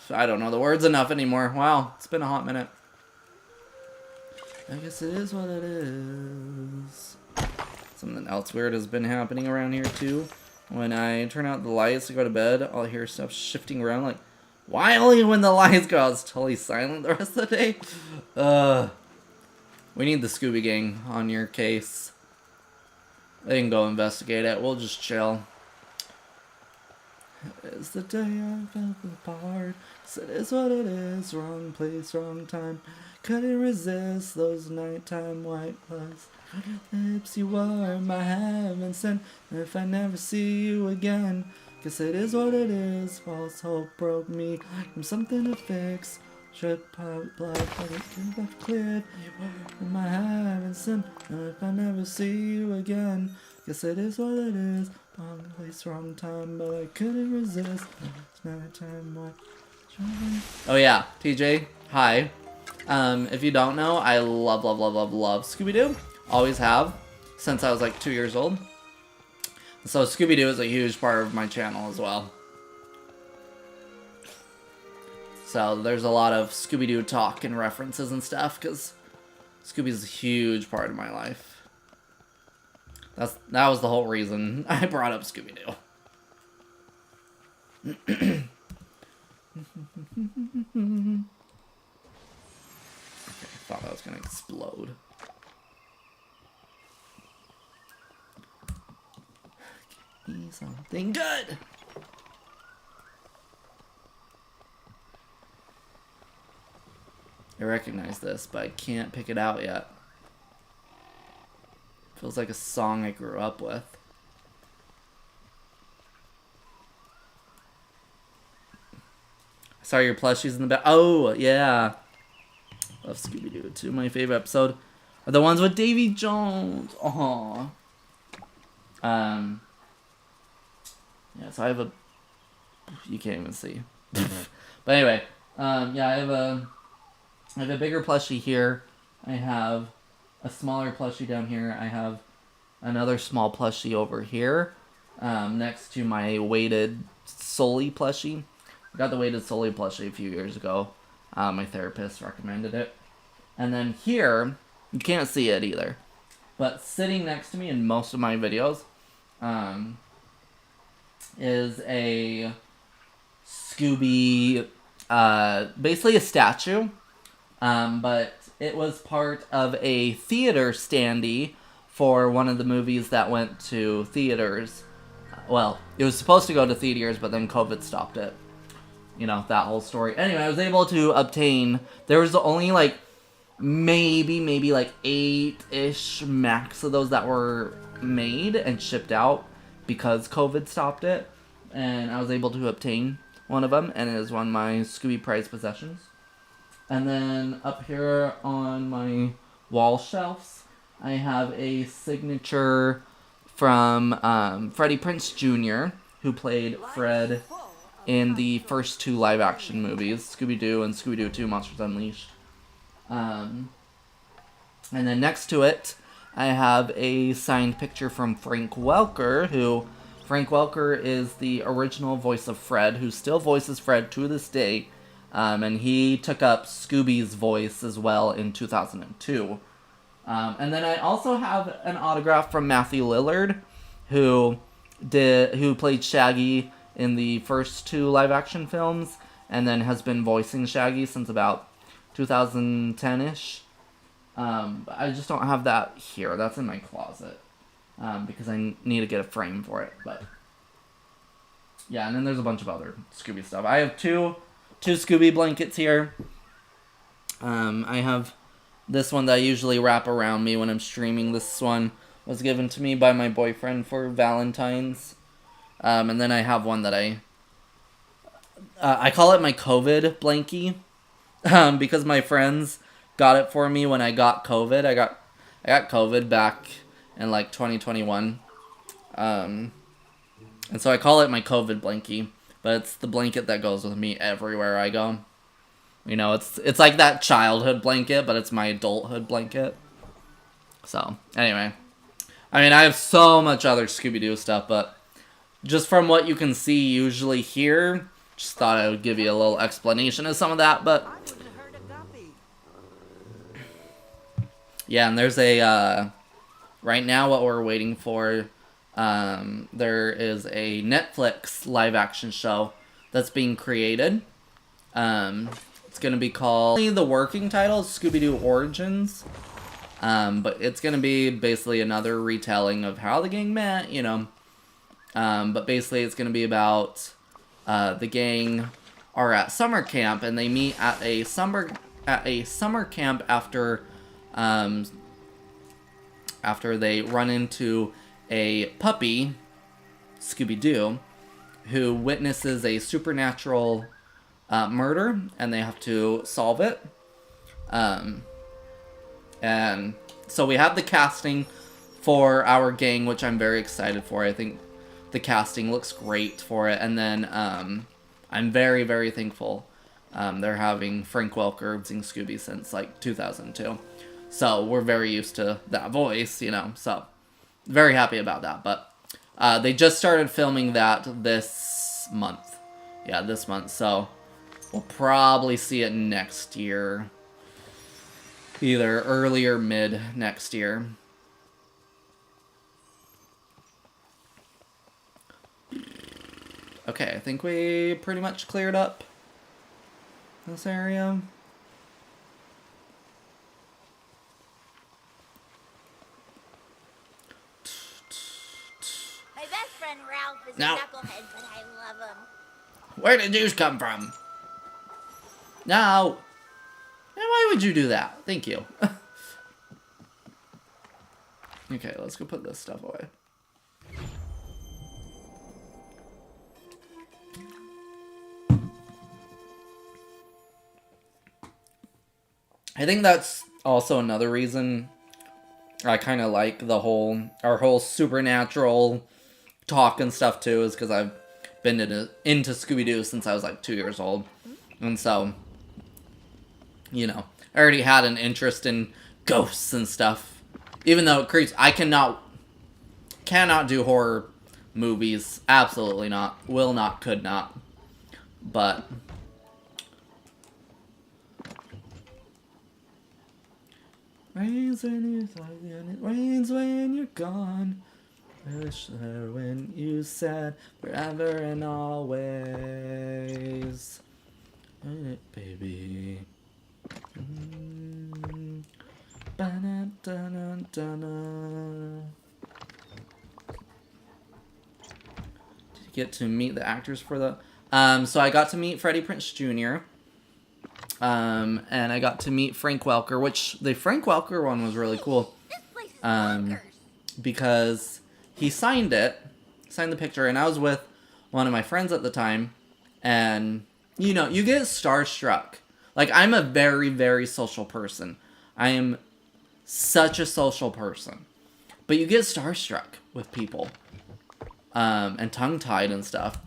I don't know the words enough anymore. Wow, it's been a hot minute. I guess it is what it is. Something else weird has been happening around here too. When I turn out the lights to go to bed, I'll hear stuff shifting around. Like, why only when the lights go out? It's totally silent the rest of the day. We need the Scooby Gang on your case. They can go investigate it. We'll just chill. It's the day I fell apart. Said it's what it is. Wrong place, wrong time. Couldn't resist those nighttime white clouds. Lips you were my heaven sent. If I never see you again, guess it is what it is. False hope broke me from something to fix. Trip out blood, but it could have cleared. You were my heaven sent. If I never see you again, guess it is what it is. Wrong place, wrong time, but I couldn't resist. It's nighttime white. Oh yeah, TJ, hi. If you don't know, I love Scooby-Doo. Always have, since I was like 2 years old. So Scooby-Doo is a huge part of my channel as well. So there's a lot of Scooby-Doo talk and references and stuff, because Scooby's a huge part of my life. That was the whole reason I brought up Scooby-Doo. Okay, I thought that was gonna explode. Give me something good. I recognize this, but I can't pick it out yet. Feels like a song I grew up with. I saw your plushies in the back. Oh, yeah. Love Scooby-Doo too. My favorite episode are the ones with Davy Jones. Aww. Yeah, so I have a... You can't even see. But anyway, yeah, I have a bigger plushie here. I have a smaller plushie down here. I have another small plushie over here, next to my weighted Sully plushie. I got the weighted Sully plushie a few years ago. My therapist recommended it. And then here, you can't see it either, but sitting next to me in most of my videos, is a Scooby, basically a statue, but it was part of a theater standee for one of the movies that went to theaters. Well, it was supposed to go to theaters, but then COVID stopped it. You know, that whole story. Anyway, I was able to obtain, there was only like, maybe like 8-ish max of those that were made and shipped out because COVID stopped it. And I was able to obtain one of them, and it is one of my Scooby prized possessions. And then up here on my wall shelves, I have a signature from Freddie Prinze Jr., who played Fred in the first 2 live-action movies, Scooby-Doo and Scooby-Doo 2 Monsters Unleashed. And then next to it, I have a signed picture from Frank Welker, who... Frank Welker is the original voice of Fred, who still voices Fred to this day. And he took up Scooby's voice as well in 2002. And then I also have an autograph from Matthew Lillard, who who played Shaggy in the first 2 live-action films, and then has been voicing Shaggy since about 2010-ish. I just don't have that here. That's in my closet. Because I need to get a frame for it. But yeah, and then there's a bunch of other Scooby stuff. I have two Scooby blankets here. I have this one that I usually wrap around me when I'm streaming. This one was given to me by my boyfriend for Valentine's. And then I have one that I call it my COVID blankie. Because my friends got it for me when I got COVID. I got COVID back in like 2021. And so I call it my COVID blankie. But it's the blanket that goes with me everywhere I go. You know, it's like that childhood blanket, but it's my adulthood blanket. So, anyway. I mean, I have so much other Scooby-Doo stuff, but just from what you can see usually here, just thought I would give you a little explanation of some of that, but yeah, and there's a, right now what we're waiting for, there is a Netflix live-action show that's being created. It's going to be called, the working title is Scooby-Doo Origins, but it's going to be basically another retelling of how the gang met, you know, but basically it's going to be about, the gang are at summer camp, and they meet at a summer camp after they run into a puppy, Scooby-Doo, who witnesses a supernatural murder, and they have to solve it. And so we have the casting for our gang, which I'm very excited for. I think the casting looks great for it. And then I'm very, very thankful they're having Frank Welker sing Scooby since like 2002. So we're very used to that voice, you know. So very happy about that. But they just started filming that this month. Yeah, this month. So we'll probably see it next year. Either early or mid next year. Okay, I think we pretty much cleared up this area. My best friend Ralph is No. a knucklehead, but I love him. Where did you come from? No. Now, why would you do that? Thank you. Okay, let's go put this stuff away. I think that's also another reason I kind of like our whole supernatural talk and stuff too, is because I've been into Scooby-Doo since I was like 2 years old. And so, you know, I already had an interest in ghosts and stuff. Even though it creeps, I cannot do horror movies. Absolutely not. Will not, could not. But rains when you're gone, it rains when you're gone. I wish there when you said forever and always. Hey, baby. Ba-na-da-na-da-na. Did you get to meet the actors for the... so I got to meet Freddie Prinze Jr., and I got to meet Frank Welker, which the Frank Welker one was really cool. This place is bonkers. Because he signed the picture, and I was with one of my friends at the time, and, you know, you get starstruck. Like, I'm a very, very social person. I am such a social person. But you get starstruck with people, and tongue-tied and stuff.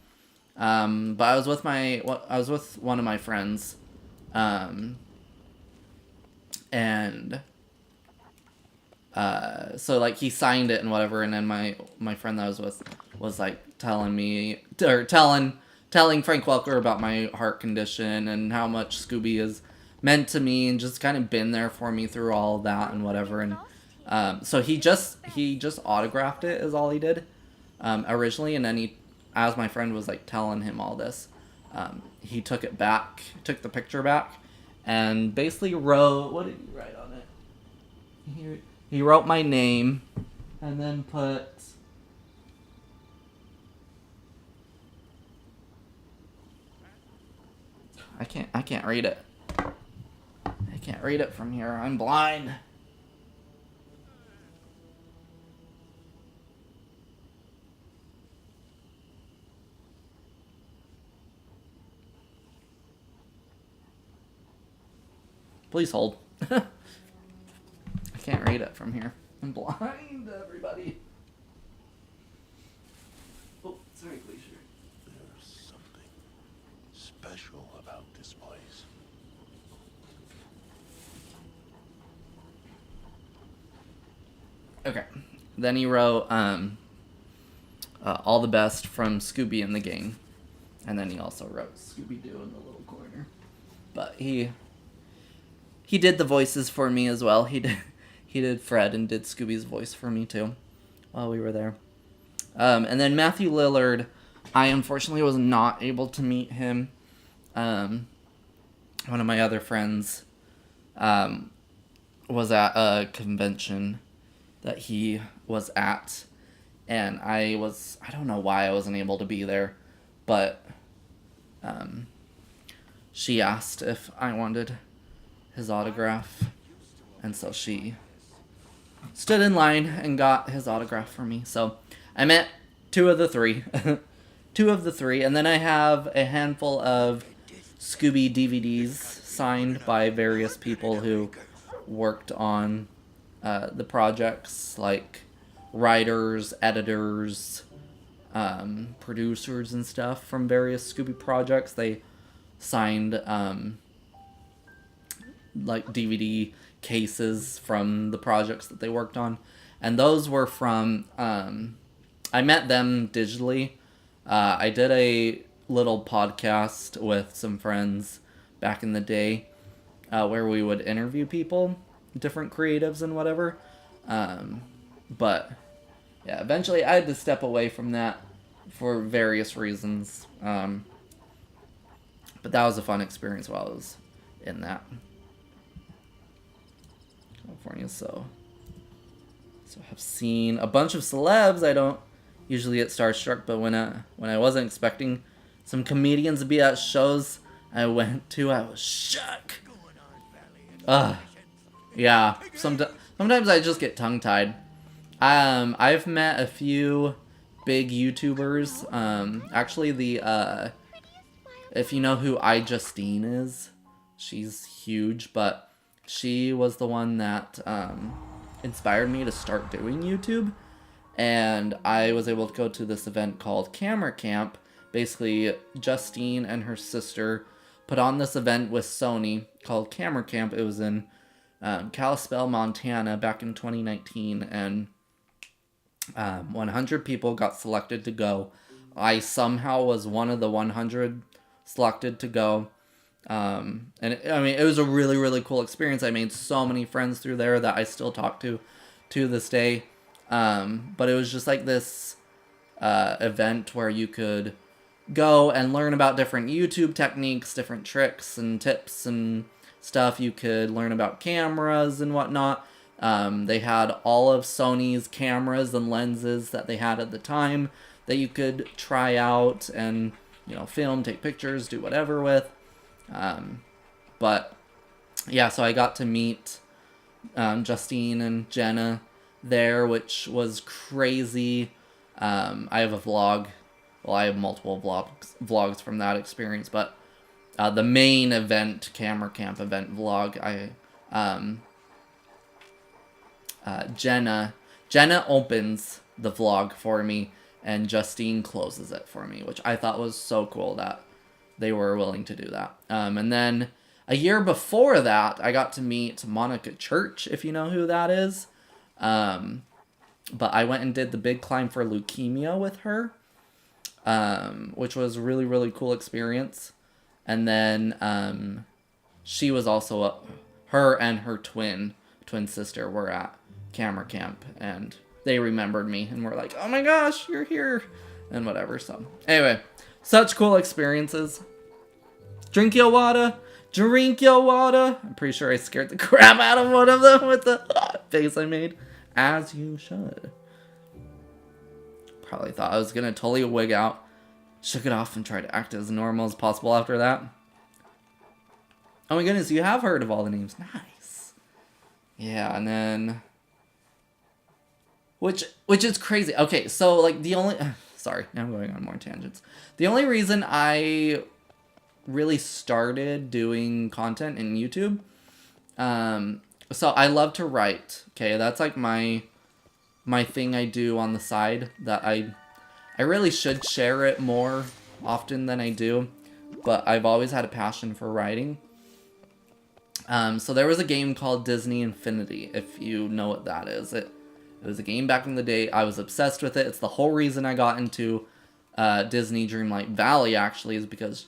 But I was with one of my friends, and so like he signed it and whatever, and then my friend that I was with was like telling Frank Welker about my heart condition and how much Scooby has meant to me and just kind of been there for me through all of that and whatever. And so he just autographed it is all he did. originally, and then as my friend was like telling him all this, he took the picture back, and basically wrote, what did he write on it? He wrote my name, and then put, I can't read it. I can't read it from here. I'm blind. Please hold. I can't read it from here. I'm blind, everybody. Oh, sorry, Glacier. There's something special about this place. Okay. Then he wrote, all the best from Scooby in the game. And then he also wrote Scooby-Doo in the little corner. But he did the voices for me as well. He did Fred and did Scooby's voice for me too while we were there. And then Matthew Lillard, I unfortunately was not able to meet him. One of my other friends was at a convention that he was at, and I don't know why I wasn't able to be there, but she asked if I wanted his autograph, and so she stood in line and got his autograph for me. So I met two of the three, and then I have a handful of Scooby DVDs signed by various people who worked on the projects, like writers, editors, producers and stuff from various Scooby projects. They signed like DVD cases from the projects that they worked on, and those were from I met them digitally. I did a little podcast with some friends back in the day where we would interview people, different creatives and whatever, but yeah, eventually I had to step away from that for various reasons, but that was a fun experience while I was in that. California, so I've seen a bunch of celebs. I don't usually get starstruck, but when I wasn't expecting some comedians to be at shows I went to, I was shook. Yeah. Sometimes I just get tongue-tied. I've met a few big YouTubers. Actually, if you know who iJustine is, she's huge, but she was the one that inspired me to start doing YouTube. And I was able to go to this event called Camera Camp. Basically, Justine and her sister put on this event with Sony called Camera Camp. It was in Kalispell, Montana back in 2019. And 100 people got selected to go. I somehow was one of the 100 selected to go. And it was a really, really cool experience. I made so many friends through there that I still talk to this day. But it was just like this event where you could go and learn about different YouTube techniques, different tricks and tips and stuff. You could learn about cameras and whatnot. They had all of Sony's cameras and lenses that they had at the time that you could try out and, film, take pictures, do whatever with. But yeah, so I got to meet Justine and Jenna there, which was crazy. I have a vlog. Well, I have multiple vlogs from that experience, but the main event, Camera Camp event vlog, Jenna opens the vlog for me, and Justine closes it for me, which I thought was so cool that they were willing to do that. And then a year before that, I got to meet Monica Church, if you know who that is. But I went and did the Big Climb for Leukemia with her, which was a really, really cool experience. And then she was also her and her twin sister were at Camera Camp, and they remembered me and were like, oh my gosh, you're here, and whatever. So anyway, such cool experiences. Drink your water. Drink your water. I'm pretty sure I scared the crap out of one of them with the face I made. As you should. Probably thought I was going to totally wig out. Shook it off and tried to act as normal as possible after that. Oh my goodness, you have heard of all the names. Nice. Yeah, and then... Which is crazy. Okay, so, like, the only... Sorry, now I'm going on more tangents. The only reason I really started doing content in YouTube... So I love to write. Okay, that's like my thing I do on the side that I really should share it more often than I do, but I've always had a passion for writing. So there was a game called Disney Infinity, if you know what that is. It was a game back in the day. I was obsessed with it. It's the whole reason I got into Disney Dreamlight Valley, actually, is because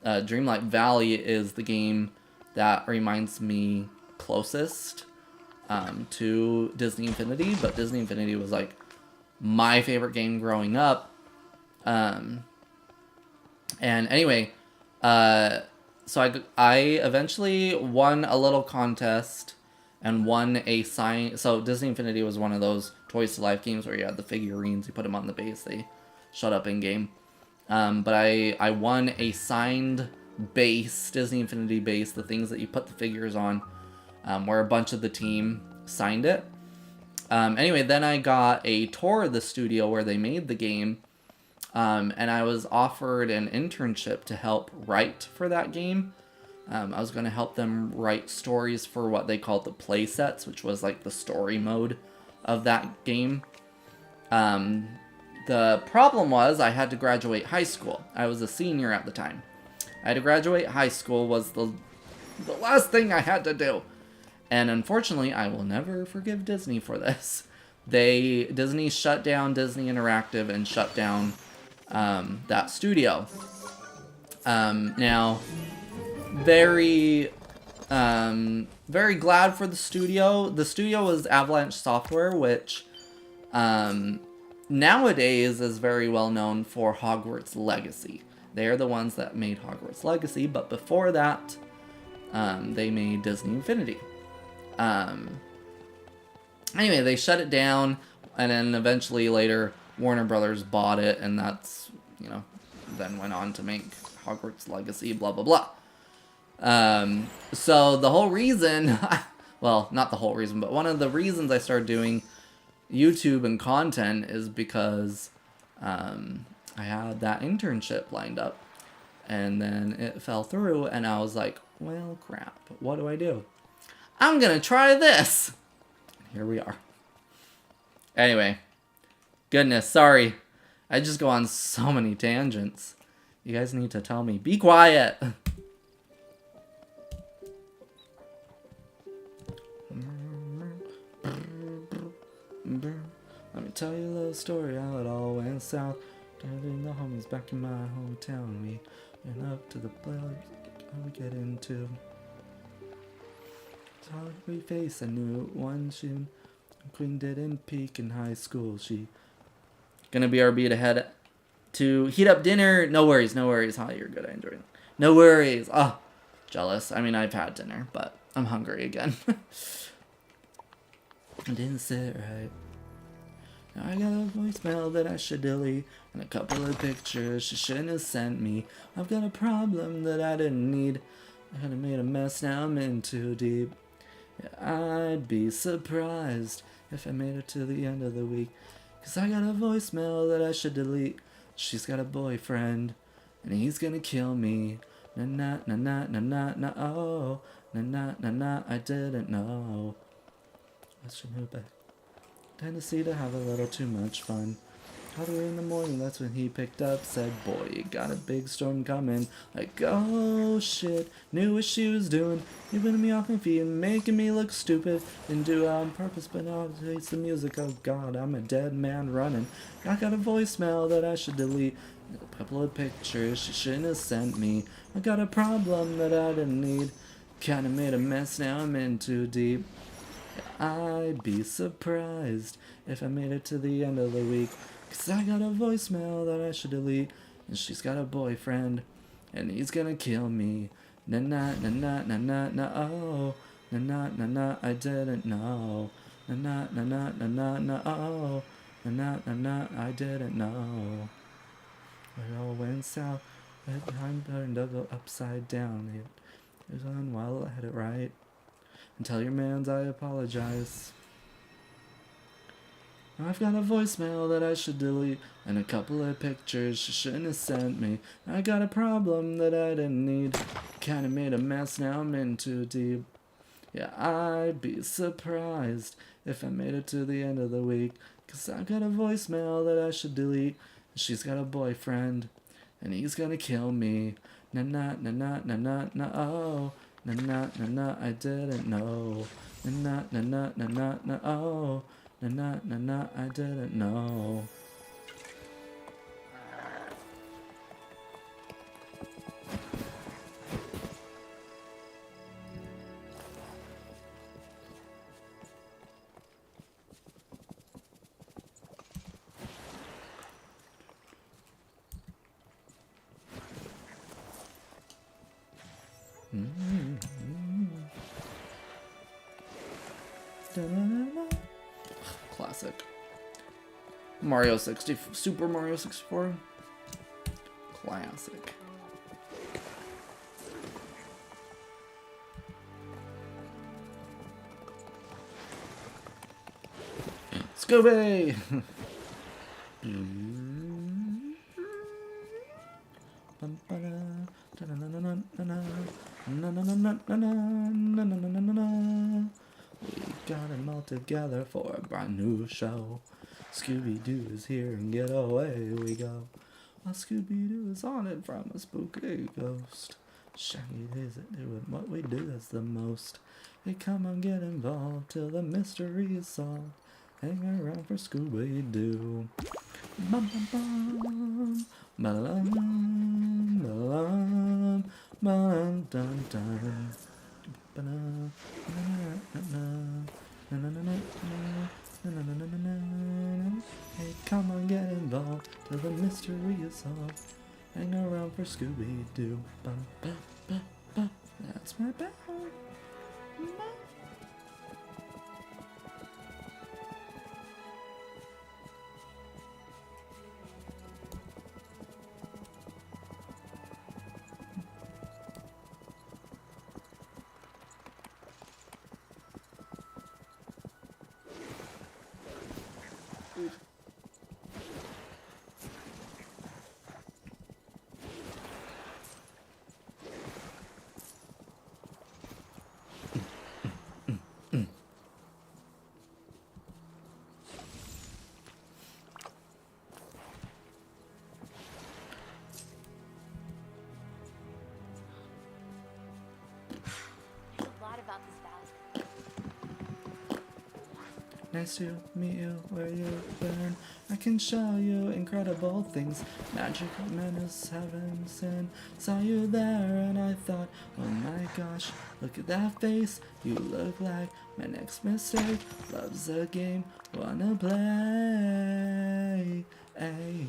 Dreamlight Valley is the game that reminds me closest to Disney Infinity, but Disney Infinity was like my favorite game growing up. And anyway, so I eventually won a little contest and won a sign. So Disney Infinity was one of those Toys to Life games where you had the figurines, you put them on the base, they shut up in game. But I won a signed base, Disney Infinity base, the things that you put the figures on, where a bunch of the team signed it. Anyway, then I got a tour of the studio where they made the game, and I was offered an internship to help write for that game. I was going to help them write stories for what they called the play sets, which was like the story mode of that game. The problem was I had to graduate high school. I was a senior at the time. I had to graduate high school was the last thing I had to do. And unfortunately, I will never forgive Disney for this. Disney shut down Disney Interactive and shut down that studio. Now, very glad for the studio. The studio was Avalanche Software, which nowadays is very well known for Hogwarts Legacy. They're the ones that made Hogwarts Legacy, but before that, they made Disney Infinity. Anyway, they shut it down, and then eventually later Warner Brothers bought it, and that's, then went on to make Hogwarts Legacy, blah, blah, blah. So the whole reason, well, not the whole reason, but one of the reasons I started doing YouTube and content is because I had that internship lined up, and then it fell through, and I was like, well, crap, what do I do? I'm gonna try this! Here we are. Anyway, goodness, sorry. I just go on so many tangents. You guys need to tell me, be quiet! Let me tell you a little story how it all went south. Turning the homies back in my hometown. We went up to the blood. How we get into? How we face a new one. Queen didn't peak in high school. She gonna BRB to head to heat up dinner. No worries, no worries. Huh, you're good. I enjoy it. No worries. Oh, jealous. I mean, I've had dinner, but I'm hungry again. I didn't sit right. Now I got a voicemail that I should delete, and a couple of pictures she shouldn't have sent me. I've got a problem that I didn't need. I had made a mess, now I'm in too deep. Yeah, I'd be surprised if I made it to the end of the week, 'cause I got a voicemail that I should delete. She's got a boyfriend, and he's gonna kill me. Na na na na na na na oh, na na na na I didn't know. Let's just move back. Tennessee to have a little too much fun. How 3 in the morning, that's when he picked up, said, boy, you got a big storm coming. Like, oh shit, knew what she was doing. You're putting me off my feet and making me look stupid. Didn't do it on purpose, but now it hates the music. Oh god, I'm a dead man running. I got a voicemail that I should delete. A couple of pictures she shouldn't have sent me. I got a problem that I didn't need. Kinda made a mess, now I'm in too deep. I'd be surprised if I made it to the end of the week. 'Cause I got a voicemail that I should delete. And she's got a boyfriend. And he's gonna kill me. Na na na na na na na oh. Na na na na I didn't know. Na na na na na na na oh. Na na na na I didn't know. It all went south. I'm turned to go upside down. It was on while I had it right. And tell your mans I apologize. Now I've got a voicemail that I should delete. And a couple of pictures she shouldn't have sent me. I got a problem that I didn't need. Kinda made a mess, now I'm in too deep. Yeah, I'd be surprised if I made it to the end of the week. 'Cause I've got a voicemail that I should delete. And she's got a boyfriend. And he's gonna kill me. Na na na na na na na oh. Na na na na I didn't know. Na na na na na na na oh. Na na na na I didn't know. Classic. Mario 60, Super Mario 64. Classic. Scooby! We got them all together for a brand new show. Scooby-Doo is here and get away we go. While Scooby-Doo is haunted from a spooky ghost. Shaggy isn't doing what we do that's the most. Hey, come on, get involved till the mystery is solved. Hang around for Scooby-Doo. Bum bum bum, ba-dum, ba-dum, ba-dum, dum dum. Ba-dum, na-na-na-na-na, hey, come on, get involved till the mystery is solved. Hang around for Scooby-Doo. Bum, bum, bum, bum. That's my bell. Nice to meet you where you've been. I can show you incredible things. Magic, menace, heaven, sin. Saw you there and I thought, oh my gosh, look at that face. You look like my next mistake. Loves the game, wanna play. Ay.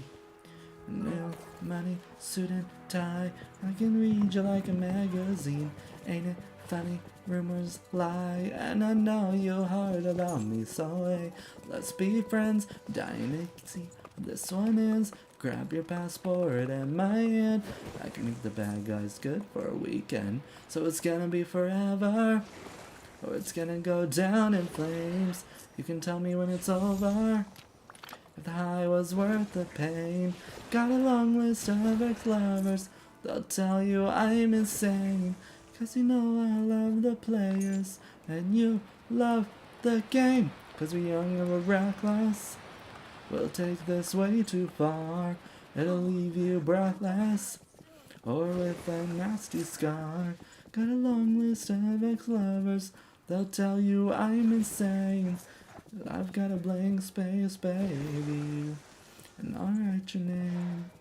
New money, suit and tie. I can read you like a magazine. Ain't it funny? Rumors lie, and I know you heard about me, so hey, let's be friends. Dying to see what this one is. Grab your passport and my hand. I can make the bad guys good for a weekend, so it's gonna be forever, or it's gonna go down in flames. You can tell me when it's over, if the high was worth the pain. Got a long list of ex-lovers, they'll tell you I'm insane. 'Cause you know I love the players, and you love the game. 'Cause we're young and we're reckless, we'll take this way too far. It'll leave you breathless, or with a nasty scar. Got a long list of ex-lovers, they'll tell you I'm insane. I've got a blank space, baby, and I'll write your name.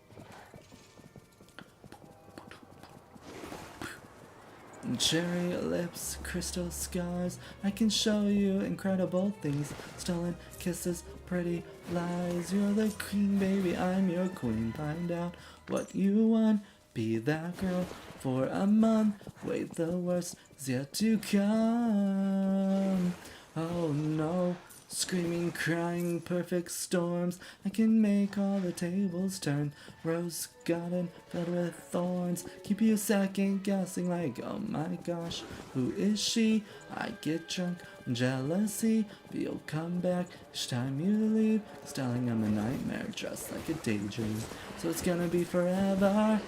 Cherry lips, crystal scars. I can show you incredible things. Stolen kisses, pretty lies. You're the queen, baby, I'm your queen. Find out what you want. Be that girl for a month. Wait, the worst is yet to come. Oh no. Screaming, crying, perfect storms. I can make all the tables turn. Rose garden filled with thorns. Keep you second guessing like, oh my gosh, who is she? I get drunk on jealousy, but you'll come back each time you leave. Styling I'm a nightmare, dressed like a daydream. So it's gonna be forever,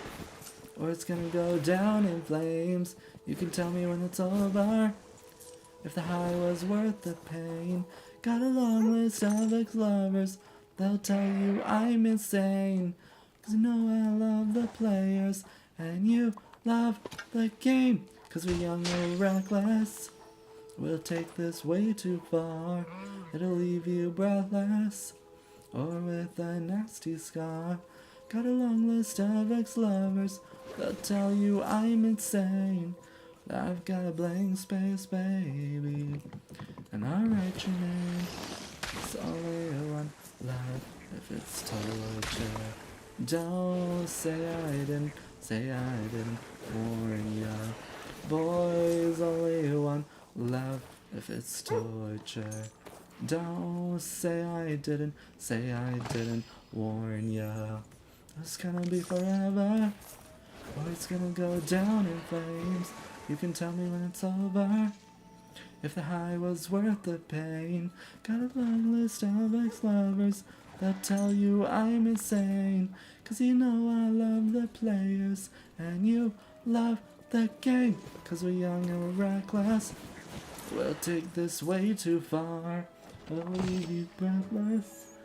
or it's gonna go down in flames. You can tell me when it's over, if the high was worth the pain. Got a long list of ex-lovers, they'll tell you I'm insane. 'Cause you know I love the players, and you love the game. 'Cause we're young and reckless, we'll take this way too far. It'll leave you breathless, or with a nasty scar. Got a long list of ex-lovers, they'll tell you I'm insane. I've got a blank space, baby, and I'll write your name. It's only one life if it's torture. Don't say I didn't warn ya. Boys, only one love if it's torture. Don't say I didn't warn ya. It's gonna be forever, or it's gonna go down in flames. You can tell me when it's over, if the high was worth the pain. Got a long list of ex-lovers that tell you I'm insane. 'Cause you know I love the players, and you love the game. 'Cause we're young and we're reckless, we'll take this way too far. We'll leave you breathless,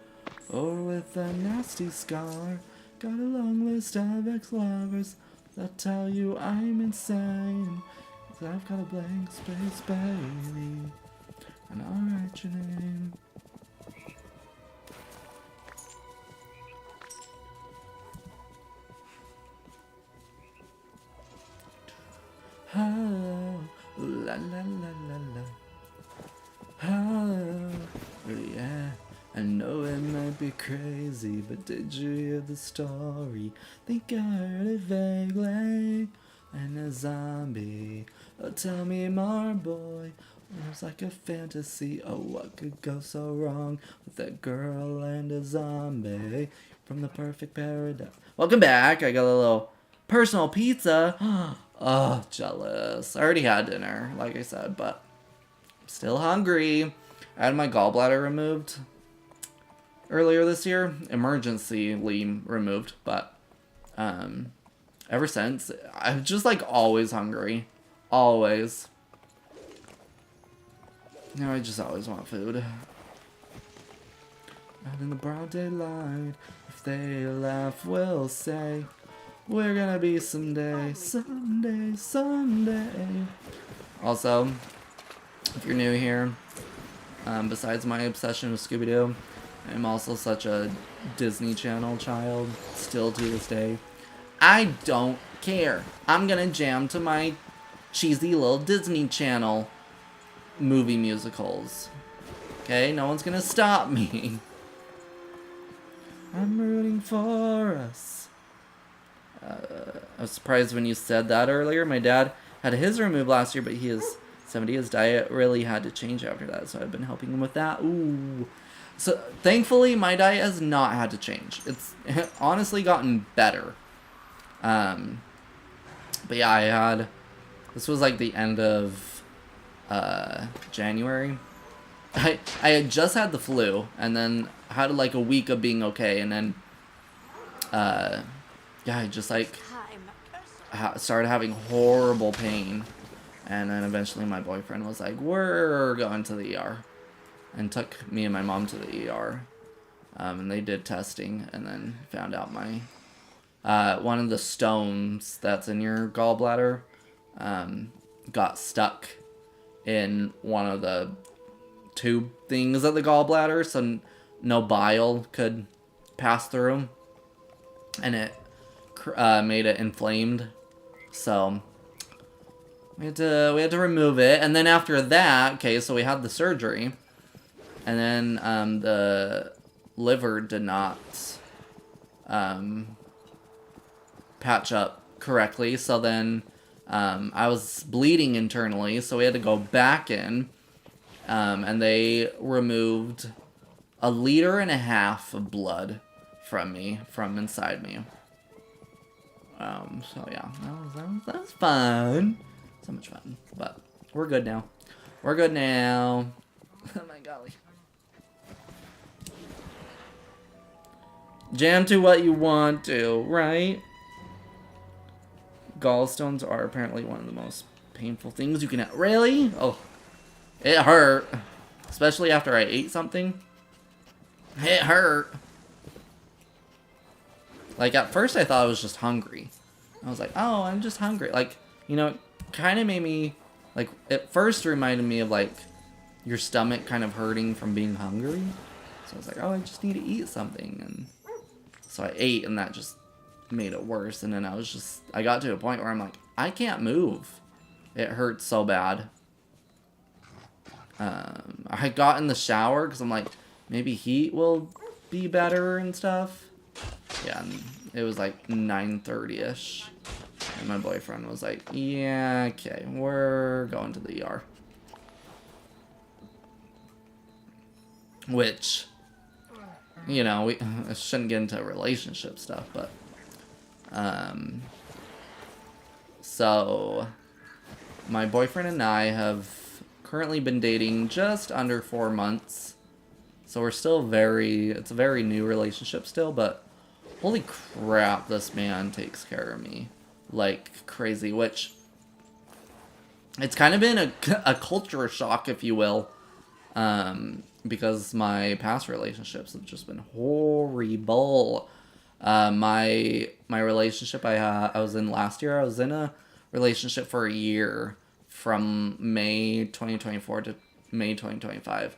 or with a nasty scar. Got a long list of ex-lovers that tell you I'm insane. 'Cause I've got a blank space, baby, and I'll write your name. Oh, la la la la la. Oh, yeah. I know it might be crazy, but did you hear the story? Think I heard it vaguely. And a zombie. Oh, tell me more, boy. It was like a fantasy. Oh, what could go so wrong with that girl and a zombie from the perfect paradise? Welcome back. I got a little personal pizza. Oh, jealous. I already had dinner, like I said, but I'm still hungry. I had my gallbladder removed earlier this year, emergencyly removed, but ever since, I'm just like always hungry. Always. Now I just always want food. Out in the broad daylight, if they laugh, we'll say, we're gonna be someday, someday, someday. Also, if you're new here, besides my obsession with Scooby-Doo, I'm also such a Disney Channel child, still to this day. I don't care. I'm gonna jam to my cheesy little Disney Channel movie musicals. Okay, no one's gonna stop me. I'm rooting for us. I was surprised when you said that earlier. My dad had his removed last year, but he is 70. His diet really had to change after that, so I've been helping him with that. Ooh. So, thankfully, my diet has not had to change. It's honestly gotten better. But yeah, I had, this was like the end of January. I had just had the flu, and then had like a week of being okay, and then yeah, I just like started having horrible pain, and then eventually my boyfriend was like, we're going to the ER, and took me and my mom to the ER, and they did testing, and then found out my one of the stones that's in your gallbladder got stuck in one of the tube things of the gallbladder, so no bile could pass through, and it made it inflamed. So We had to remove it, and then after that, okay, so we had the surgery, and then the liver did not patch up correctly, so then I was bleeding internally, so we had to go back in, and they removed 1.5 liters of blood from me, from inside me. So yeah, that was fun. So much fun, but we're good now. We're good now. Oh my golly. Jam to what you want to, right? Gallstones are apparently one of the most painful things you can have. Really? Oh, it hurt. Especially after I ate something. It hurt. Like, at first I thought I was just hungry. I was like, oh, I'm just hungry. Like, you know, it kind of made me, like, it first reminded me of, like, your stomach kind of hurting from being hungry. So I was like, oh, I just need to eat something. And so I ate, and that just made it worse. And then I got to a point where I'm like, I can't move. It hurts so bad. I got in the shower because I'm like, maybe heat will be better and stuff. Yeah, and it was like 9:30ish. And my boyfriend was like, yeah, okay, we're going to the ER. Which, you know, we shouldn't get into relationship stuff, but so my boyfriend and I have currently been dating just under 4 months. So we're still it's a very new relationship still, but holy crap, this man takes care of me like crazy, which it's kind of been a culture shock, if you will, because my past relationships have just been horrible. My relationship I was in last year, I was in a relationship for a year from May 2024 to May 2025.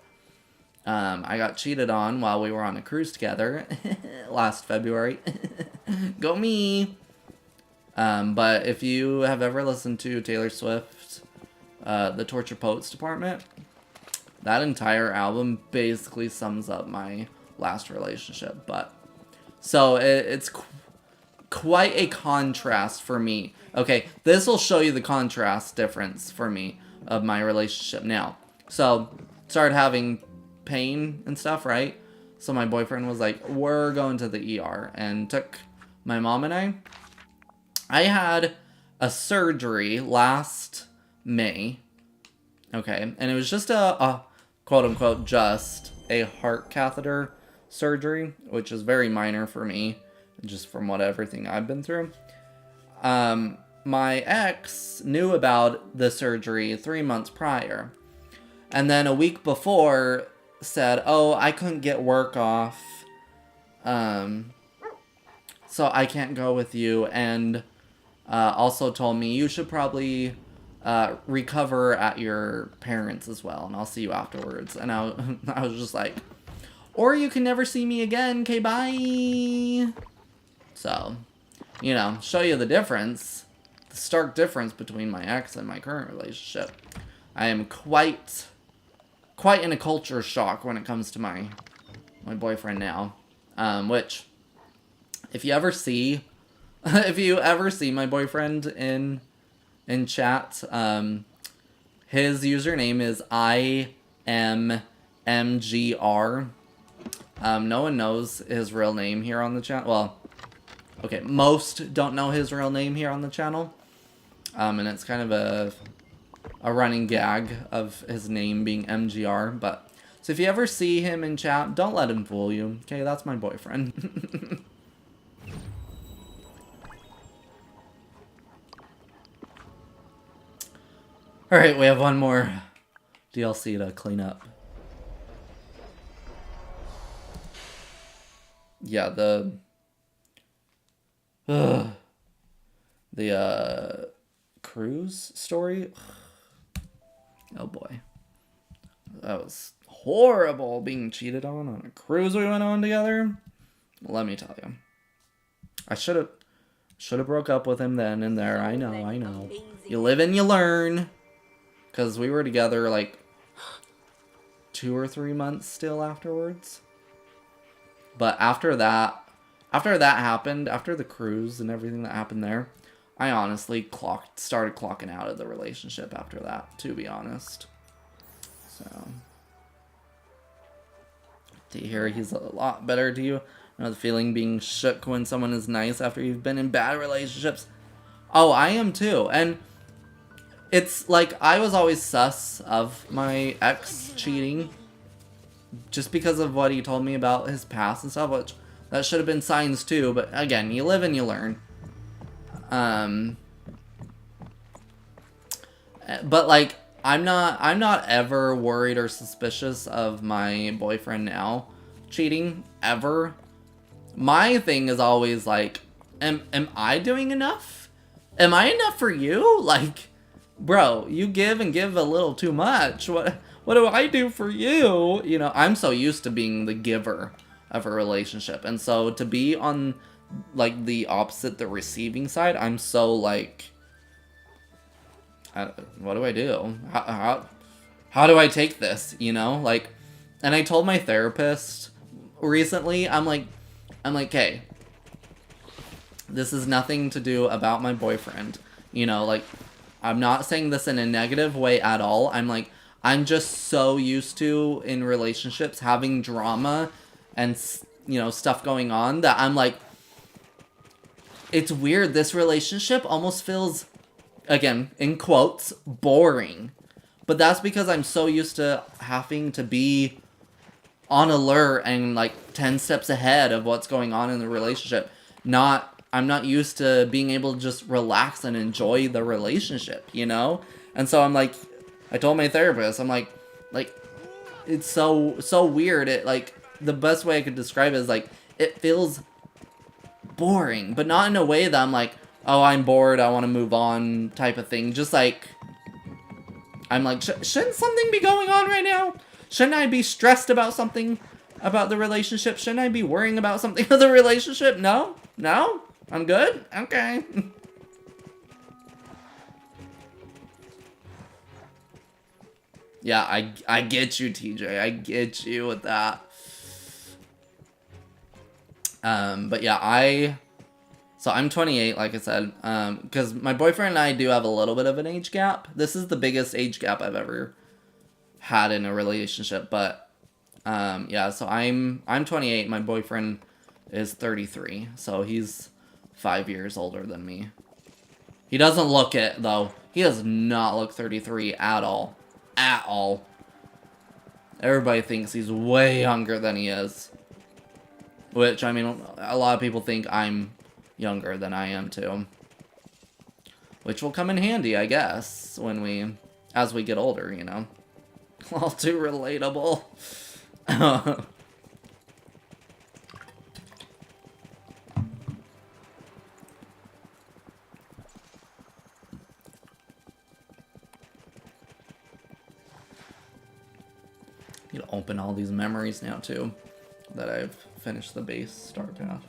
I got cheated on while we were on a cruise together last February. Go me! But if you have ever listened to Taylor Swift, The Torture Poets Department, that entire album basically sums up my last relationship. But so it's quite a contrast for me. Okay, this will show you the contrast difference for me of my relationship now. So, started having pain and stuff, right? So my boyfriend was like, we're going to the ER, and took my mom and I. I had a surgery last May, okay, and it was just a quote-unquote just a heart catheter surgery, which is very minor for me, just from everything I've been through. My ex knew about the surgery 3 months prior, and then a week before said, oh, I couldn't get work off, so I can't go with you, and also told me you should probably recover at your parents as well, and I'll see you afterwards. And I was just like, or you can never see me again, okay, bye. So, you know, show you the difference, the stark difference between my ex and my current relationship. I am quite in a culture shock when it comes to my boyfriend now, which, if you ever see my boyfriend in chat, his username is IMMGR. No one knows his real name here on the channel. Well, okay, most don't know his real name here on the channel, and it's kind of a running gag of his name being MGR. But so if you ever see him in chat, don't let him fool you. Okay, that's my boyfriend. Alright, we have one more DLC to clean up. Yeah, the cruise story. Oh boy. That was horrible, being cheated on a cruise we went on together. Let me tell you. I should Should have broke up with him then and there. I know. You live and you learn. Because we were together like 2 or 3 months still afterwards. But after that happened, after the cruise and everything that happened there, I honestly started clocking out of the relationship after that, to be honest. So, to hear he's a lot better to you. You know, the feeling being shook when someone is nice after you've been in bad relationships. Oh, I am too. And it's like, I was always sus of my ex cheating just because of what he told me about his past and stuff, which that should have been signs too, but again, you live and you learn. But like, I'm not ever worried or suspicious of my boyfriend now cheating, ever. My thing is always like, am I doing enough? Am I enough for you? Like, bro, you give and give a little too much. What do I do for you? You know, I'm so used to being the giver of a relationship. And so to be on like the opposite, the receiving side, I'm so like, what do I do? How do I take this? You know, like, and I told my therapist recently, I'm like, hey, this is nothing to do about my boyfriend. You know, like, I'm not saying this in a negative way at all. I'm like, I'm just so used to, in relationships, having drama and, you know, stuff going on that I'm like, it's weird. This relationship almost feels, again, in quotes, boring. But that's because I'm so used to having to be on alert and like 10 steps ahead of what's going on in the relationship. I'm not used to being able to just relax and enjoy the relationship, you know? And so I'm like, I told my therapist, I'm like, it's so weird. It, like, the best way I could describe it is like, it feels boring, but not in a way that I'm like, oh, I'm bored, I want to move on type of thing. Just like, I'm like, shouldn't something be going on right now? Shouldn't I be stressed about something about the relationship? Shouldn't I be worrying about something with the relationship? No? I'm good? Okay. Yeah, I get you, TJ. I get you with that. But yeah, so I'm 28, like I said, because my boyfriend and I do have a little bit of an age gap. This is the biggest age gap I've ever had in a relationship, but, yeah, so I'm 28, my boyfriend is 33, so he's 5 years older than me. He doesn't look it, though. He does not look 33 at all. At all. Everybody thinks he's way younger than he is. Which, I mean, a lot of people think I'm younger than I am, too. Which will come in handy, I guess, as we get older, you know. All too relatable. Need to open all these memories now, too, that I've finished the base start path.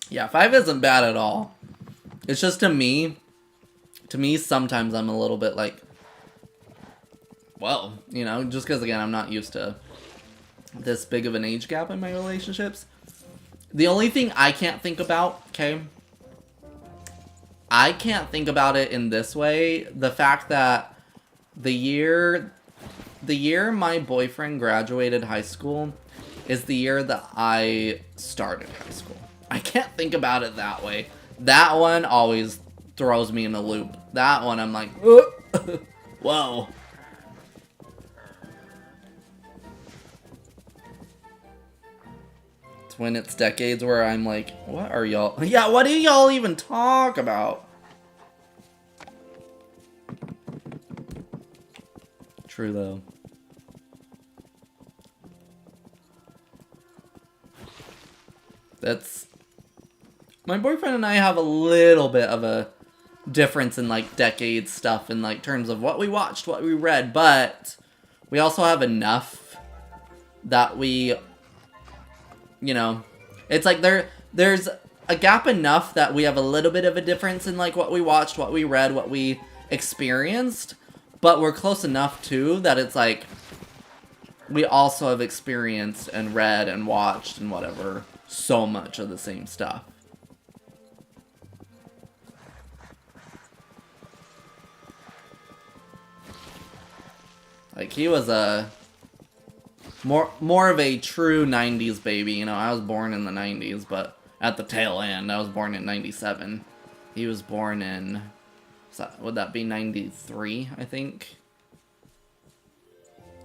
Yeah, 5 isn't bad at all. It's just to me, sometimes I'm a little bit like, well, you know, just because, again, I'm not used to this big of an age gap in my relationships. The only thing I can't think about, okay, I can't think about it in this way. The fact that the year my boyfriend graduated high school is the year that I started high school. I can't think about it that way. That one always throws me in a loop. That one I'm like, whoa. It's when it's decades where I'm like, what are y'all? Yeah, what do y'all even talk about? True, though. That's... My boyfriend and I have a little bit of a difference in, like, decade stuff in, like, terms of what we watched, what we read, but we also have enough that we you know, it's like there's a gap enough that we have a little bit of a difference in like what we watched, what we read, what we experienced, but we're close enough too that it's like we also have experienced and read and watched and whatever so much of the same stuff. Like, he was a more of a true 90s baby. You know, I was born in the 90s, but at the tail end, I was born in 97. He was born in, would that be 93, I think?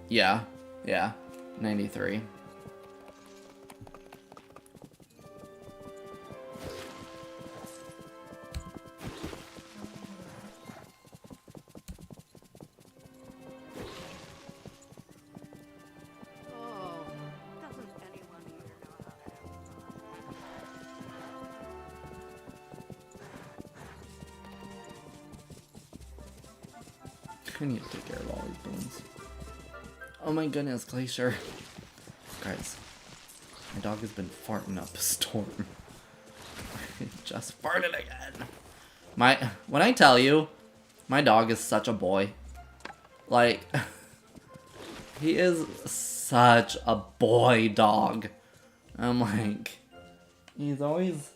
Yeah, 93. Oh, doesn't anyone here know how to have I need to take care of all these bones. Oh my goodness, Glacier. Guys, my dog has been farting up a storm. It just farted again. When I tell you, my dog is such a boy. Like, he is such a boy dog. I'm like, he's always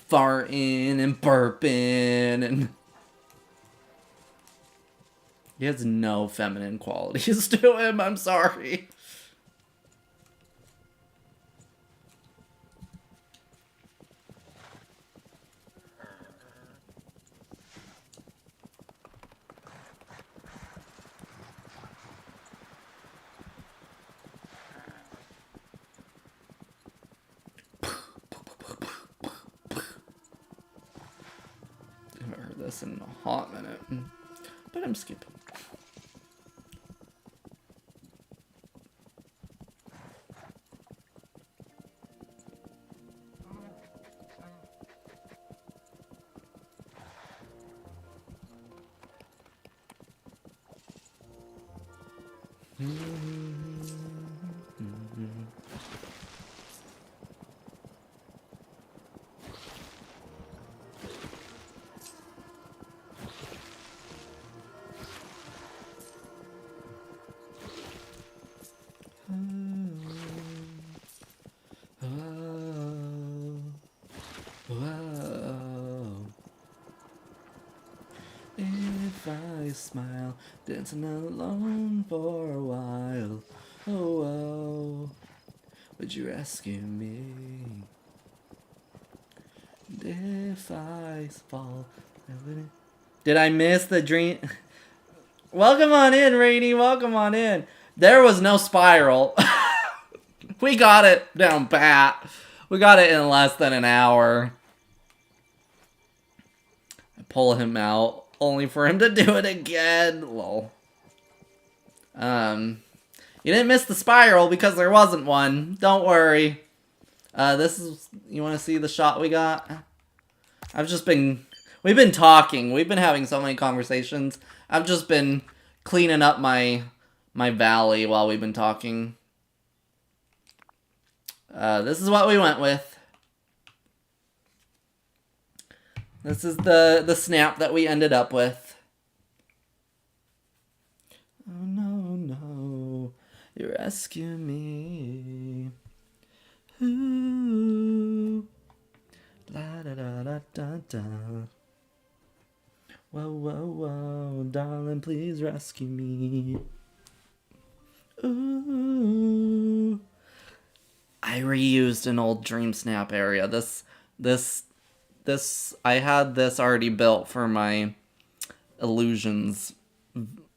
farting and burping and he has no feminine qualities to him, I'm sorry. I haven't heard this in a hot minute, but I'm skipping. If I smile, dancing alone for a while, oh, would you rescue me? And if I fall, did I miss the dream? Welcome on in, Rainy. Welcome on in. There was no spiral. We got it down pat. We got it in less than an hour. I pull him out, only for him to do it again. Lol. You didn't miss the spiral because there wasn't one. Don't worry. This is, you want to see the shot we got? We've been talking. We've been having so many conversations. I've just been cleaning up my valley while we've been talking. This is what we went with. This is the snap that we ended up with. Oh no, no, you rescue me. Ooh, la da da da da da. Whoa, whoa, whoa, darling, please rescue me. Ooh. I reused an old Dreamsnap area. This, I had this already built for my Illusions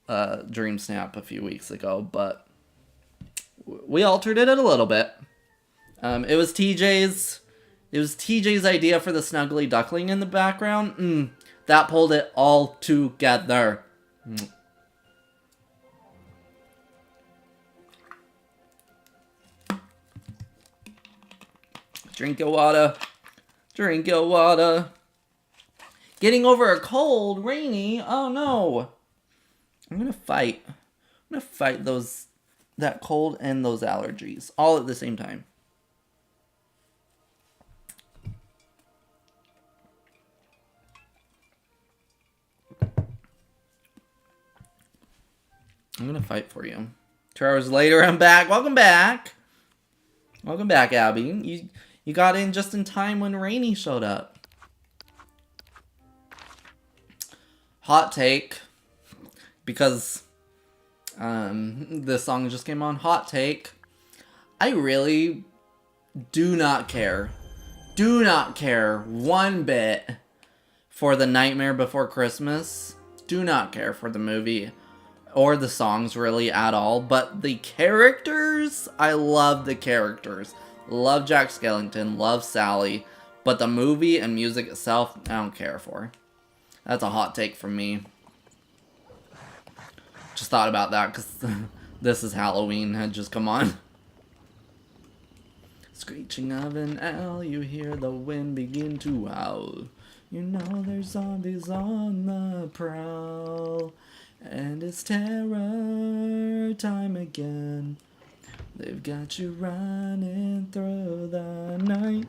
Dreamsnap a few weeks ago, but we altered it a little bit. It was TJ's idea for the snuggly duckling in the background. That pulled it all together. Drink your water. Drink your water. Getting over a cold, Rainy. Oh no. I'm gonna fight that cold and those allergies all at the same time. I'm gonna fight for you. 2 hours later, I'm back. Welcome back. Welcome back, Abby. You got in just in time when Rainy showed up. Hot take. Because this song just came on. Hot take. I really do not care. Do not care one bit for The Nightmare Before Christmas. Do not care for the movie or the songs really at all. But the characters, I love the characters. Love Jack Skellington, love Sally. But the movie and music itself, I don't care for. That's a hot take from me. Just thought about that because This Is Halloween had just come on. Screeching of an owl, you hear the wind begin to howl. You know there's zombies on the prowl. And it's terror time again. They've got you running through the night.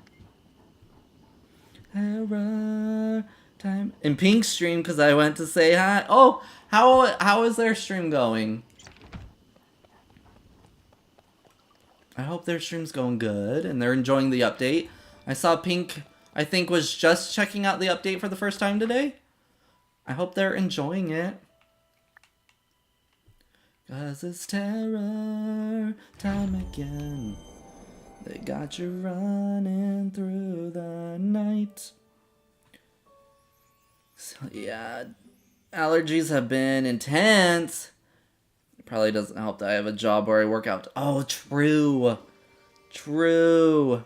Terror time. In Pink's stream, because I went to say hi. Oh, how is their stream going? I hope their stream's going good and they're enjoying the update. I saw Pink, I think, was just checking out the update for the first time today. I hope they're enjoying it. 'Cause it's terror time again. They got you running through the night. So yeah, allergies have been intense. It probably doesn't help that I have a job where I work out. Oh, true. True.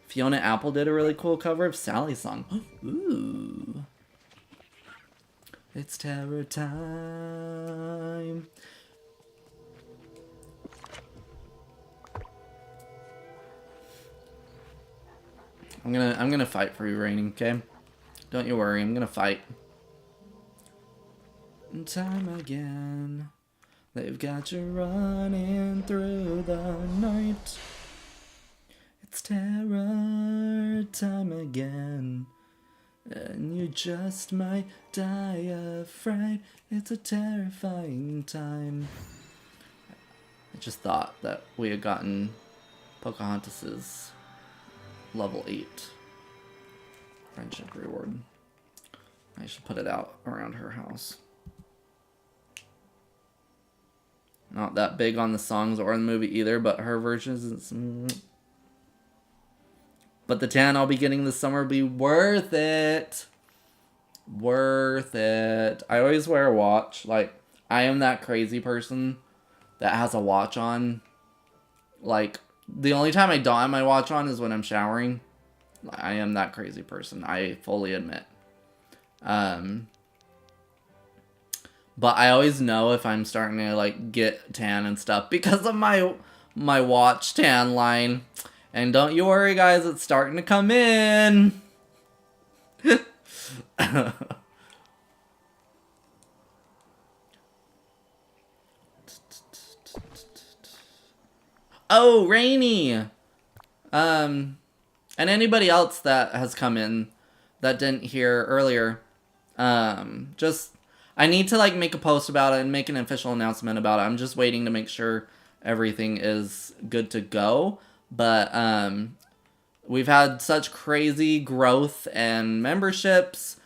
Fiona Apple did a really cool cover of Sally's song. Ooh. It's terror time. I'm gonna fight for you, Rainy, okay? Don't you worry, I'm gonna fight. Time again. They've got you running through the night. It's terror time again. And you just might die of fright. It's a terrifying time. I just thought that we had gotten Pocahontas's level 8 friendship reward. I should put it out around her house. Not that big on the songs or the movie either, but her version is... But the tan I'll be getting this summer will be worth it. Worth it. I always wear a watch. Like, I am that crazy person that has a watch on. Like, the only time I don't have my watch on is when I'm showering. I am that crazy person. I fully admit. But I always know if I'm starting to, like, get tan and stuff because of my watch tan line. And don't you worry, guys, it's starting to come in. Oh, Rainy. And anybody else that has come in that didn't hear earlier, just... I need to, like, make a post about it and make an official announcement about it. I'm just waiting to make sure everything is good to go. But, we've had such crazy growth and memberships,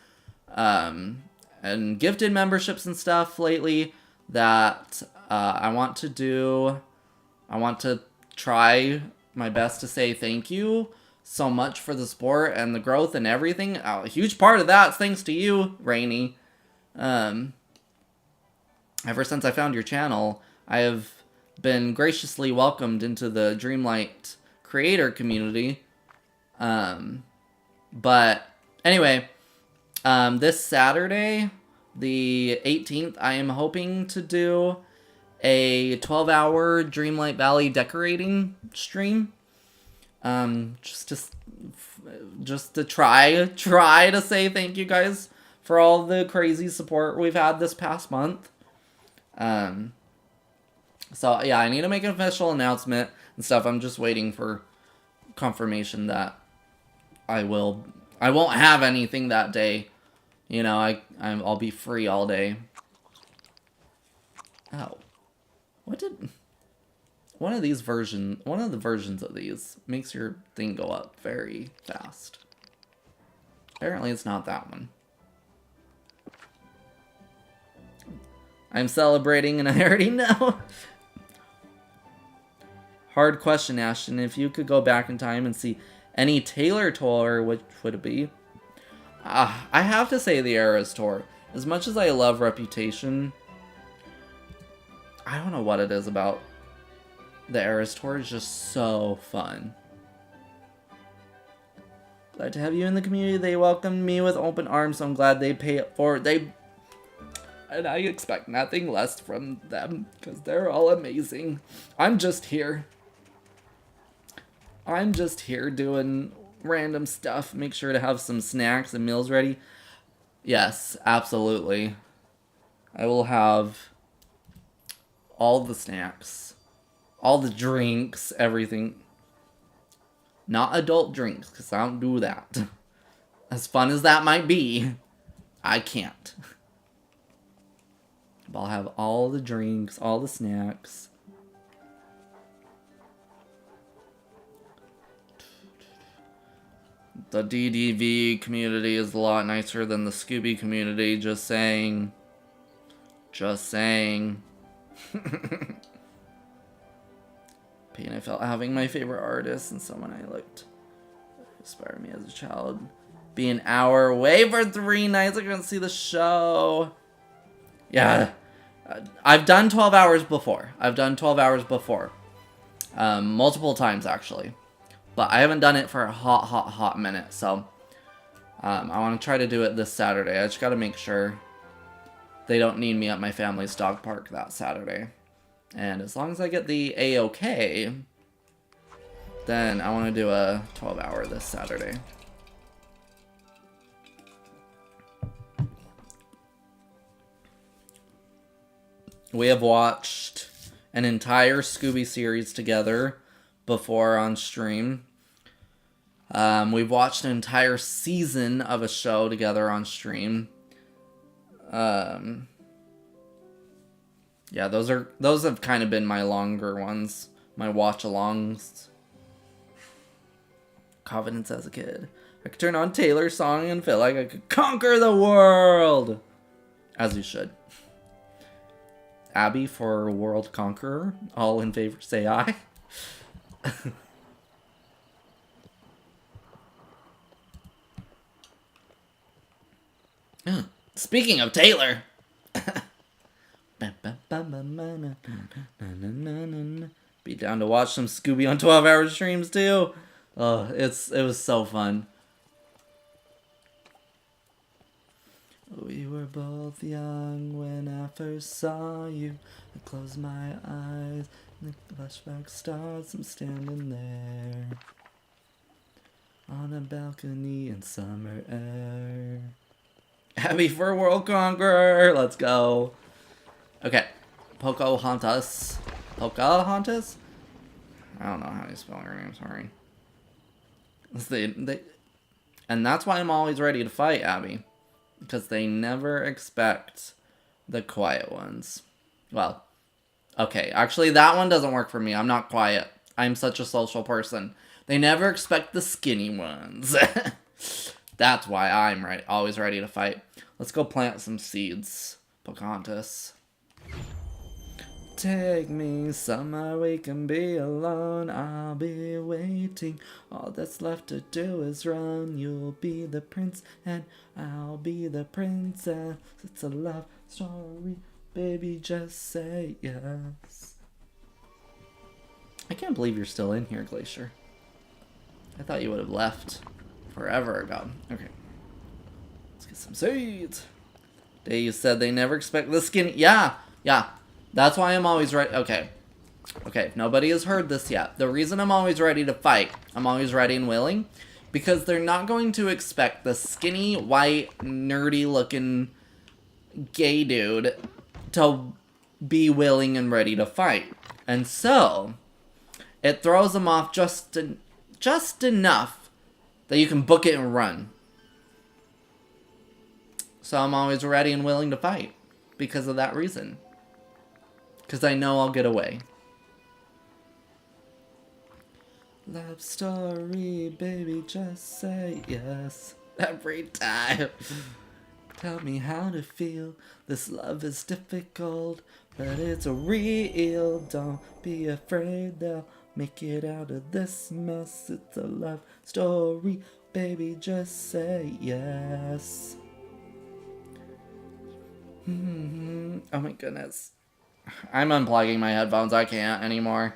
and gifted memberships and stuff lately that, I want to try my best to say thank you so much for the support and the growth and everything. A huge part of that is thanks to you, Rainy. Ever since I found your channel, I have been graciously welcomed into the Dreamlight creator community. But anyway, this Saturday, the 18th, I am hoping to do a 12-hour Dreamlight Valley decorating stream. Just to try to say thank you guys for all the crazy support we've had this past month. So yeah, I need to make an official announcement and stuff. I'm just waiting for confirmation that I won't have anything that day. You know, I'll be free all day. Oh. What did... one of the versions of these makes your thing go up very fast. Apparently it's not that one. I'm celebrating and I already know. Hard question, Ashton. If you could go back in time and see any Taylor tour, which would it be? I have to say the Eras tour. As much as I love Reputation, I don't know what it is about the Eras tour. It's just so fun. Glad to have you in the community. They welcomed me with open arms, so I'm glad they pay it forward. And I expect nothing less from them, because they're all amazing. I'm just here doing random stuff. Make sure to have some snacks and meals ready. Yes, absolutely. I will have all the snacks, all the drinks, everything. Not adult drinks, because I don't do that. As fun as that might be, I can't. But I'll have all the drinks, all the snacks. The DDV community is a lot nicer than the Scooby community, just saying. Just saying. Pain I felt having my favorite artist and someone I liked inspired me as a child. Be an hour away for 3 nights. I couldn't see the show. Yeah. I've done 12 hours before. Multiple times, actually. But I haven't done it for a hot minute. So, I want to try to do it this Saturday. I just got to make sure they don't need me at my family's dog park that Saturday. And as long as I get the A-OK, then I want to do a 12-hour this Saturday. We have watched an entire Scooby series together before on stream. We've watched an entire season of a show together on stream. Yeah, those have kind of been my longer ones, my watch-alongs. Confidence as a kid. I could turn on Taylor's song and feel like I could conquer the world. As you should. Abby for World Conqueror. All in favor, say aye. Speaking of Taylor. Be down to watch some Scooby on 12-hour streams too. Oh, it was so fun. We were both young when I first saw you. I closed my eyes and the flashback starts. I'm standing there on a balcony in summer air. Happy for World Conqueror. Let's go. Okay. Pocahontas. Pocahontas? I don't know how you spell her name, sorry. And that's why I'm always ready to fight, Abby. Because they never expect the quiet ones. Well, okay. Actually, that one doesn't work for me. I'm not quiet. I'm such a social person. They never expect the skinny ones. That's why I'm always ready to fight. Let's go plant some seeds, Pocahontas. Take me somewhere we can be alone. I'll be waiting. All that's left to do is run. You'll be the prince and I'll be the princess. It's a love story, baby, just say yes. I can't believe you're still in here, Glacier. I thought you would have left forever ago. Okay. Let's get some seeds. You said they never expect the skinny. Yeah. That's why I'm always ready. Okay, nobody has heard this yet. The reason I'm always ready to fight, I'm always ready and willing, because they're not going to expect the skinny, white, nerdy-looking gay dude to be willing and ready to fight. And so, it throws them off just enough that you can book it and run. So I'm always ready and willing to fight because of that reason. Because I know I'll get away. Love story, baby, just say yes. Every time. Tell me how to feel. This love is difficult, but it's real. Don't be afraid, they'll make it out of this mess. It's a love story, baby, just say yes. Oh my goodness. I'm unplugging my headphones. I can't anymore.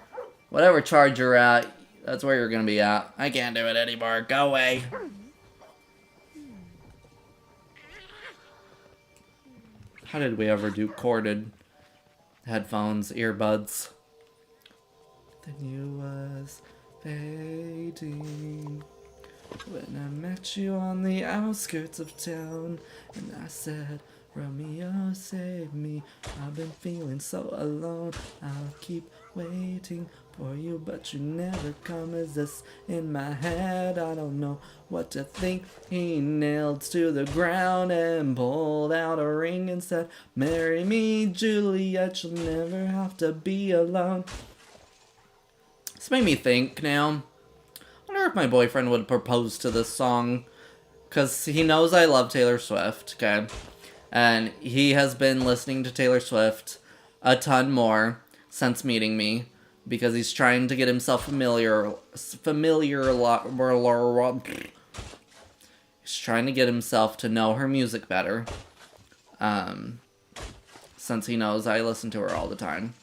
Whatever charge you're at, that's where you're gonna be at. I can't do it anymore. Go away. How did we ever do corded headphones, earbuds? Then you was fading when I met you on the outskirts of town, and I said, Romeo, save me. I've been feeling so alone. I'll keep waiting for you, but you never come. Is this in my head? I don't know what to think. He nailed to the ground and pulled out a ring and said, marry me, Juliet. You'll never have to be alone. This made me think now. I wonder if my boyfriend would propose to this song. Because he knows I love Taylor Swift, okay? And he has been listening to Taylor Swift a ton more since meeting me, because he's trying to get himself he's trying to get himself to know her music better, since he knows I listen to her all the time.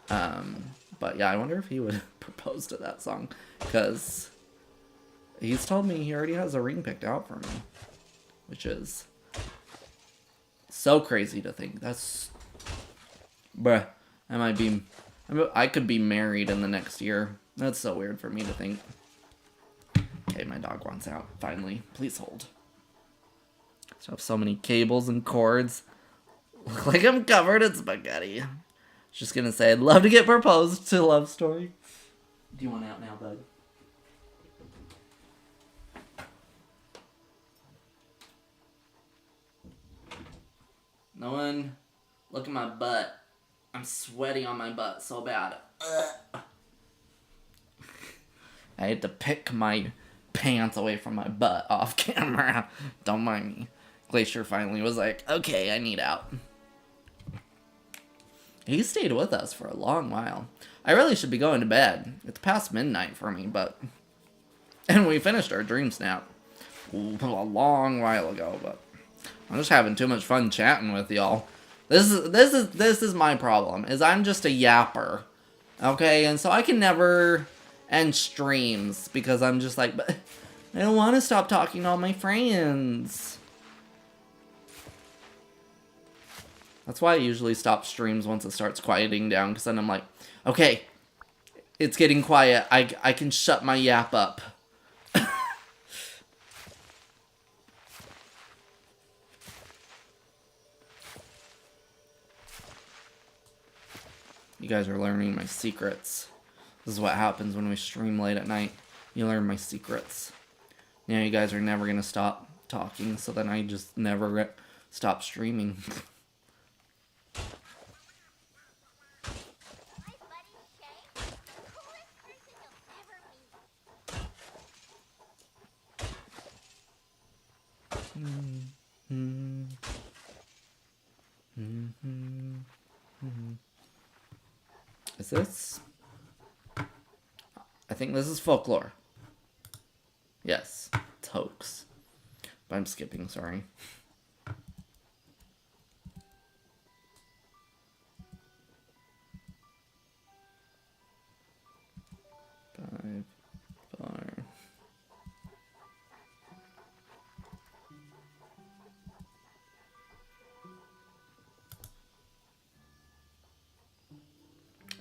But yeah, I wonder if he would propose to that song, because he's told me he already has a ring picked out for me, which is so crazy to think. That's, bruh, I could be married in the next year. That's so weird for me to think. Okay, my dog wants out, finally. Please hold. I have so many cables and cords. Look like I'm covered in spaghetti. Just gonna say, I'd love to get proposed to. Love story. Do you want out now, bud? No one, look at my butt. I'm sweaty on my butt so bad. Ugh. I had to pick my pants away from my butt off camera. Don't mind me. Glacier finally was like, okay, I need out. He stayed with us for a long while. I really should be going to bed. It's past midnight for me, but... And we finished our Dreamsnap a long while ago, but... I'm just having too much fun chatting with y'all. This is my problem, is I'm just a yapper. Okay, and so I can never end streams because I'm just like, but I don't want to stop talking to all my friends. That's why I usually stop streams once it starts quieting down, because then I'm like, okay, it's getting quiet. I can shut my yap up. You guys are learning my secrets. This is what happens when we stream late at night. You learn my secrets. Now you guys are never going to stop talking, so then I just never stop streaming. Is this? I think this is folklore. Yes, it's hoax. But I'm skipping, sorry. Five, four.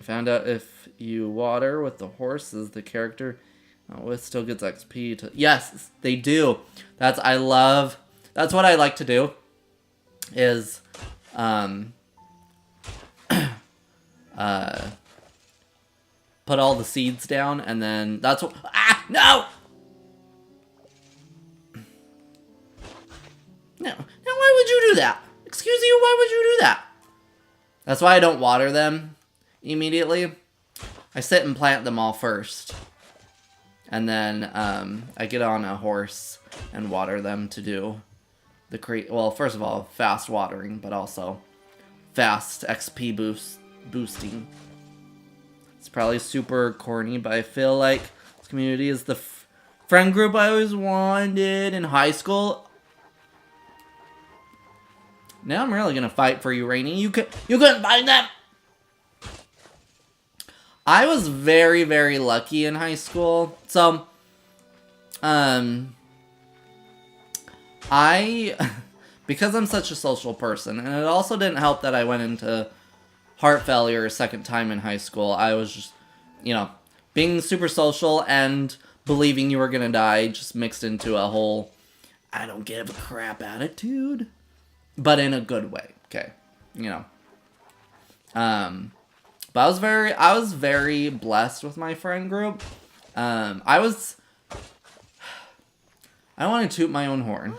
Found out if you water with the horses, the character it still gets XP to... Yes, they do. That's what I like to do. Is put all the seeds down, and then that's what... Ah! No! No. Now why would you do that? Excuse you, why would you do that? That's why I don't water them immediately. I sit and plant them all first. And then I get on a horse and water them to do the well, first of all, fast watering, but also fast XP boosting. It's probably super corny, but I feel like this community is the friend group I always wanted in high school. Now I'm really gonna fight for you, Rainy. You couldn't find them. I was very, very lucky in high school. So, because I'm such a social person, and it also didn't help that I went into heart failure a second time in high school. I was just, you know, being super social and believing you were gonna die just mixed into a whole I don't give a crap attitude, but in a good way. Okay, you know. But I was very blessed with my friend group. I don't want to toot my own horn,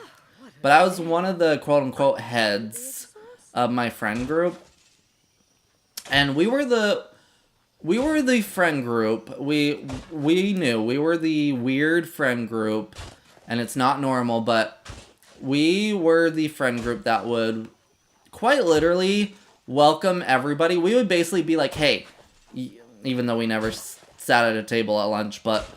but I was one of the quote-unquote heads of my friend group. And we were the friend group. We knew we were the weird friend group, and it's not normal, but we were the friend group that would quite literally welcome everybody. We would basically be like, hey, even though we never sat at a table at lunch, but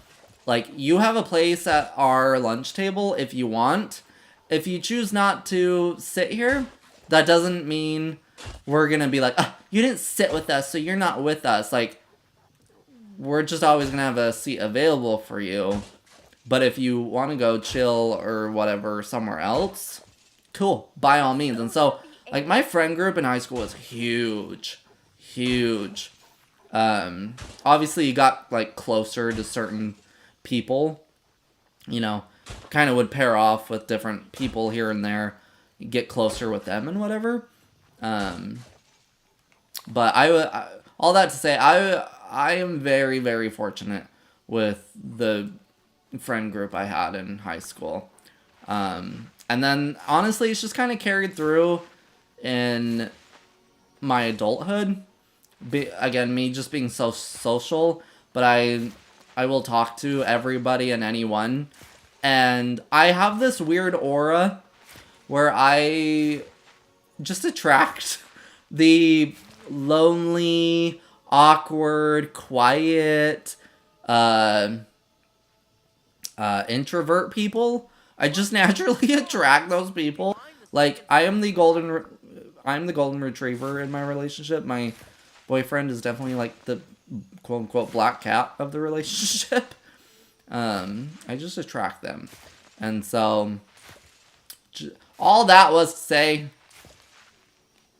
like, you have a place at our lunch table if you want. If you choose not to sit here, that doesn't mean we're gonna be like, oh, you didn't sit with us, so you're not with us. Like, we're just always gonna have a seat available for you. But if you want to go chill or whatever somewhere else, cool, by all means. And so, like, my friend group in high school was huge. Huge. Obviously, you got, like, closer to certain people. You know, kind of would pair off with different people here and there. You get closer with them and whatever. But all that to say, I am very, very fortunate with the friend group I had in high school. And then, honestly, it's just kind of carried through in my adulthood. Again, me just being so social, but I will talk to everybody and anyone. And I have this weird aura where I just attract the lonely, awkward, quiet, introvert people. I just naturally attract those people. Like, I'm the golden retriever in my relationship. My boyfriend is definitely like the quote unquote black cat of the relationship. I just attract them. And so all that was to say,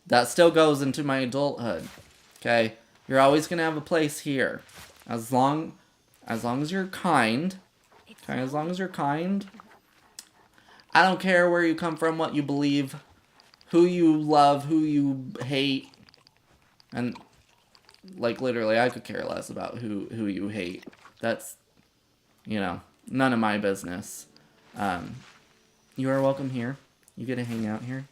that still goes into my adulthood. Okay? You're always gonna have a place here. As long as you're kind. Okay, as long as you're kind. I don't care where you come from, what you believe, who you love, who you hate. And, like, literally, I could care less about who you hate. That's, you know, none of my business. You are welcome here. You get to hang out here.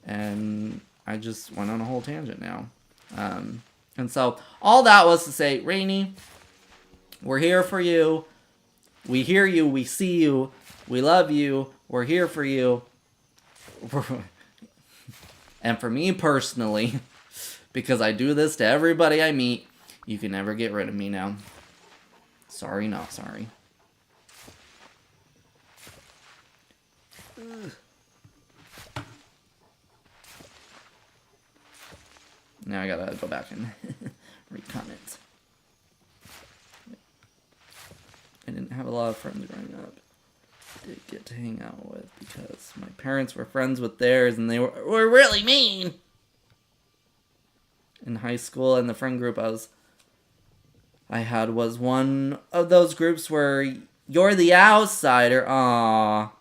And I just went on a whole tangent now. And so, all that was to say, Rainy, we're here for you. We hear you. We see you. We love you. We're here for you. And for me personally, because I do this to everybody I meet, you can never get rid of me now. Sorry, not sorry. Now I gotta go back and read comments. I didn't have a lot of friends growing up. I did get to hang out with because my parents were friends with theirs and they were really mean. In high school, and the friend group I had was one of those groups where you're the outsider. Aww.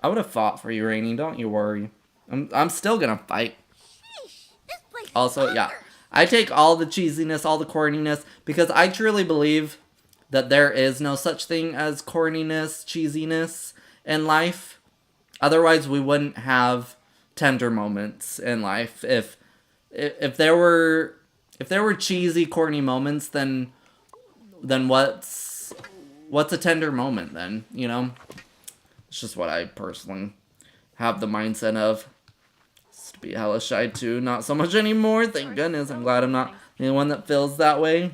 I would have fought for you, Rainy. Don't you worry. I'm still gonna fight. Also, yeah, I take all the cheesiness, all the corniness, because I truly believe that there is no such thing as corniness, cheesiness in life. Otherwise, we wouldn't have tender moments in life if if there were cheesy, corny moments, then what's a tender moment then? You know, it's just what I personally have the mindset of. Used to be hella shy too, not so much anymore. Thank goodness. I'm glad I'm not the only one that feels that way.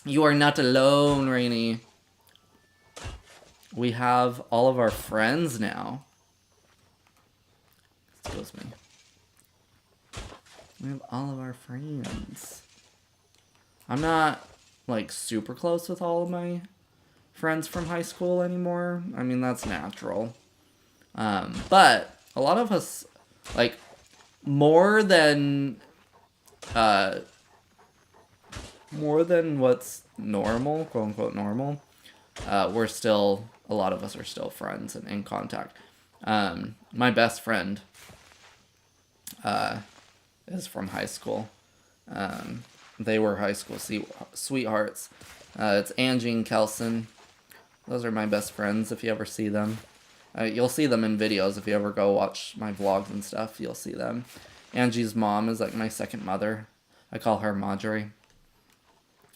You are not alone, Rainy. We have all of our friends now. Excuse me. We have all of our friends. I'm not, like, super close with all of my friends from high school anymore. I mean, that's natural. But a lot of us, like, more than what's normal, quote unquote normal, we're still, a lot of us are still friends and in contact. My best friend is from high school. They were high school sweethearts. It's Angie and Kelson. Those are my best friends if you ever see them. You'll see them in videos if you ever go watch my vlogs and stuff. You'll see them. Angie's mom is like my second mother. I call her Marjorie.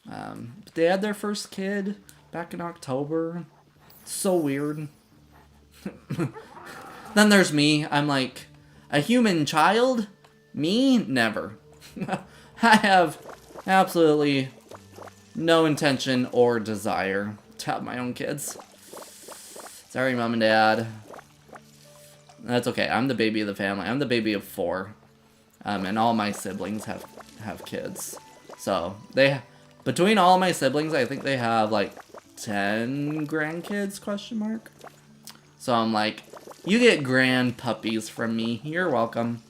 But they had their first kid back in October. So weird. Then there's me. I'm like, a human child? Me? Never. I have absolutely no intention or desire to have my own kids. Sorry, Mom and Dad. That's okay. I'm the baby of the family. I'm the baby of 4. And all my siblings have kids. So, between all my siblings, I think they have, like, 10 grandkids, question mark. So I'm like, you get grand puppies from me. You're welcome.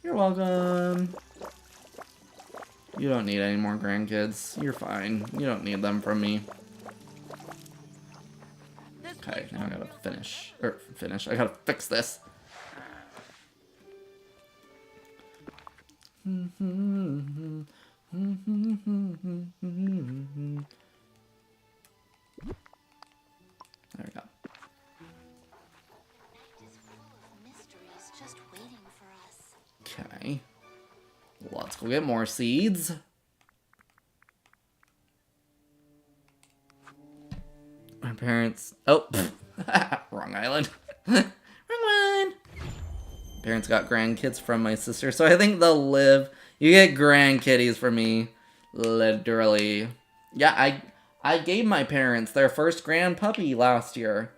You're welcome. You don't need any more grandkids. You're fine. You don't need them from me. Okay, now I gotta finish. I gotta fix this. There we go. Okay. Let's go get more seeds. My parents... Oh! Wrong island. Wrong one! Parents got grandkids from my sister, so I think they'll live. You get grandkitties from me. Literally. Yeah, I gave my parents their first grand puppy last year.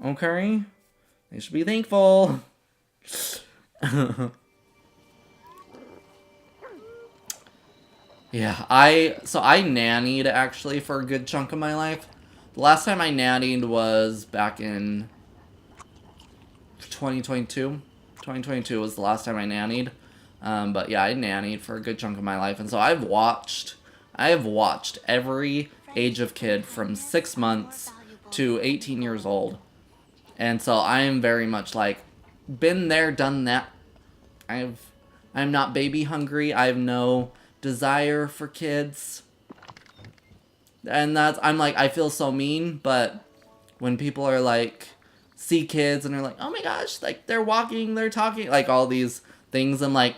Okay? They should be thankful. Yeah, I nannied actually for a good chunk of my life. The last time I nannied was back in 2022. 2022 was the last time I nannied. But yeah, I nannied for a good chunk of my life, and so I have watched every age of kid from 6 months to 18 years old. And so I am very much like, been there, done that. I'm not baby hungry. I have no desire for kids. And I'm like, I feel so mean, but when people are like, see kids and they're like, oh my gosh, like they're walking, they're talking, like all these things, I'm like,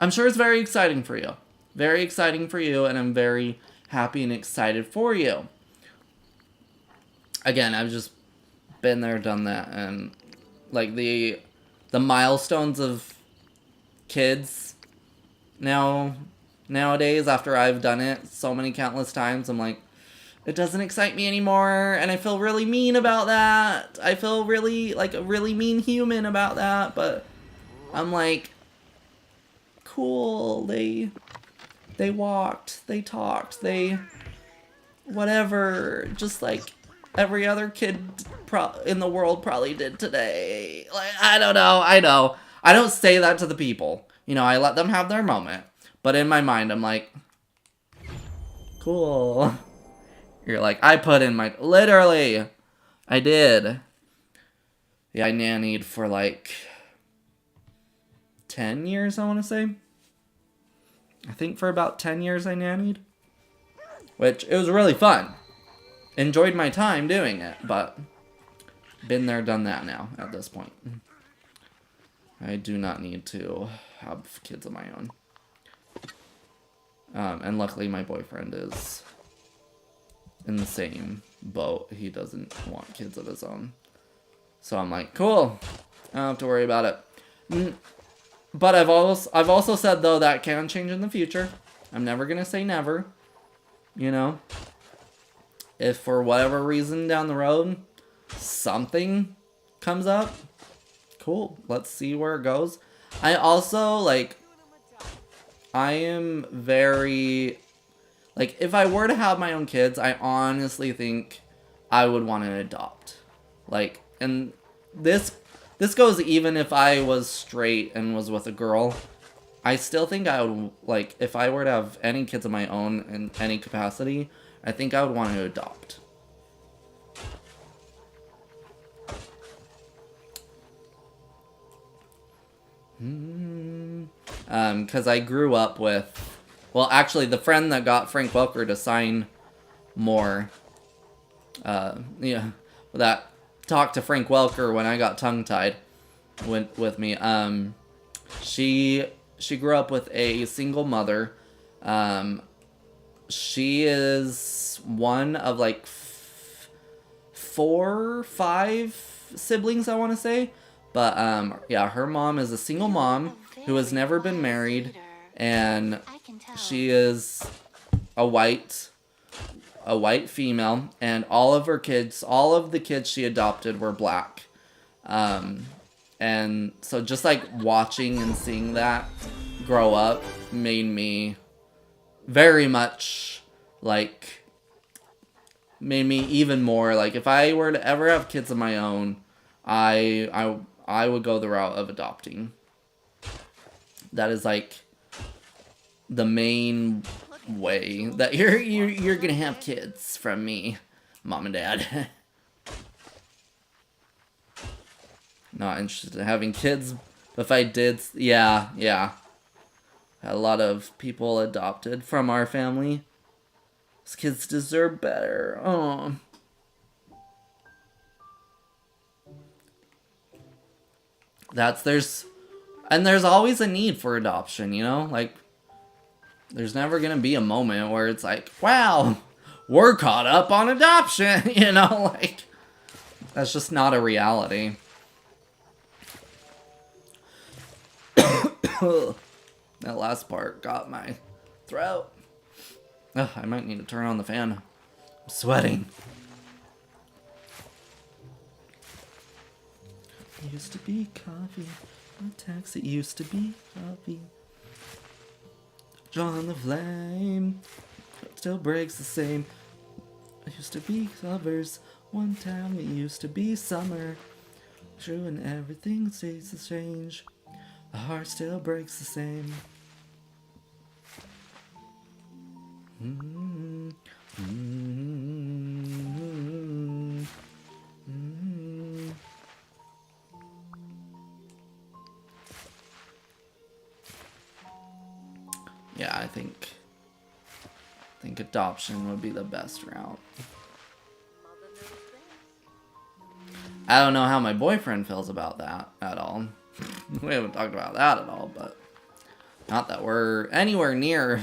I'm sure it's very exciting for you. Very exciting for you, and I'm very happy and excited for you. Again, I've just been there, done that, and like the milestones of kids nowadays, after I've done it so many countless times, I'm like, it doesn't excite me anymore, and I feel really mean about that. I feel really like a really mean human about that, but I'm like, cool, they walked, they talked, they whatever, just like every other kid in the world probably did today. Like, I don't know, I know. I don't say that to the people. You know, I let them have their moment. But in my mind, I'm like, cool. You're like, I put in my... Literally, I did. Yeah, I nannied for like 10 years, I want to say. I think for about 10 years I nannied. Which, it was really fun. Enjoyed my time doing it, but been there, done that now at this point. I do not need to have kids of my own. And luckily my boyfriend is in the same boat. He doesn't want kids of his own. So I'm like, cool. I don't have to worry about it. But I've also said, though, that can change in the future. I'm never going to say never. You know? If for whatever reason down the road, something comes up, cool. Let's see where it goes. I also, like, I am very, like, if I were to have my own kids, I honestly think I would want to adopt. Like, and this goes even if I was straight and was with a girl. I still think I would, like, if I were to have any kids of my own in any capacity, I think I would want to adopt. Because I grew up with, well, actually, the friend that got Frank Welker to sign more, yeah, that talked to Frank Welker when I got tongue-tied with me. She grew up with a single mother. She is one of like 4, 5 siblings, I want to say. But yeah, her mom is a single mom who has never been married, and she is a white female, and all of the kids she adopted were black. And so just like watching and seeing that grow up made me very much like, made me even more like, if I were to ever have kids of my own, I would go the route of adopting. That is like the main way that you're gonna have kids from me, mom and dad. Not interested in having kids, but if I did, yeah. Had a lot of people adopted from our family. These kids deserve better. Oh. There's always a need for adoption, you know? Like, there's never gonna be a moment where it's like, wow, we're caught up on adoption, you know? Like, that's just not a reality. That last part got my throat. Ugh, I might need to turn on the fan. I'm sweating. It used to be coffee. My taxi used to be coffee. John the flame still breaks the same. It used to be lovers. One time it used to be summer. True, and everything stays the change. The heart still breaks the same. Yeah, I think adoption would be the best route. I don't know how my boyfriend feels about that at all. We haven't talked about that at all, but not that we're anywhere near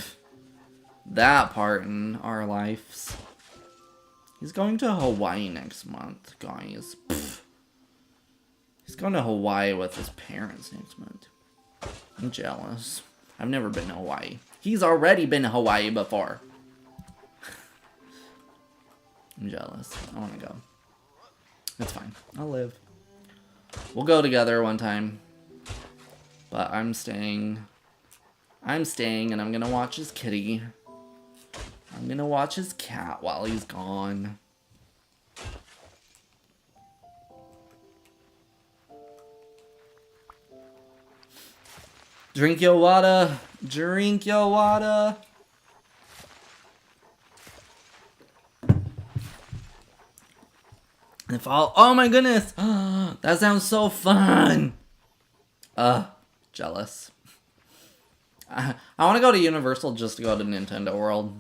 that part in our lives. He's going to Hawaii next month, guys. Pfft. He's going to Hawaii with his parents next month. I'm jealous. I've never been to Hawaii. He's already been to Hawaii before. I'm jealous. I want to go. It's fine. I'll live. We'll go together one time. But I'm staying. And I'm gonna watch his kitty. I'm gonna watch his cat while he's gone. Drink your water. Drink your water. If I'll, oh my goodness. That sounds so fun. Jealous. I want to go to Universal just to go to Nintendo World.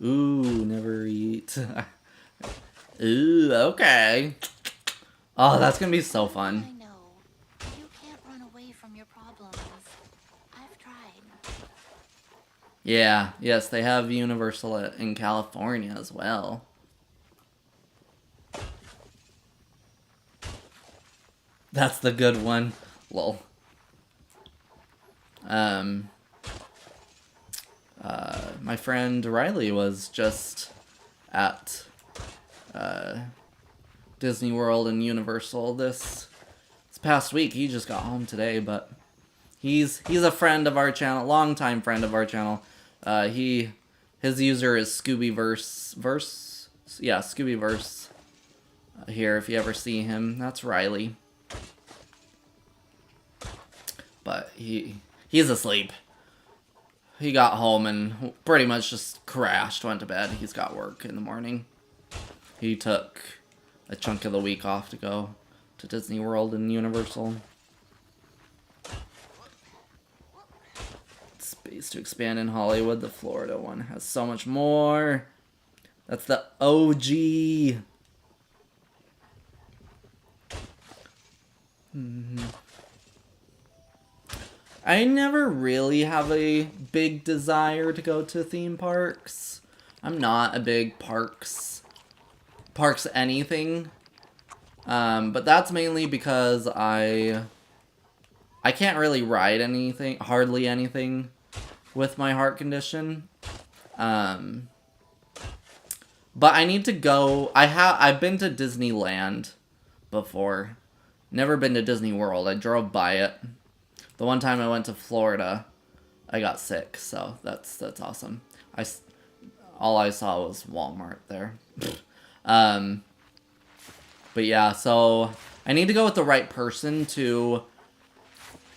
Ooh, never eat. Ooh, okay. Oh, that's gonna be so I fun. know. You can't run away from your problems. I've tried. Yeah, yes, they have Universal in California as well. That's the good one. Lol. My friend Riley was just at Disney World and Universal this past week. He just got home today, but he's a friend of our channel, longtime friend of our channel. His user is Scoobyverse. Here, if you ever see him, that's Riley. But he's asleep. He got home and pretty much just crashed, went to bed. He's got work in the morning. He took a chunk of the week off to go to Disney World and Universal. Space to expand in Hollywood. The Florida one has so much more. That's the OG. I never really have a big desire to go to theme parks. I'm not a big parks anything. But that's mainly because I can't really ride anything, hardly anything, with my heart condition. But I need to go. I've been to Disneyland before. Never been to Disney World. I drove by it. The one time I went to Florida, I got sick, so that's awesome. All I saw was Walmart there. But yeah, so I need to go with the right person to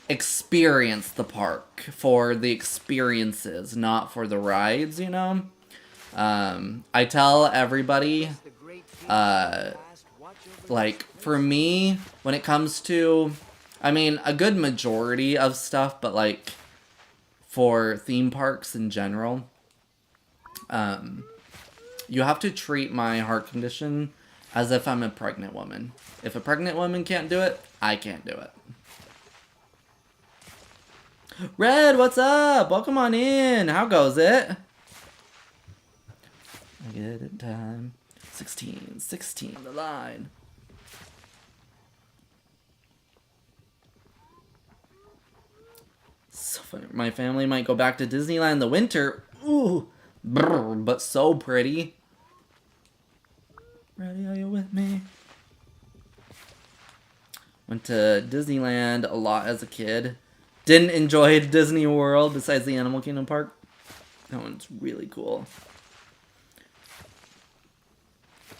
experience the park for the experiences, not for the rides, you know? I tell everybody, like, for me, when it comes to, I mean, a good majority of stuff, but like, for theme parks in general, you have to treat my heart condition as if I'm a pregnant woman. If a pregnant woman can't do it, I can't do it. Red, what's up? Welcome on in. How goes it? I get it time. 16, the line. So funny. My family might go back to Disneyland in the winter. Ooh, brr, but so pretty. Ready, are you with me? Went to Disneyland a lot as a kid. Didn't enjoy Disney World besides the Animal Kingdom Park. That one's really cool.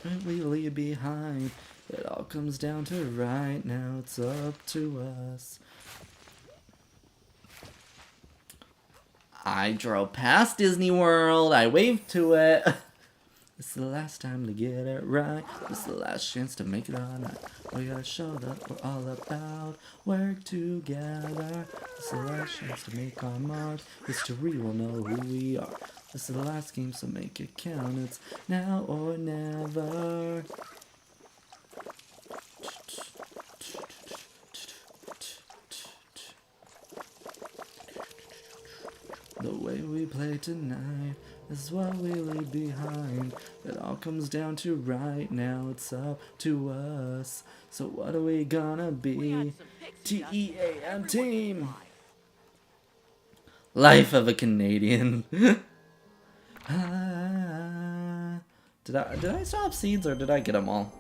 Where we leave behind. It all comes down to right now. It's up to us. I drove past Disney World. I waved to it. This is the last time to get it right. This is the last chance to make it all night. We gotta show that we're all about work together. This is the last chance to make our mark. History will know who we are. This is the last game, so make it count. It's now or never. The way we play tonight is what we leave behind. It all comes down to right now. It's up to us. So what are we gonna be? TEAM team. Life of a Canadian. Did I stop seeds or did I get them all?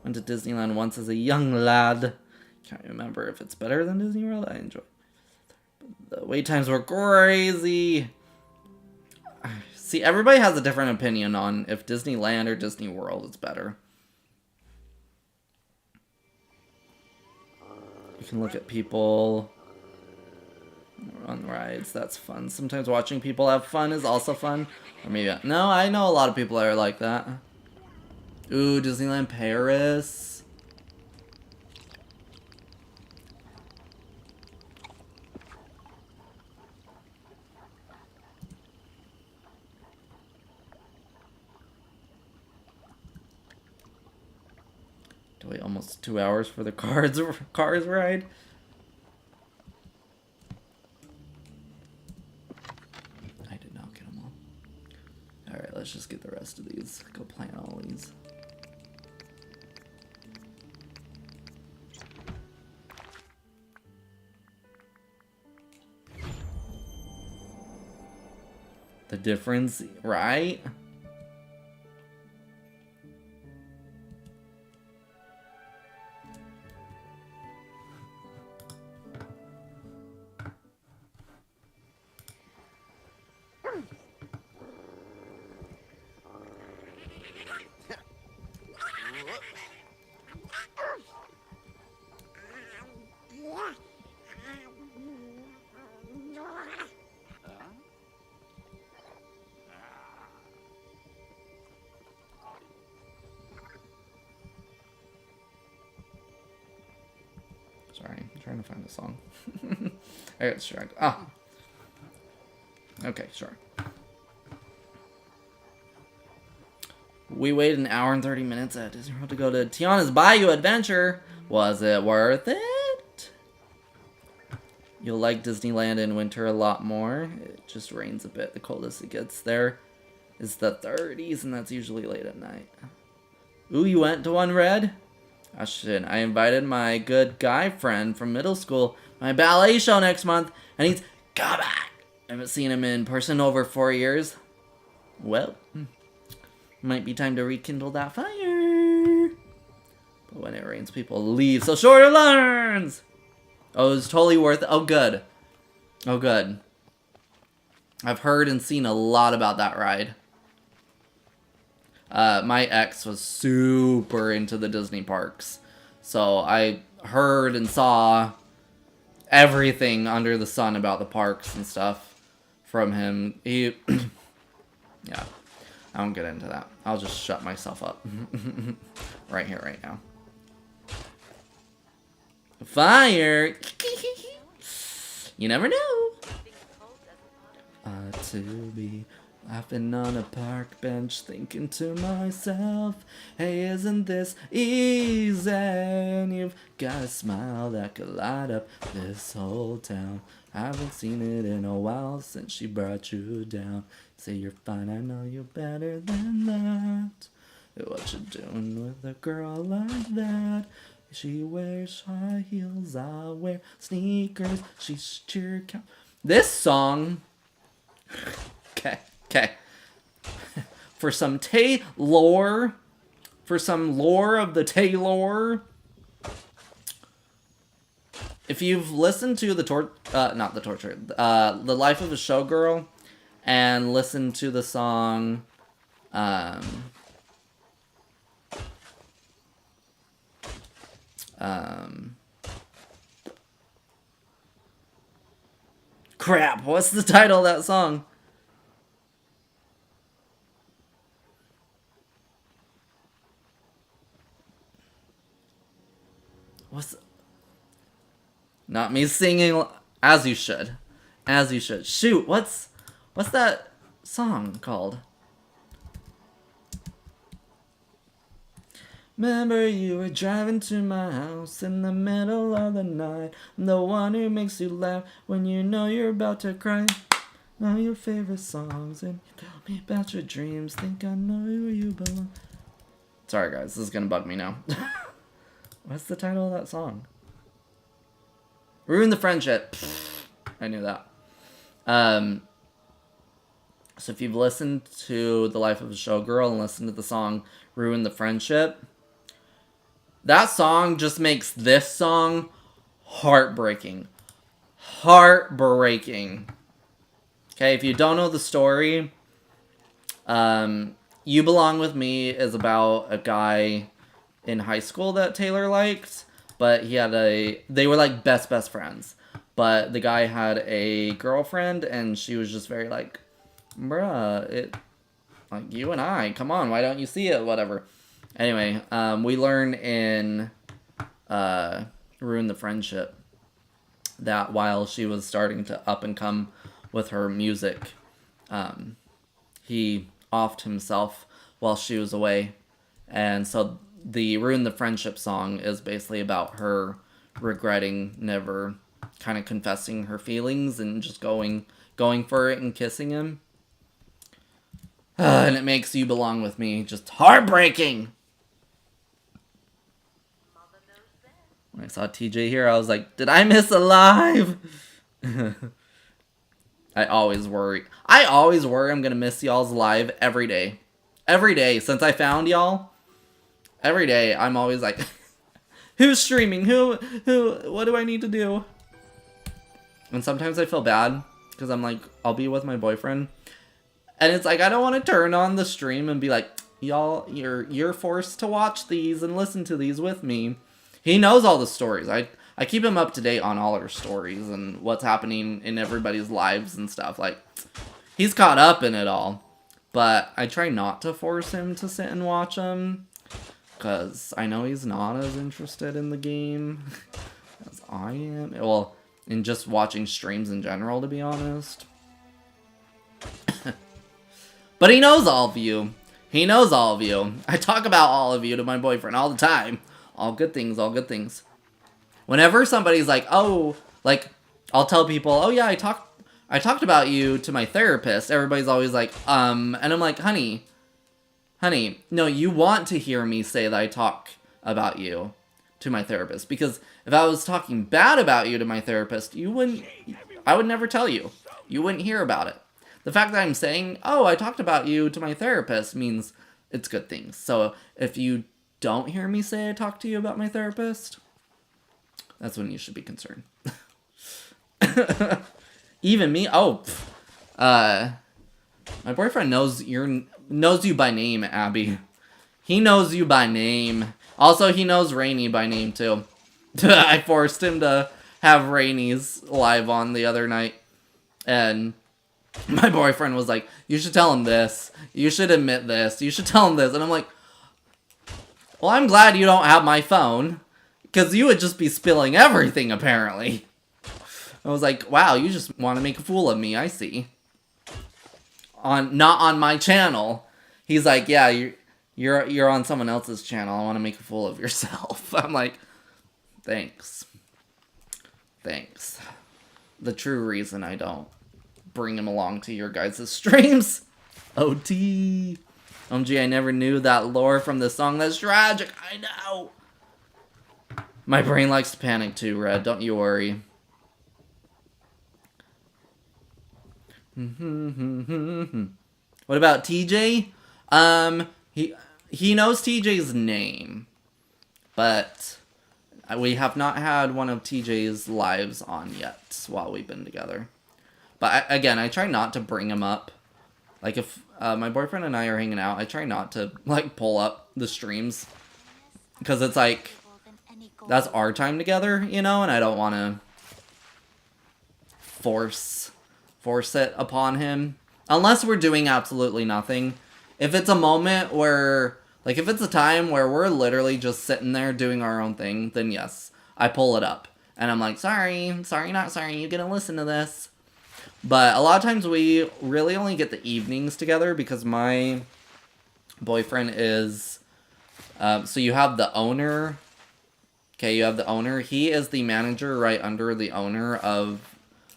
Went to Disneyland once as a young lad. Can't remember if it's better than Disney World. I enjoyed. The wait times were crazy. See, everybody has a different opinion on if Disneyland or Disney World is better. You can look at people on rides. That's fun. Sometimes watching people have fun is also fun. Or maybe, no, I know a lot of people that are like that. Ooh, Disneyland Paris. To wait almost 2 hours for the cars ride. I did not get them all. Alright, let's just get the rest of these. Go plan all these. The difference, right? Sorry, I'm trying to find the song. I got distracted. Ah. Okay, sure. We waited an hour and 30 minutes at Disney World to go to Tiana's Bayou Adventure. Was it worth it? You'll like Disneyland in winter a lot more. It just rains a bit. The coldest it gets there is the 30s, and that's usually late at night. Ooh, you went to one, Red? Ashton, I invited my good guy friend from middle school, my ballet show next month, and he's coming. I haven't seen him in person over 4 years. Well, might be time to rekindle that fire. But when it rains, people leave, so shorter learns. Oh, it was totally worth it. Oh, good. Oh, good. I've heard and seen a lot about that ride. My ex was super into the Disney parks. So I heard and saw everything under the sun about the parks and stuff from him. He, yeah, I won't get into that. I'll just shut myself up right here, right now. Fire! You never know. To be laughing on a park bench, thinking to myself, hey, isn't this easy? And you've got a smile that could light up this whole town. Haven't seen it in a while since she brought you down. Say you're fine, I know you're better than that. What you doing with a girl like that? She wears high heels, I wear sneakers. She's cheer count. This song. Okay. For some lore of the Taylor. If you've listened to the Life of a Showgirl, and listened to the song, crap, what's the title of that song? Not me singing, as you should. As you should. Shoot, what's that song called? Remember you were driving to my house in the middle of the night. I'm the one who makes you laugh when you know you're about to cry. Know your favorite songs and you tell me about your dreams. Think I know where you belong. Sorry guys, this is gonna bug me now. What's the title of that song? Ruin the Friendship. I knew that. So if you've listened to The Life of a Showgirl and listened to the song Ruin the Friendship, that song just makes this song heartbreaking. Heartbreaking. Okay, if you don't know the story, You Belong With Me is about a guy in high school that Taylor liked, but they were like best friends. But the guy had a girlfriend, and she was just very like, bruh, like, you and I, come on, why don't you see it, whatever. Anyway, we learn in Ruin the Friendship that while she was starting to up and come with her music, he offed himself while she was away. And so the Ruin the Friendship song is basically about her regretting never kind of confessing her feelings and just going for it and kissing him. And it makes You Belong With Me just heartbreaking. When I saw TJ here, I was like, did I miss Alive? I always worry I'm gonna miss y'all's live every day. Every day since I found y'all. Every day I'm always like, who's streaming? Who, what do I need to do? And sometimes I feel bad because I'm like, I'll be with my boyfriend. And it's like, I don't want to turn on the stream and be like, y'all, you're forced to watch these and listen to these with me. He knows all the stories. I keep him up to date on all our stories and what's happening in everybody's lives and stuff. Like, he's caught up in it all. But I try not to force him to sit and watch them. Because I know he's not as interested in the game as I am. Well, in just watching streams in general, to be honest. But he knows all of you. He knows all of you. I talk about all of you to my boyfriend all the time. All good things, all good things. Whenever somebody's like, oh, like, I'll tell people, oh yeah, I talked about you to my therapist. Everybody's always like, and I'm like, honey, no, you want to hear me say that I talk about you to my therapist. Because if I was talking bad about you to my therapist, I would never tell you. You wouldn't hear about it. The fact that I'm saying, oh, I talked about you to my therapist means it's good things. So if you don't hear me say I talked to you about my therapist, that's when you should be concerned. Even me? Oh, my boyfriend knows you by name, Abby. He knows you by name. Also, he knows Rainy by name, too. I forced him to have Rainy's live on the other night. And my boyfriend was like, you should tell him this. You should admit this. You should tell him this. And I'm like, well, I'm glad you don't have my phone. Because you would just be spilling everything, apparently. I was like, wow, you just want to make a fool of me, I see. Not on my channel. He's like, yeah, you're on someone else's channel. I want to make a fool of yourself. I'm like, thanks. The true reason I don't bring him along to your guys' streams. OT. OMG, I never knew that lore from this song. That's tragic. I know. My brain likes to panic too, Red. Don't you worry. What about TJ? He knows TJ's name, but we have not had one of TJ's lives on yet while we've been together. But again, I try not to bring him up. Like if my boyfriend and I are hanging out, I try not to like pull up the streams because it's like that's our time together, you know, and I don't want to force it upon him. Unless we're doing absolutely nothing. If it's a moment where, like if it's a time where we're literally just sitting there doing our own thing, then yes, I pull it up. And I'm like, sorry, not sorry, you're gonna listen to this. But a lot of times we really only get the evenings together because my boyfriend is, so you have the owner. Okay, you have the owner. He is the manager right under the owner of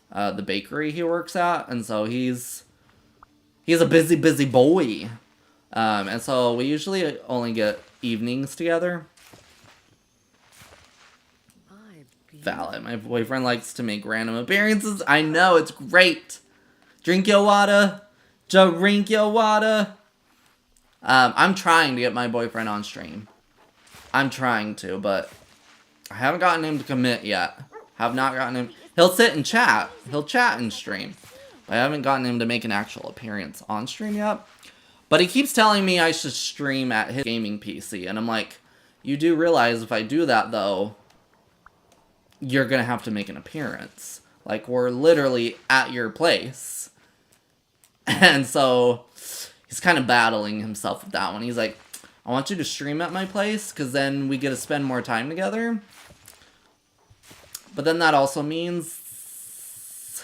the bakery he works at, and so he's a busy boy, and so we usually only get evenings together. Valid. My boyfriend likes to make random appearances. I know, it's great. Drink your water. Drink your water. I'm trying to get my boyfriend on stream. I'm trying to, but I haven't gotten him to commit yet. Have not gotten him. He'll sit and chat. He'll chat and stream. But I haven't gotten him to make an actual appearance on stream yet. But he keeps telling me I should stream at his gaming PC. And I'm like, you do realize if I do that, though, you're going to have to make an appearance. Like, we're literally at your place. And so he's kind of battling himself with that one. He's like, I want you to stream at my place because then we get to spend more time together. But then that also means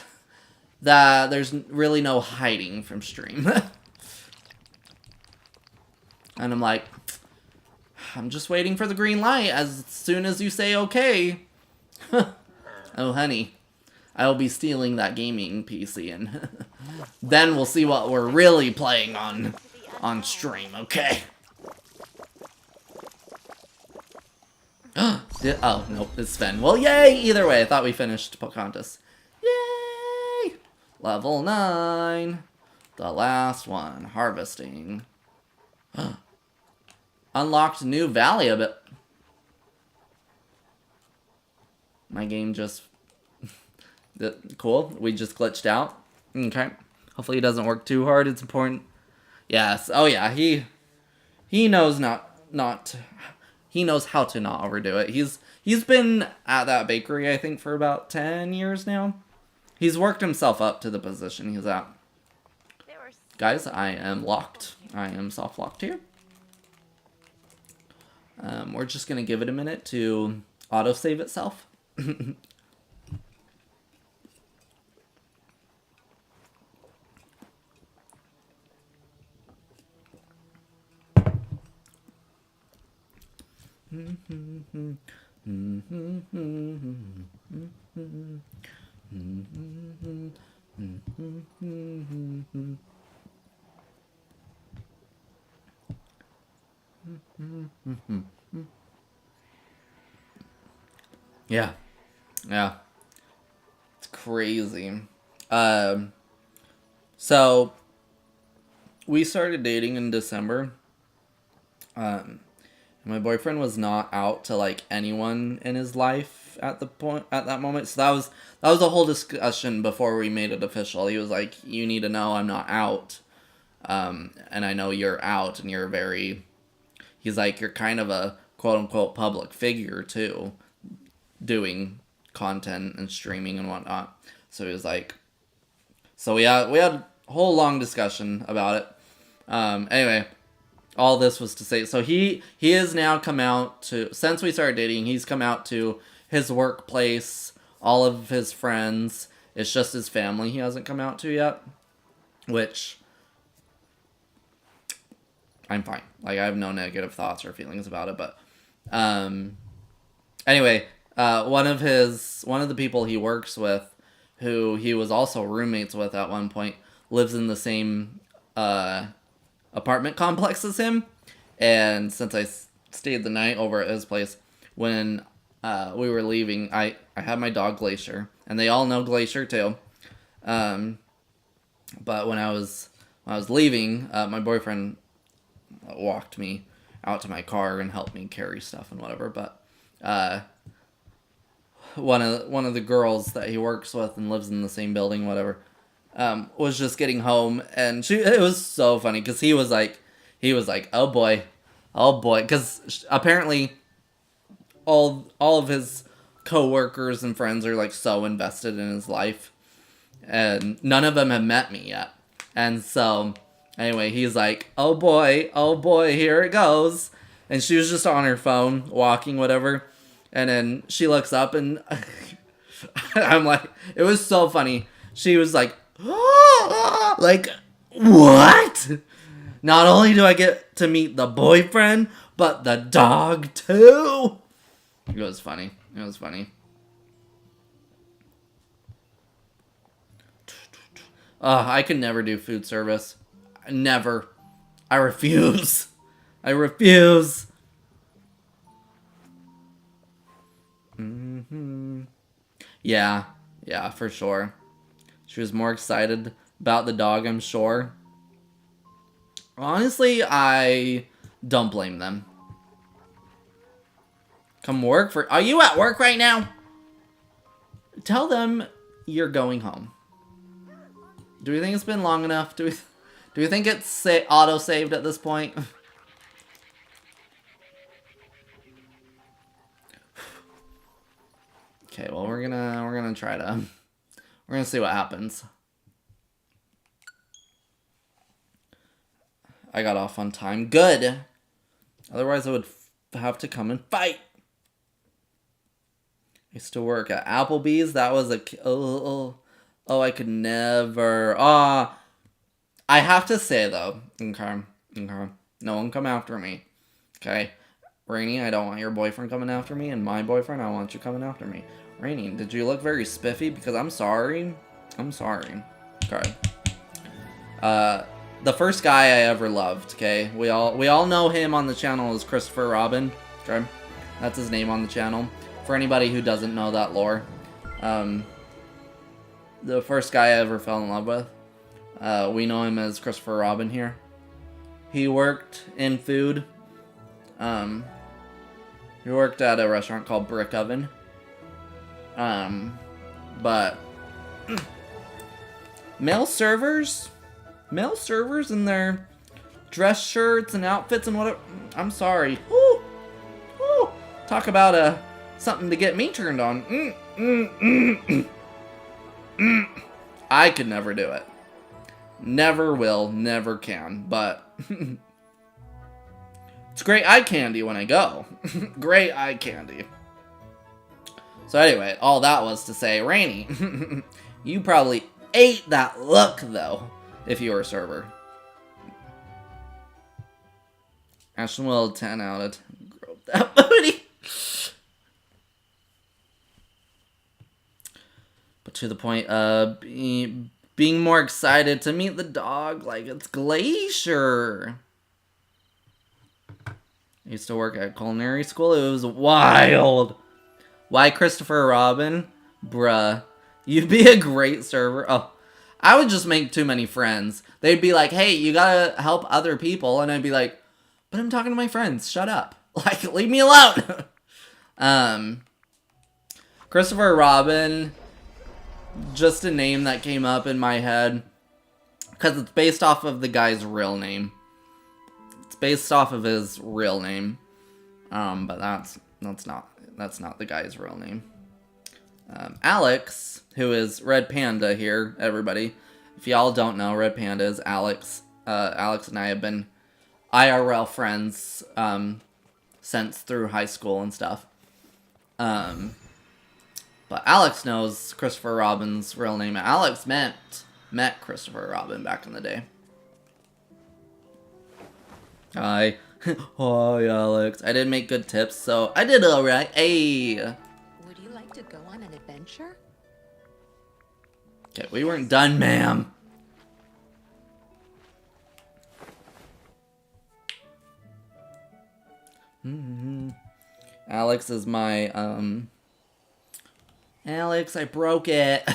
that there's really no hiding from stream. And I'm like, I'm just waiting for the green light. As soon as you say okay. Oh, honey. I'll be stealing that gaming PC and then we'll see what we're really playing on stream, okay? Oh, nope, it's Sven. Well, yay! Either way, I thought we finished Pocahontas. Yay! Level 9. The last one. Harvesting. Unlocked new valley a bit. My game just... Cool. We just glitched out. Okay. Hopefully it doesn't work too hard. It's important. Yes. Oh, yeah. He knows he knows how to not overdo it. He's been at that bakery, I think, for about 10 years now. He's worked himself up to the position he's at. Guys, I am locked. I am soft locked here. We're just gonna give it a minute to autosave itself. Yeah. Yeah. It's crazy. So we started dating in December. My boyfriend was not out to like anyone in his life at that moment. So that was a whole discussion before we made it official. He was like, "You need to know I'm not out, and I know you're out, and you're very." He's like, "You're kind of a quote unquote public figure too, doing content and streaming and whatnot." So he was like, so we had a whole long discussion about it. Anyway. All this was to say, so he has now come out to, since we started dating, he's come out to his workplace, all of his friends. It's just his family he hasn't come out to yet, which I'm fine. Like, I have no negative thoughts or feelings about it, but anyway, one of the people he works with, who he was also roommates with at one point, lives in the same apartment complex as him, and since I stayed the night over at his place, when we were leaving, I had my dog Glacier, and they all know Glacier too. But when I was leaving, my boyfriend walked me out to my car and helped me carry stuff and whatever. But one of the girls that he works with and lives in the same building, whatever, was just getting home, and it was so funny because he was like, oh boy, because apparently all of his co-workers and friends are like so invested in his life, and none of them have met me yet. And so anyway, he's like, oh boy, here it goes. And she was just on her phone walking, whatever, and then she looks up, and I'm like, it was so funny. She was like, like, what? Not only do I get to meet the boyfriend, but the dog too. It was funny. I can never do food service. Never. I refuse. Yeah, for sure. She was more excited about the dog, I'm sure. Honestly, I don't blame them. Come work for... Are you at work right now? Tell them you're going home. Do we think it's been long enough? Do we think it's auto-saved at this point? Okay, well, we're gonna try to... We're gonna see what happens. I got off on time. Good! Otherwise, I would have to come and fight. I used to work at Applebee's. That was a... Oh, I could never... I have to say, though... Okay. No one come after me. Okay? Rainy, I don't want your boyfriend coming after me, and my boyfriend, I want you coming after me. Rainy, did you look very spiffy? Because I'm sorry. I'm sorry. Okay. The first guy I ever loved, okay? We all know him on the channel as Christopher Robin. Okay? That's his name on the channel. For anybody who doesn't know that lore. The first guy I ever fell in love with. We know him as Christopher Robin here. He worked in food. He worked at a restaurant called Brick Oven. But male servers in their dress shirts and outfits and whatever. I'm sorry. Woo! Woo! Talk about something to get me turned on. I could never do it. Never will, never can, but it's great eye candy when I go. Great eye candy. So anyway, all that was to say, Rainy, you probably ate that look, though, if you were a server. Ashton will 10 out of 10. Grow that booty. But to the point of being more excited to meet the dog like it's Glacier. I used to work at culinary school. It was wild. Why Christopher Robin? Bruh. You'd be a great server. Oh, I would just make too many friends. They'd be like, hey, you gotta help other people. And I'd be like, but I'm talking to my friends. Shut up. Like, leave me alone. Christopher Robin, just a name that came up in my head. Because it's based off of the guy's real name. It's based off of his real name. But that's not the guy's real name. Alex, who is Red Panda here, everybody. If y'all don't know, Red Panda is Alex. Alex and I have been IRL friends since through high school and stuff. But Alex knows Christopher Robin's real name. Alex met Christopher Robin back in the day. Hi. Hi, Alex. I didn't make good tips, so I did alright. Hey. Would you like to go on an adventure? Okay, we weren't done, ma'am. Alex is my, Alex, I broke it.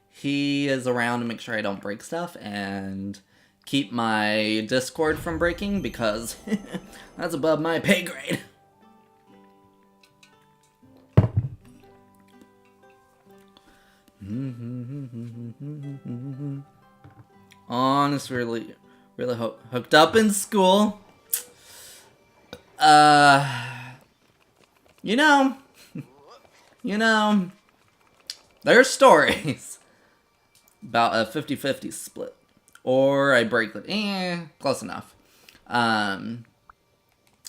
He is around to make sure I don't break stuff and keep my Discord from breaking because that's above my pay grade. Honest, really hooked up in school. You know, there's stories about a 50-50 split. Or I break the, close enough. No,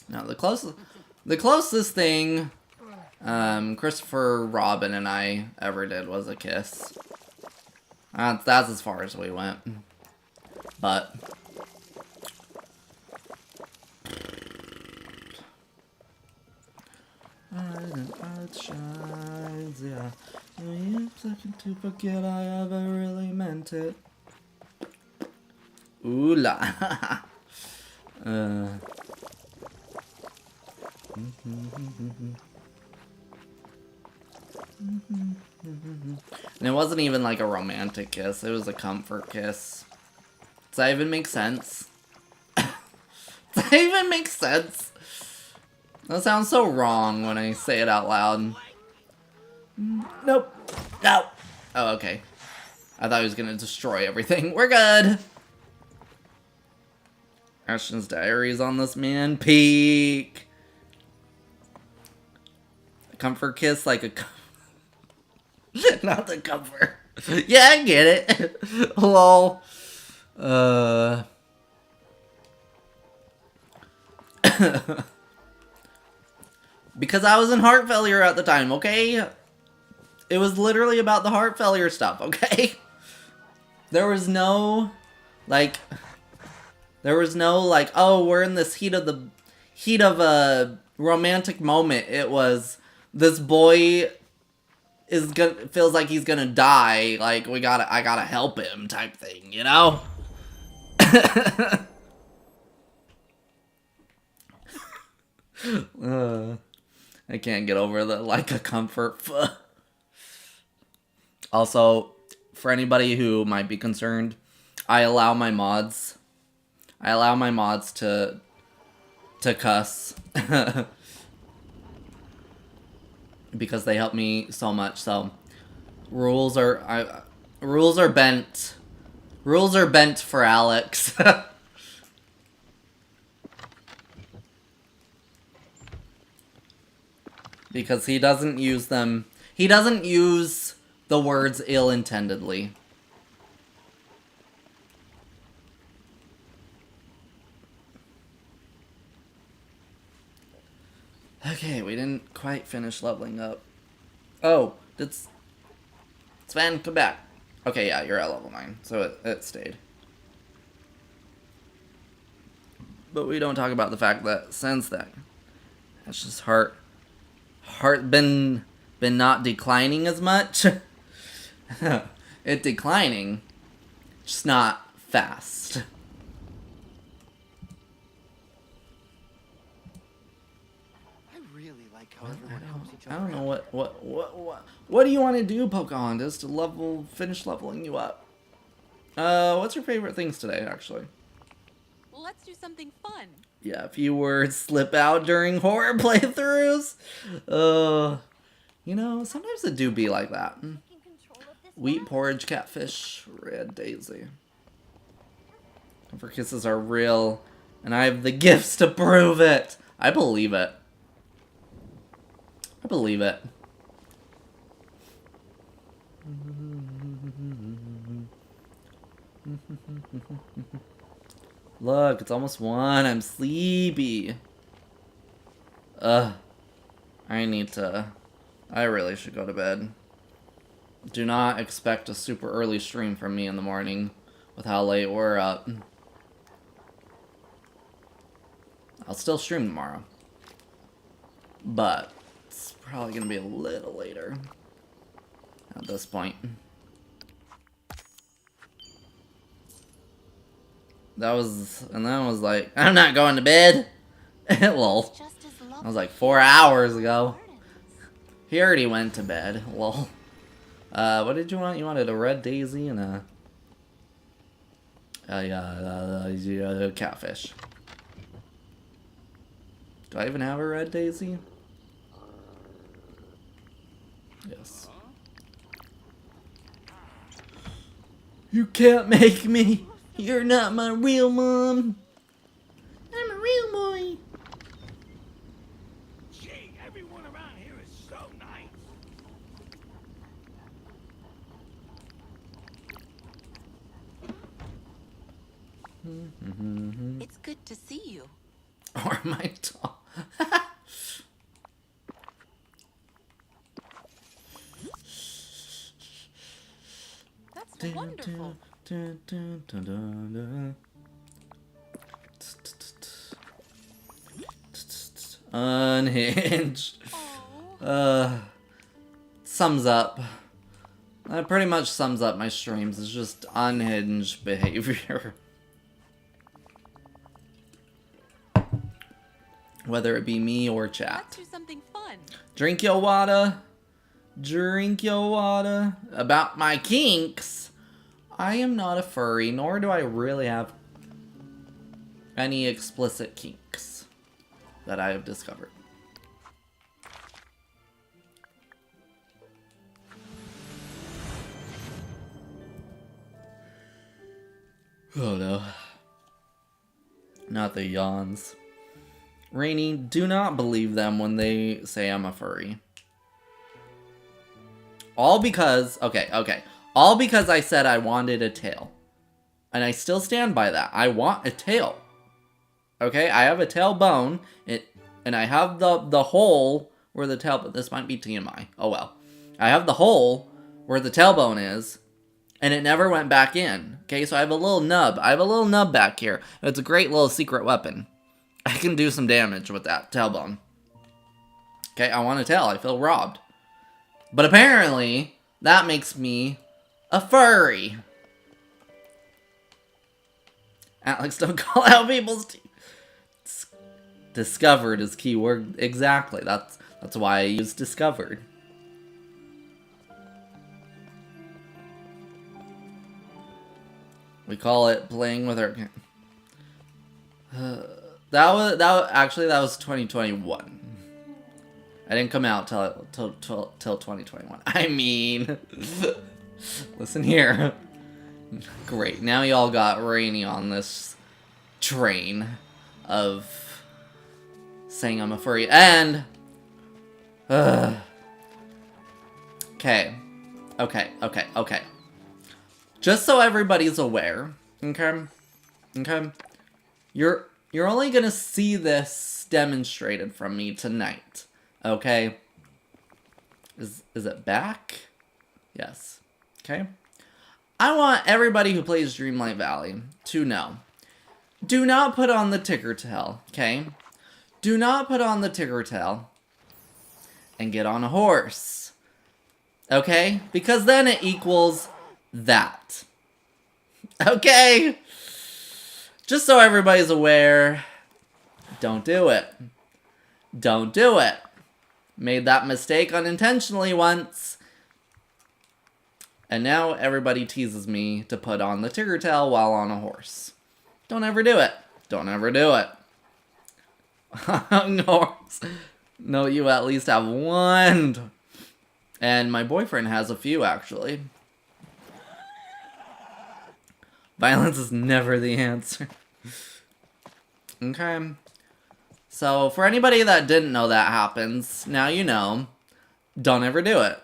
the closest thing, Christopher Robin and I ever did was a kiss. That's as far as we went. But art shines, yeah. You second to forget I ever really meant it. Ooh la. And it wasn't even like a romantic kiss, it was a comfort kiss. Does that even make sense? Does that even make sense? That sounds so wrong when I say it out loud. Nope. No. Oh, okay. I thought he was gonna destroy everything. We're good. Ashton's diaries on this man. Peak. A comfort kiss like a... Not the comfort. Yeah, I get it. Lol. Because I was in heart failure at the time, okay? It was literally about the heart failure stuff, okay? There was no, like, oh, we're in this heat of heat of a romantic moment. It was this boy feels like he's gonna die. Like I gotta help him type thing, you know? I can't get over the like a comfort. Also, for anybody who might be concerned, I allow my mods to cuss because they help me so much. So rules are bent. Rules are bent for Alex. Because he doesn't use them. He doesn't use the words ill-intendedly. Okay, we didn't quite finish leveling up. Oh, did Sven, come back. Okay, yeah, you're at level 9, so it stayed. But we don't talk about the fact that since then, it's just heart been not declining as much. It declining, just not fast. I really like how everyone helps each other. I don't know what do you want to do, Pocahontas, to finish leveling you up? What's your favorite things today, actually? Let's do something fun. Yeah, a few words slip out during horror playthroughs. You know, sometimes it do be like that. Wheat porridge, catfish, red daisy. For kisses are real, and I have the gifts to prove it. I believe it. I believe it. Look, it's almost 1. I'm sleepy. I really should go to bed. Do not expect a super early stream from me in the morning with how late we're up. I'll still stream tomorrow. But it's probably going to be a little later at this point. That was like, I'm not going to bed. Lol. That was like 4 hours ago. He already went to bed. Lol. What did you want? You wanted a red daisy and a catfish. Do I even have a red daisy? Yes. You can't make me. You're not my real mom. I'm a real boy. Gee, everyone around here is so nice. It's good to see you. Or my dog. That's wonderful. Unhinged. Sums up. That pretty much sums up my streams. It's just unhinged behavior. Whether it be me or chat. Let's do something fun. Drink your water. Drink your water. About my kinks. I am not a furry, nor do I really have any explicit kinks that I have discovered. Oh no. Not the yawns. Rainy, do not believe them when they say I'm a furry. All because, okay. All because I said I wanted a tail. And I still stand by that. I want a tail. Okay, I have a tailbone, and I have the hole where the tail, but this might be TMI. Oh well. I have the hole where the tailbone is, and it never went back in. Okay, so I have a little nub. I have a little nub back here. It's a great little secret weapon. I can do some damage with that tailbone. Okay, I want a tail. I feel robbed. But apparently, that makes me a furry. Alex, don't call out people's teeth. Discovered is keyword. Exactly. That's why I use discovered. We call it playing with our... that was 2021. I didn't come out till 2021. I mean, listen here. Great. Now y'all got Rainy on this train of saying I'm a furry. And okay. Just so everybody's aware, okay? You're only gonna see this demonstrated from me tonight, okay? Is it back? Yes. Okay. I want everybody who plays Dreamlight Valley to know. Do not put on the ticker tail, okay? Do not put on the ticker tail and get on a horse, okay? Because then it equals that. Okay? Just so everybody's aware, don't do it. Don't do it. Made that mistake unintentionally once. And now everybody teases me to put on the ticker tail while on a horse. Don't ever do it. Don't ever do it. Horse. No, you at least have one. And my boyfriend has a few, actually. Violence is never the answer. Okay. So, for anybody that didn't know that happens, now you know. Don't ever do it.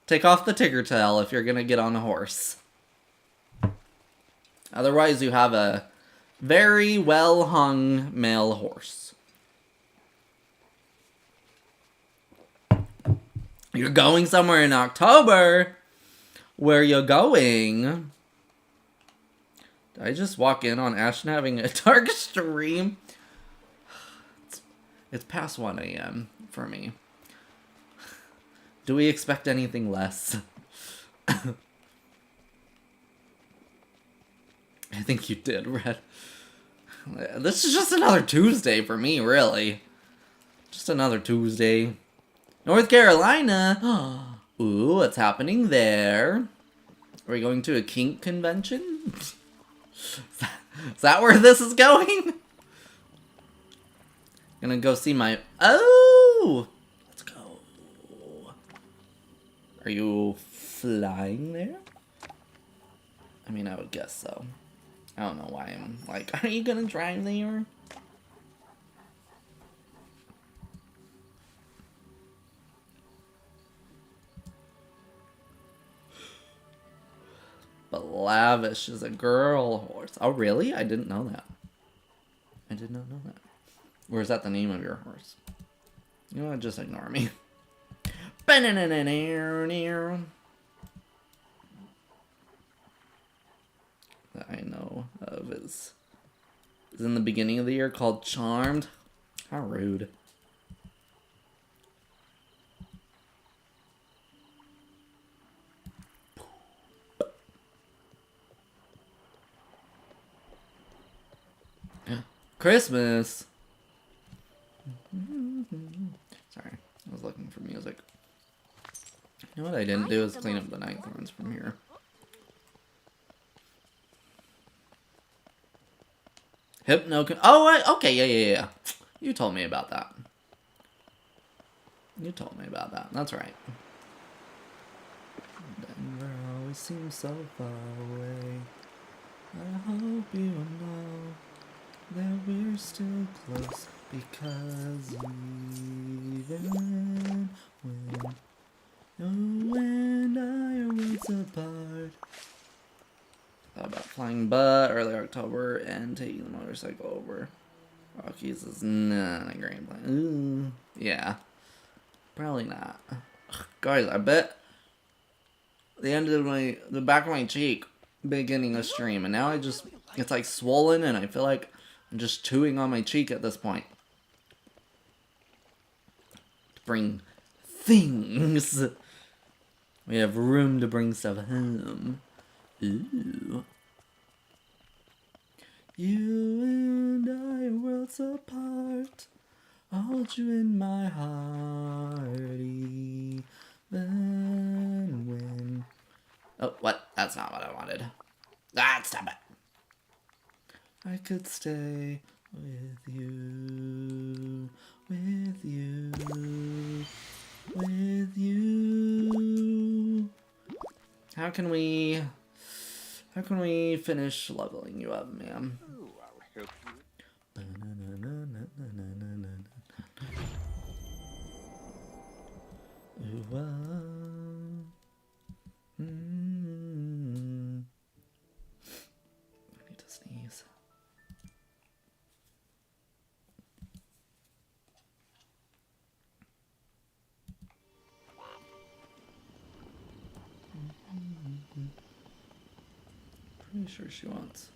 Take off the ticker tail if you're gonna get on a horse. Otherwise, you have a very well-hung male horse. You're going somewhere in October. Where you going? Did I just walk in on Ashton having a dark stream? It's past 1 a.m. for me. Do we expect anything less? I think you did, Red. This is just another Tuesday for me, really. Just another Tuesday. North Carolina! Ooh, what's happening there? Are we going to a kink convention? Is that where this is going? Gonna go see my... Oh! Let's go. Are you flying there? I mean, I would guess so. I don't know why I'm like, are you gonna drive there? But Lavish is a girl horse. Oh, really? I didn't know that. I did not know that. Or is that the name of your horse? You know what? Just ignore me. That I know of is in the beginning of the year called Charmed. How rude. Christmas. Sorry, I was looking for music. You know what I didn't do is clean up the night thorns from here. Oh, okay, yeah. You told me about that. That's right. Denver always seems so far away. I hope you know that we're still close, because even when you and I are worlds apart. Thought about flying butt early October and taking the motorcycle over. Rockies is not a great plan. Ooh, yeah, probably not. Guys, I bet the end of the back of my cheek beginning of stream, and now it's like swollen, and I feel like I'm just chewing on my cheek at this point. To bring things. We have room to bring stuff home. Ooh. You and I are worlds apart. I'll hold you in my heart even when... Oh, what? That's not what I wanted. Ah, stop it. I could stay with you, with you, with you. How can we finish leveling you up, ma'am? Oh, I'll help you. Ooh, I need to sneeze. Pretty sure she wants.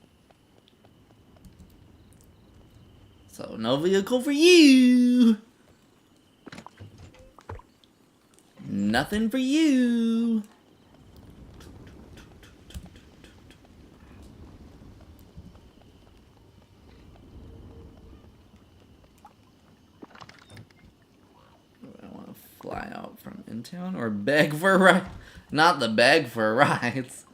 So, no vehicle for you! Nothing for you! I want to fly out from in town or beg for a ride. Not the beg for rides.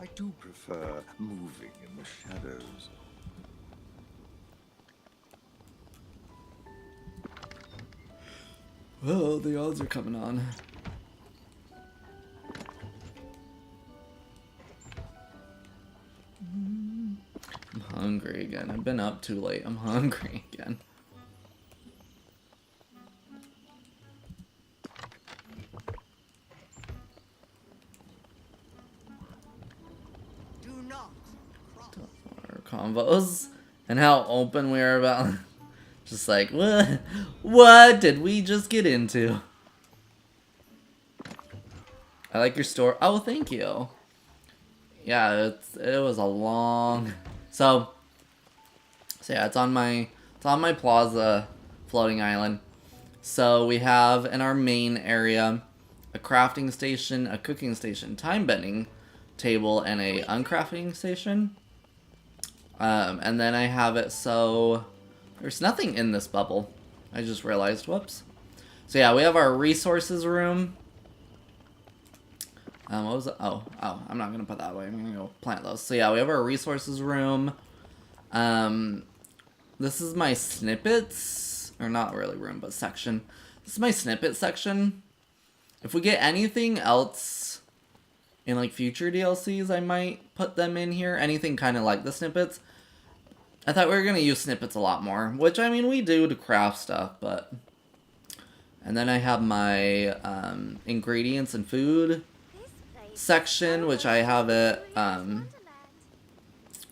I do prefer moving in the shadows. Oh, the odds are coming on. I'm hungry again. I've been up too late. I'm hungry again. Do not cross. Our combos and how open we are about. Just like, what did we just get into? I like your store. Oh, thank you. Yeah, it was a long. So yeah, it's on my plaza floating island. So we have in our main area a crafting station, a cooking station, time bending table, and a uncrafting station. And then I have it so there's nothing in this bubble. I just realized, whoops. So yeah, we have our resources room. What was it? Oh, I'm not gonna put that away. I'm gonna go plant those. So yeah, we have our resources room. This is my snippets, or not really room, but section. This is my snippet section. If we get anything else in like future DLCs, I might put them in here. Anything kind of like the snippets. I thought we were going to use snippets a lot more, which, I mean, we do to craft stuff, but... And then I have my ingredients and food section, which I have it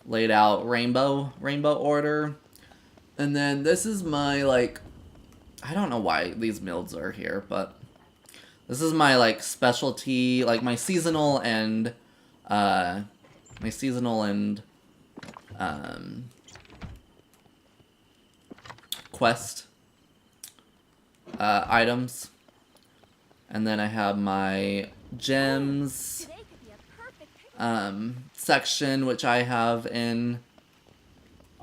laid out rainbow order. And then this is my, like... I don't know why these mills are here, but... This is my, like, specialty, like, my seasonal and... quest items, and then I have my gems section, which I have in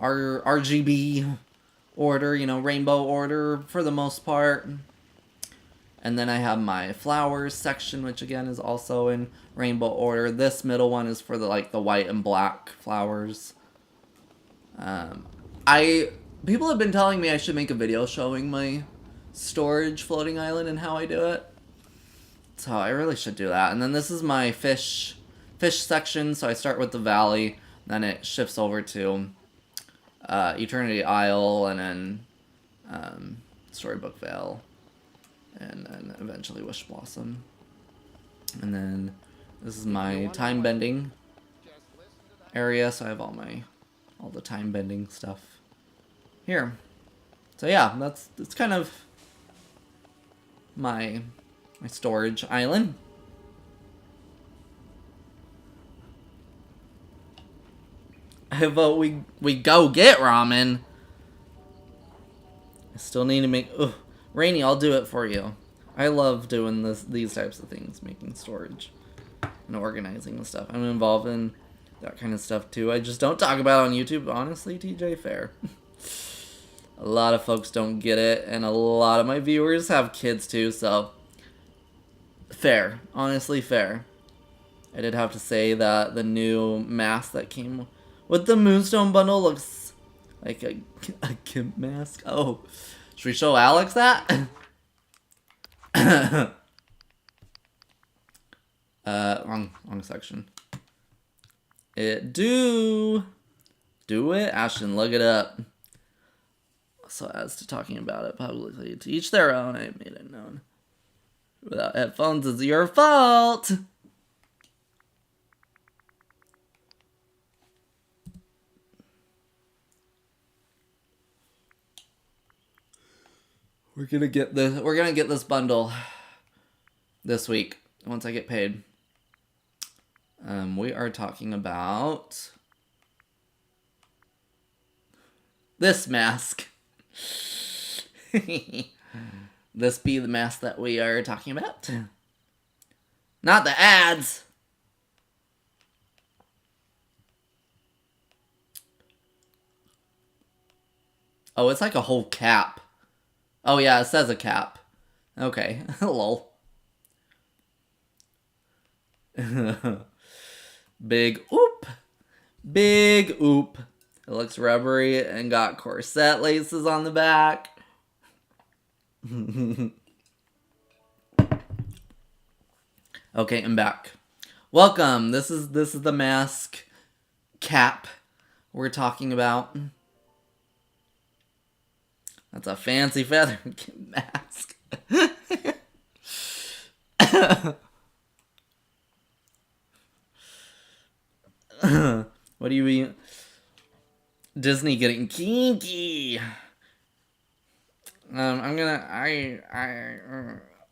RGB order, you know, rainbow order for the most part. And then I have my flowers section, which again is also in rainbow order. This middle one is for the the white and black flowers. People have been telling me I should make a video showing my storage floating island and how I do it. So I really should do that. And then this is my fish section. So I start with the valley, then it shifts over to Eternity Isle, and then Storybook Vale, and then eventually Wish Blossom. And then this is my time bending area. So I have all the time bending stuff here. So yeah, that's kind of my storage island. I vote we go get ramen. I still need to make... Ugh. Rainy, I'll do it for you. I love doing these types of things, making storage and organizing and stuff. I'm involved in that kind of stuff too. I just don't talk about it on YouTube, honestly, TJ, fair. A lot of folks don't get it, and a lot of my viewers have kids too, so fair. Honestly, fair. I did have to say that the new mask that came with the Moonstone bundle looks like a gimp mask. Oh, should we show Alex that? Wrong section. Do it, Ashton, look it up. So as to talking about it publicly, to each their own, I made it known. Without headphones, it's your fault! We're gonna get this bundle this week, once I get paid. We are talking about this mask. This be the mask that we are talking about. Not the ads. Oh, it's like a whole cap. Oh yeah, it says a cap. Okay, lol. Big oop. Big oop. It looks rubbery and got corset laces on the back. Okay, I'm back. Welcome. This is the mask cap we're talking about. That's a fancy feather mask. What do you mean? Disney getting kinky. I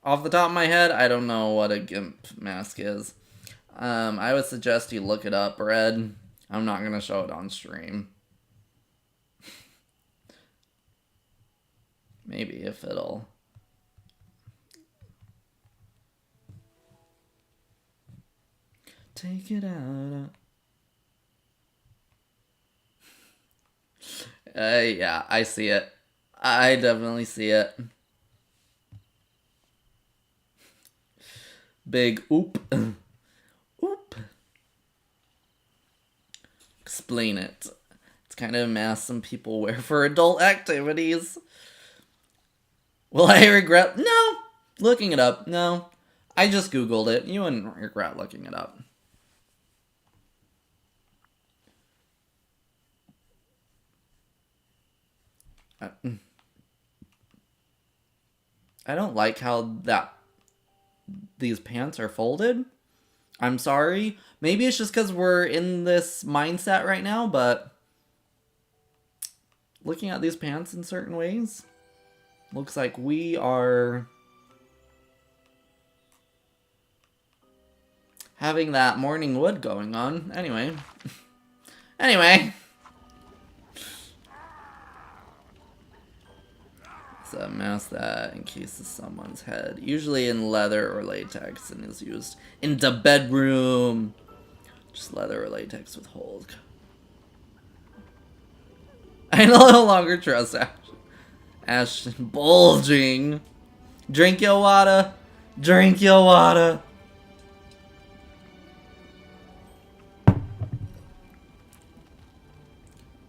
off the top of my head, I don't know what a gimp mask is. I would suggest you look it up, Red. I'm not gonna show it on stream. Maybe if it'll... Take it out. Yeah, I see it. I definitely see it. Big oop. Oop. Explain it. It's kind of a mask some people wear for adult activities. Will I regret? No. Looking it up. No. I just Googled it. You wouldn't regret looking it up. I don't like how these pants are folded. I'm sorry. Maybe it's just because we're in this mindset right now, but looking at these pants in certain ways, looks like we are having that morning wood going on. Anyway. Anyway. It's a mask that encases someone's head, usually in leather or latex, and is used in the bedroom. Just leather or latex with holes. I no longer trust Ashton. Bulging. Drink your water. Drink your water.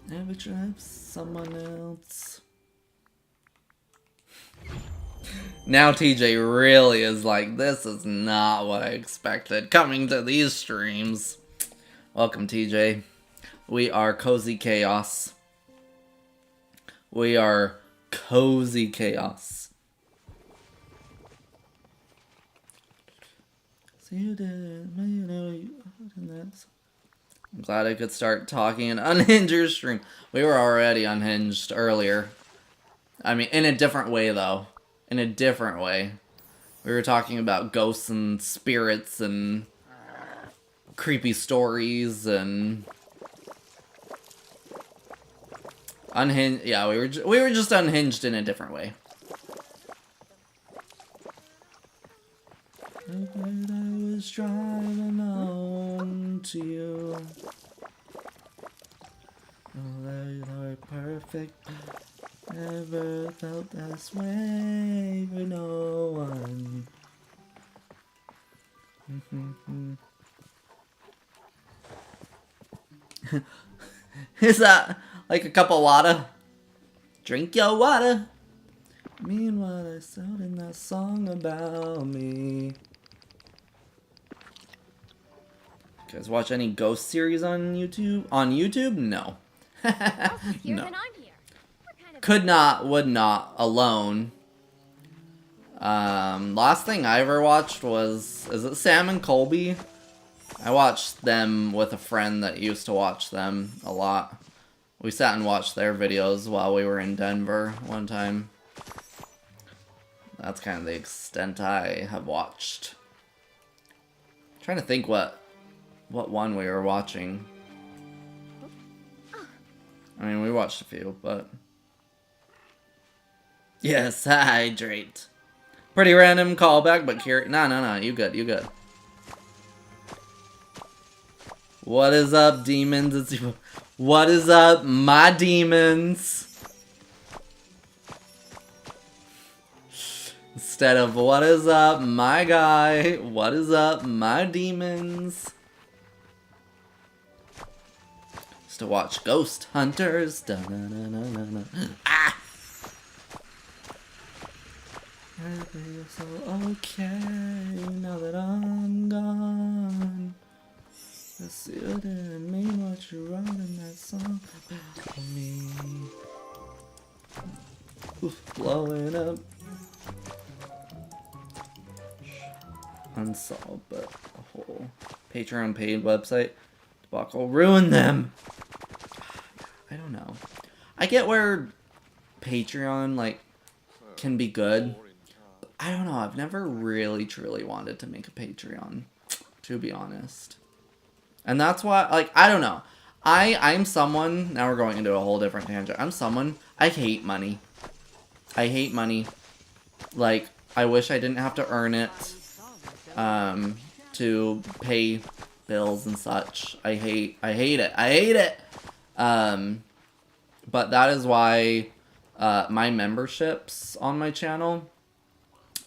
Never trust someone else. Now TJ really is like, this is not what I expected coming to these streams. Welcome, TJ. We are Cozy Chaos. We are Cozy Chaos. I'm glad I could start talking and unhinge your stream. We were already unhinged earlier. I mean, in a different way, though. In a different way. We were talking about ghosts and spirits and creepy stories and Unhinged. Yeah, we were just unhinged in a different way. I was driving home to you. Oh, they are perfect. Never felt this way for no one. Is that like a cup of water? Drink your water. Mean what I said in that song about me. You guys watch any ghost series on YouTube? On YouTube? No. No. Could not, would not, alone. Last thing I ever watched was, is it Sam and Colby? I watched them with a friend that used to watch them a lot. We sat and watched their videos while we were in Denver one time. That's kind of the extent I have watched. I'm trying to think what one we were watching. I mean, we watched a few, but... Yes, hydrate. Pretty random callback, but no, you good, you good. What is up, demons? What is up, my demons? Instead of what is up, my guy? What is up, my demons? Just to watch Ghost Hunters. Ah! I feel so okay now that I'm gone. I still didn't mean what you wrote in that song for me. Oof, blowing up. Unsolved, but a whole Patreon paid website debacle ruined them. I don't know. I get where Patreon like can be good. But I don't know. I've never really truly wanted to make a Patreon, to be honest. And that's why, like, I don't know. I'm someone, now we're going into a whole different tangent. I'm someone, I hate money. I hate money. Like, I wish I didn't have to earn it to pay bills and such. I hate it. I hate it. But that is why my memberships on my channel,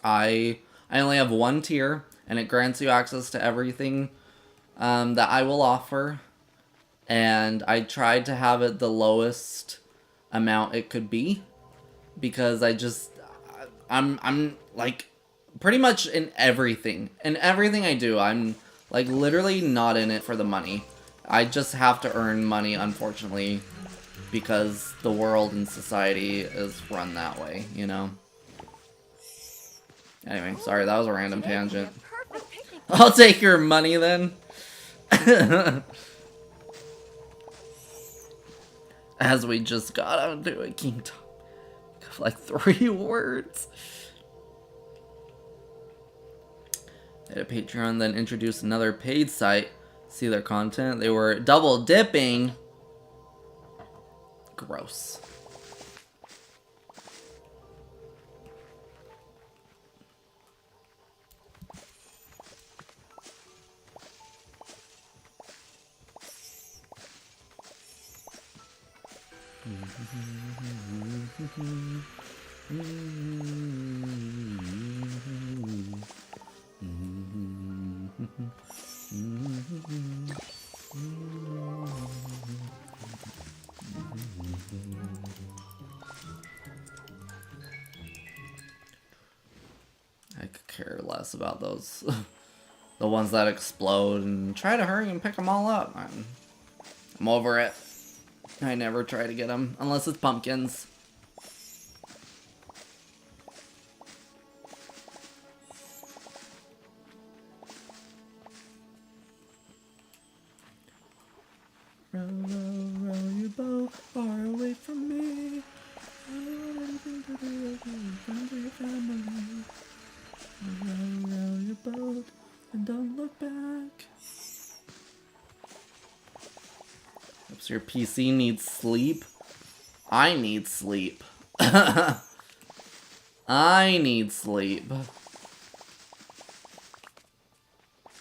I only have one tier, and it grants you access to everything that I will offer, and I tried to have it the lowest amount it could be, because I'm like pretty much in everything I do, I'm like literally not in it for the money. I just have to earn money, unfortunately, because the world and society is run that way, you know? Anyway, sorry, that was a random tangent. I'll take your money then. As we just got onto a kingdom of like 3 words. They had a Patreon, then introduced another paid site. See their content. They were double dipping. Gross. I could care less about those. The ones that explode, and try to hurry and pick them all up. I'm over it. I never try to get them unless it's pumpkins. Row, row, row your boat far away from me. I don't want anything to do with you, friends or your family. Row, row your boat and don't look back. Oops, your PC needs sleep. I need sleep. I need sleep.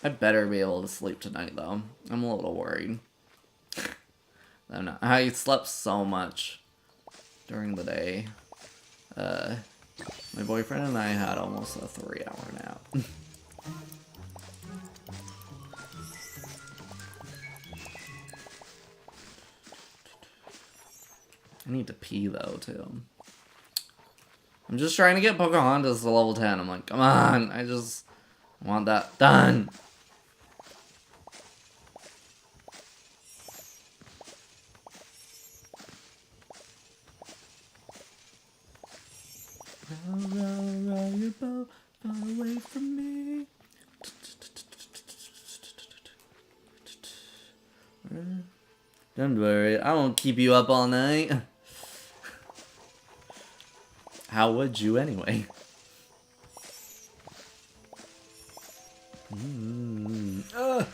I better be able to sleep tonight, though. I'm a little worried. I slept so much during the day. My boyfriend and I had almost a 3-hour nap. I need to pee, though, too. I'm just trying to get Pocahontas to level 10. I'm like, come on, I just want that done. Row your boat far away from me. Don't worry, I won't keep you up all night. How would you anyway? I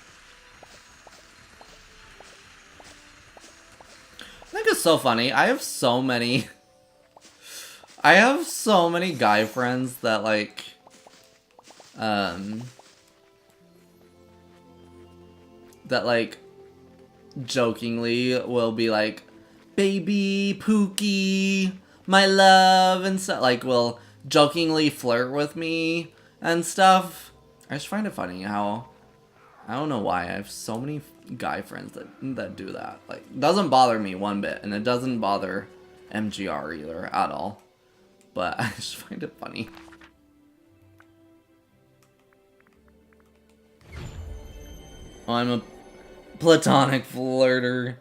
think it's so funny. I have so many guy friends that like jokingly will be like, baby, Pookie, my love, and stuff. Like, will jokingly flirt with me and stuff. I just find it funny how, I don't know why, I have so many guy friends that do that. Like, it doesn't bother me one bit, and it doesn't bother MGR either, at all. But I just find it funny. Oh, I'm a platonic flirter.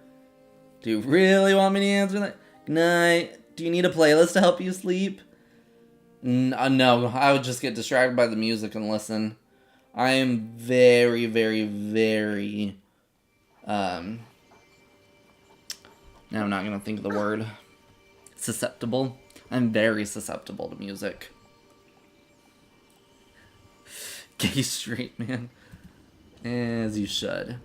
Do you really want me to answer that? Good night. Do you need a playlist to help you sleep? No, I would just get distracted by the music and listen. I am very, very, very, now I'm not gonna think of the word. Susceptible. I'm very susceptible to music. Gay straight man. As you should.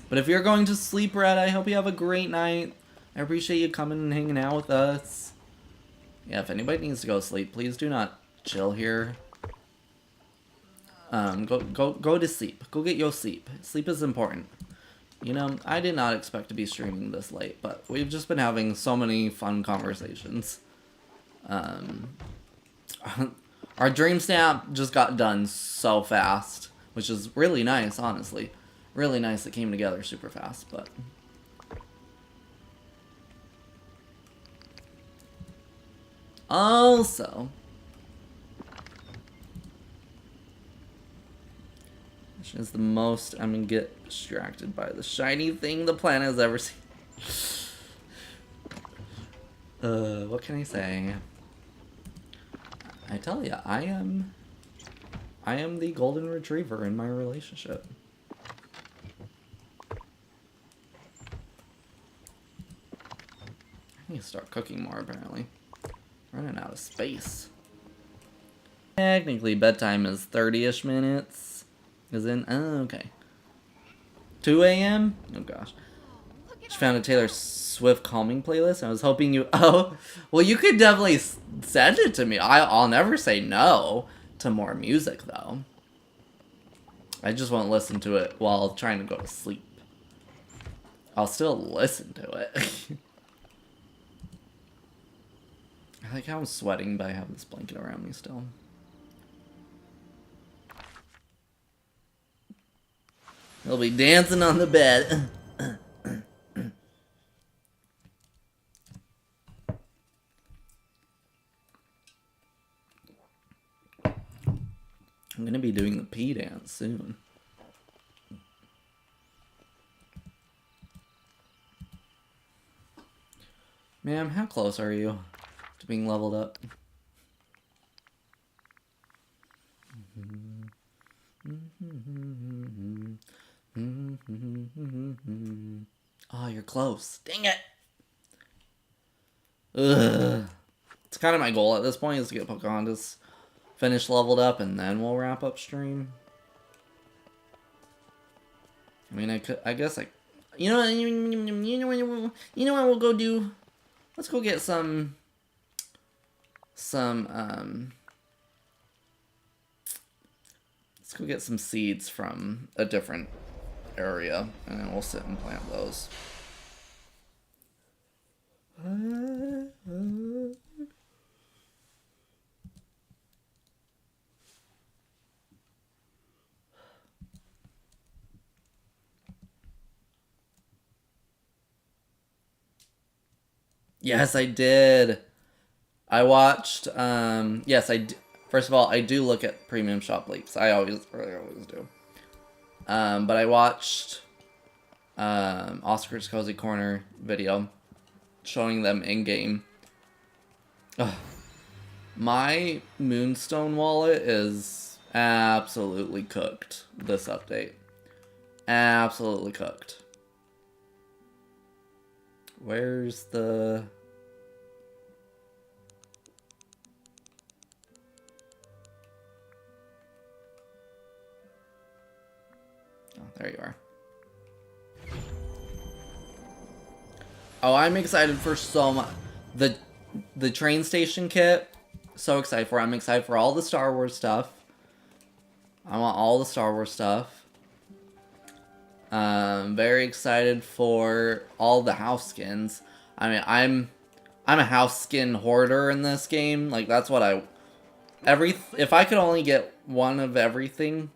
But if you're going to sleep, Red, I hope you have a great night. I appreciate you coming and hanging out with us. Yeah, if anybody needs to go to sleep, please do not chill here. Go to sleep. Go get your sleep. Sleep is important. You know, I did not expect to be streaming this late, but we've just been having so many fun conversations. Our Dreamsnap just got done so fast, which is really nice, honestly. Really nice. It came together super fast, but... Also... which is the most I'm gonna get distracted by the shiny thing the planet has ever seen. What can I say? I tell ya, I am the golden retriever in my relationship. I need to start cooking more, apparently. Running out of space. Technically, bedtime is 30-ish minutes. Is in? Oh, okay. 2 a.m.? Oh, gosh. Just found a Taylor Swift calming playlist. I was hoping you... Oh, well, you could definitely send it to me. I'll never say no to more music, though. I just won't listen to it while trying to go to sleep. I'll still listen to it. I like how I'm sweating, but I have this blanket around me still. He'll be dancing on the bed. I'm gonna be doing the pee dance soon. Ma'am, how close are you to being leveled up? Oh, you're close. Dang it! Ugh. It's kind of my goal at this point is to get Pocahontas finished leveled up and then we'll wrap up stream. I mean, I guess I You know what? You know what we'll go do? Let's go get some let's go get some seeds from a different area, and then we'll sit and plant those. Yes, I did. I watched, yes, first of all, I do look at premium shop leaks. I always do. But I watched, Oscar's Cozy Corner video showing them in-game. My Moonstone wallet is absolutely cooked this update. Absolutely cooked. Where's the... Oh, there you are. Oh, I'm excited for so much. The train station kit, so excited for. I'm excited for all the Star Wars stuff. I want all the Star Wars stuff. Very excited for all the house skins. I mean, I'm a house skin hoarder in this game. Like, that's what if I could only get one of everything,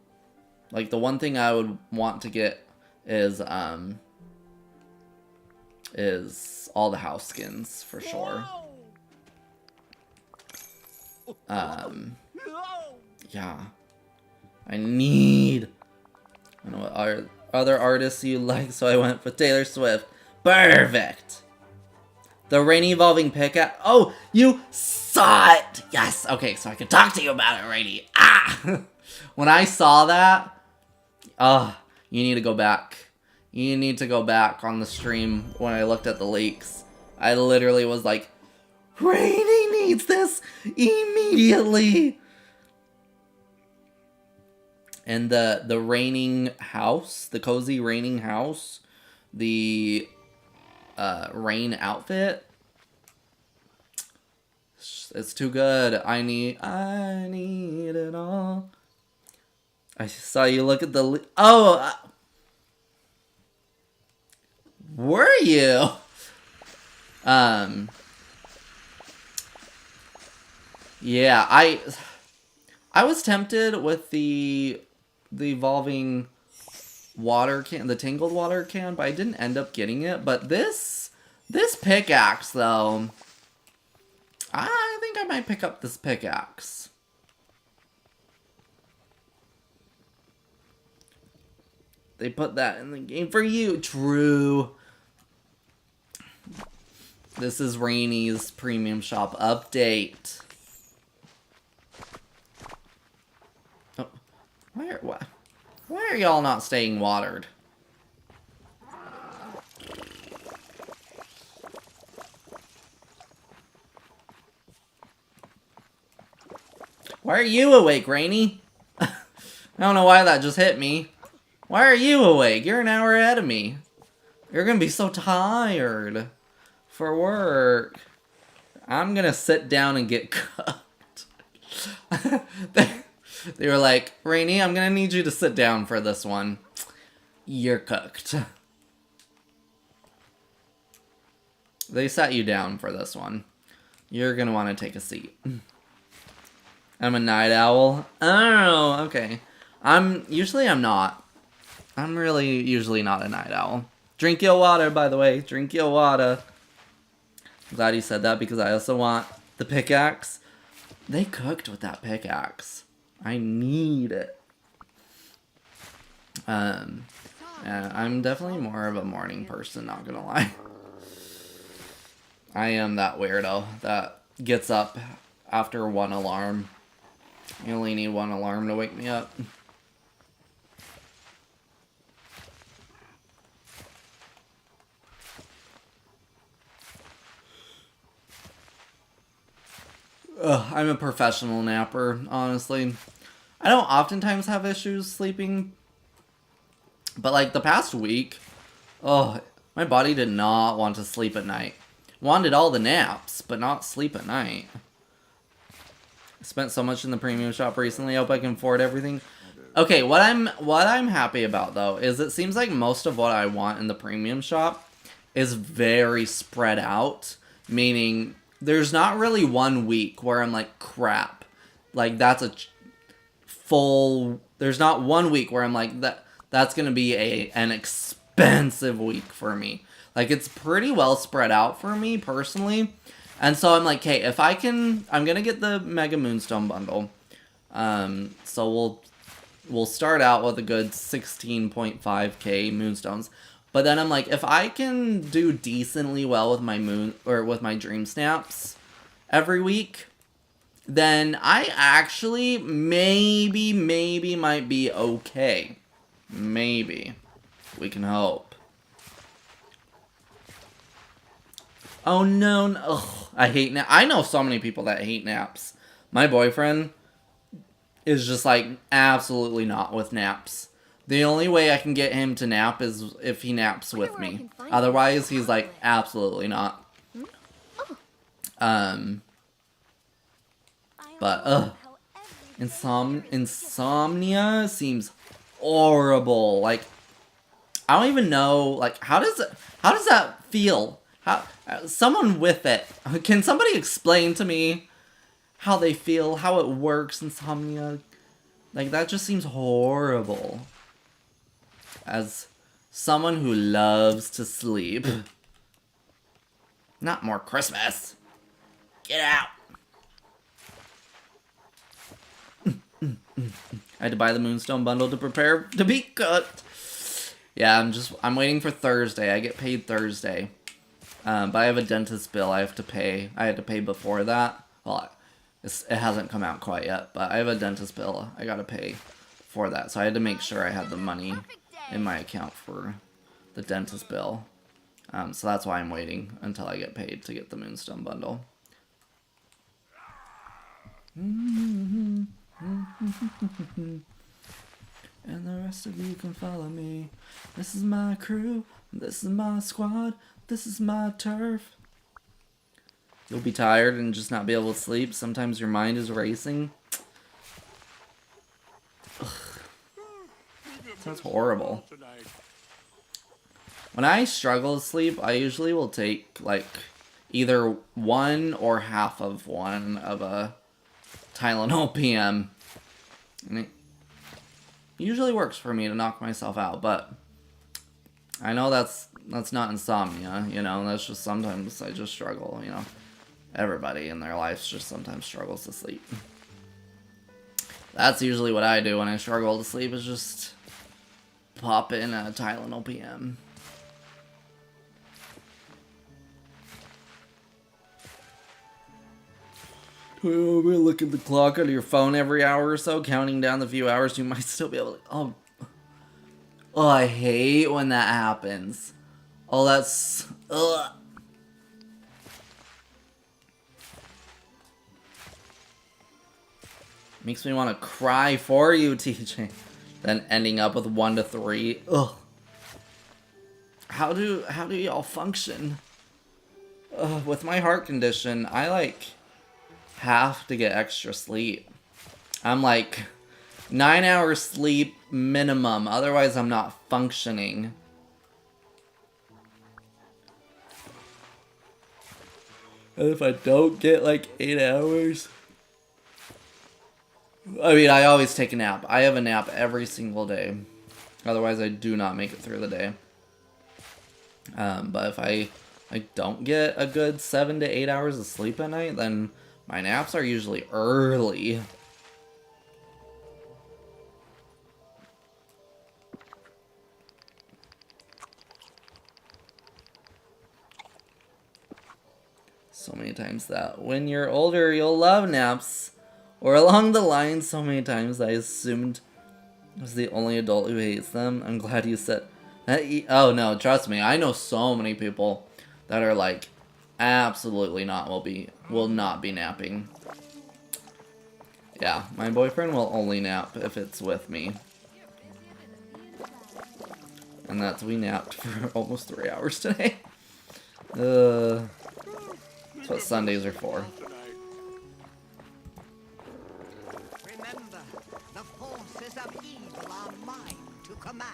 like, the one thing I would want to get is all the house skins for sure. Yeah. I don't know what other artists you like, so I went with Taylor Swift. Perfect! The Rain Evolving Pickaxe. Oh, you saw it! Yes! Okay, so I can talk to you about it, Rainy. Ah! When I saw that, you need to go back. You need to go back on the stream when I looked at the leaks. I literally was like, Rainy needs this immediately! And the raining house, the cozy raining house, the rain outfit, it's too good. I need it all. I saw you look at the were you? Yeah, I was tempted with the evolving water can, the tingled water can, but I didn't end up getting it. But this pickaxe, though, I think I might pick up this pickaxe. They put that in the game for you. True. This is Rainy's Premium Shop update. Oh, why are y'all not staying watered? Why are you awake, Rainy? I don't know why that just hit me. Why are you awake? You're an hour ahead of me. You're gonna be so tired for work. I'm gonna sit down and get cooked. They were like, Rainy, I'm gonna need you to sit down for this one. You're cooked. They sat you down for this one. You're gonna want to take a seat. I'm a night owl. Oh, okay. I'm not. I'm really usually not a night owl. Drink your water, by the way. Drink your water. I'm glad you said that because I also want the pickaxe. They cooked with that pickaxe. I need it. Yeah, I'm definitely more of a morning person, not gonna lie. I am that weirdo that gets up after one alarm. You only need one alarm to wake me up. Ugh, I'm a professional napper, honestly. I don't oftentimes have issues sleeping, but like the past week, Oh, my body did not want to sleep at night. Wanted all the naps, but not sleep at night. I spent so much in the premium shop recently. I hope I can afford everything. Okay, what I'm happy about though is it seems like most of what I want in the premium shop is very spread out, meaning there's not really one week where I'm like, crap, like that's a full. There's not one week where I'm like that's gonna be an expensive week for me. Like it's pretty well spread out for me personally, and so I'm like, hey, if I can, I'm gonna get the Mega Moonstone bundle. So we'll start out with a good 16.5k moonstones. But then I'm like, if I can do decently well with my with my dream snaps every week, then I actually maybe might be okay. Maybe. We can hope. Oh no, ugh, I hate naps. I know so many people that hate naps. My boyfriend is just like absolutely not with naps. The only way I can get him to nap is if he naps with me. Otherwise, he's like absolutely not. But insomnia seems horrible. Like I don't even know. Like how does that feel? How someone with it? Can somebody explain to me how they feel, how it works, insomnia? Like, that just seems horrible. As someone who loves to sleep. Not more Christmas. Get out. I had to buy the Moonstone bundle to prepare to be cooked. Yeah, I'm waiting for Thursday. I get paid Thursday. But I have a dentist bill I have to pay. I had to pay before that. Well, it hasn't come out quite yet, but I have a dentist bill I gotta pay for that. So I had to make sure I had the money in my account for the dentist bill. So that's why I'm waiting until I get paid to get the Moonstone bundle. And the rest of you can follow me. This is my crew. This is my squad. This is my turf. You'll be tired and just not be able to sleep. Sometimes your mind is racing. Ugh. Sounds horrible. When I struggle to sleep, I usually will take like either one or half of one of a Tylenol PM. And it usually works for me to knock myself out, but I know that's not insomnia, you know, that's just sometimes I just struggle, you know. Everybody in their lives just sometimes struggles to sleep. That's usually what I do when I struggle to sleep, is just pop in a Tylenol PM. Look at the clock on your phone every hour or so, counting down the few hours you might still be able to... Oh, I hate when that happens. Oh, that's... Ugh. Makes me want to cry for you, TJ. Then ending up with 1 to 3. Ugh. How do y'all function? With my heart condition, I like have to get extra sleep. I'm like 9 hours sleep minimum, otherwise I'm not functioning. And if I don't get like 8 hours, I mean, I always take a nap. I have a nap every single day. Otherwise, I do not make it through the day. But if I don't get a good 7 to 8 hours of sleep at night, then my naps are usually early. So many times that when you're older, you'll love naps. Or along the line, so many times I assumed I was the only adult who hates them. I'm glad you said that. Oh no, trust me, I know so many people that are like, absolutely not will not be napping. Yeah, my boyfriend will only nap if it's with me. And that's we napped for almost 3 hours today. That's what Sundays are for. Remember, the forces of evil are mine to command.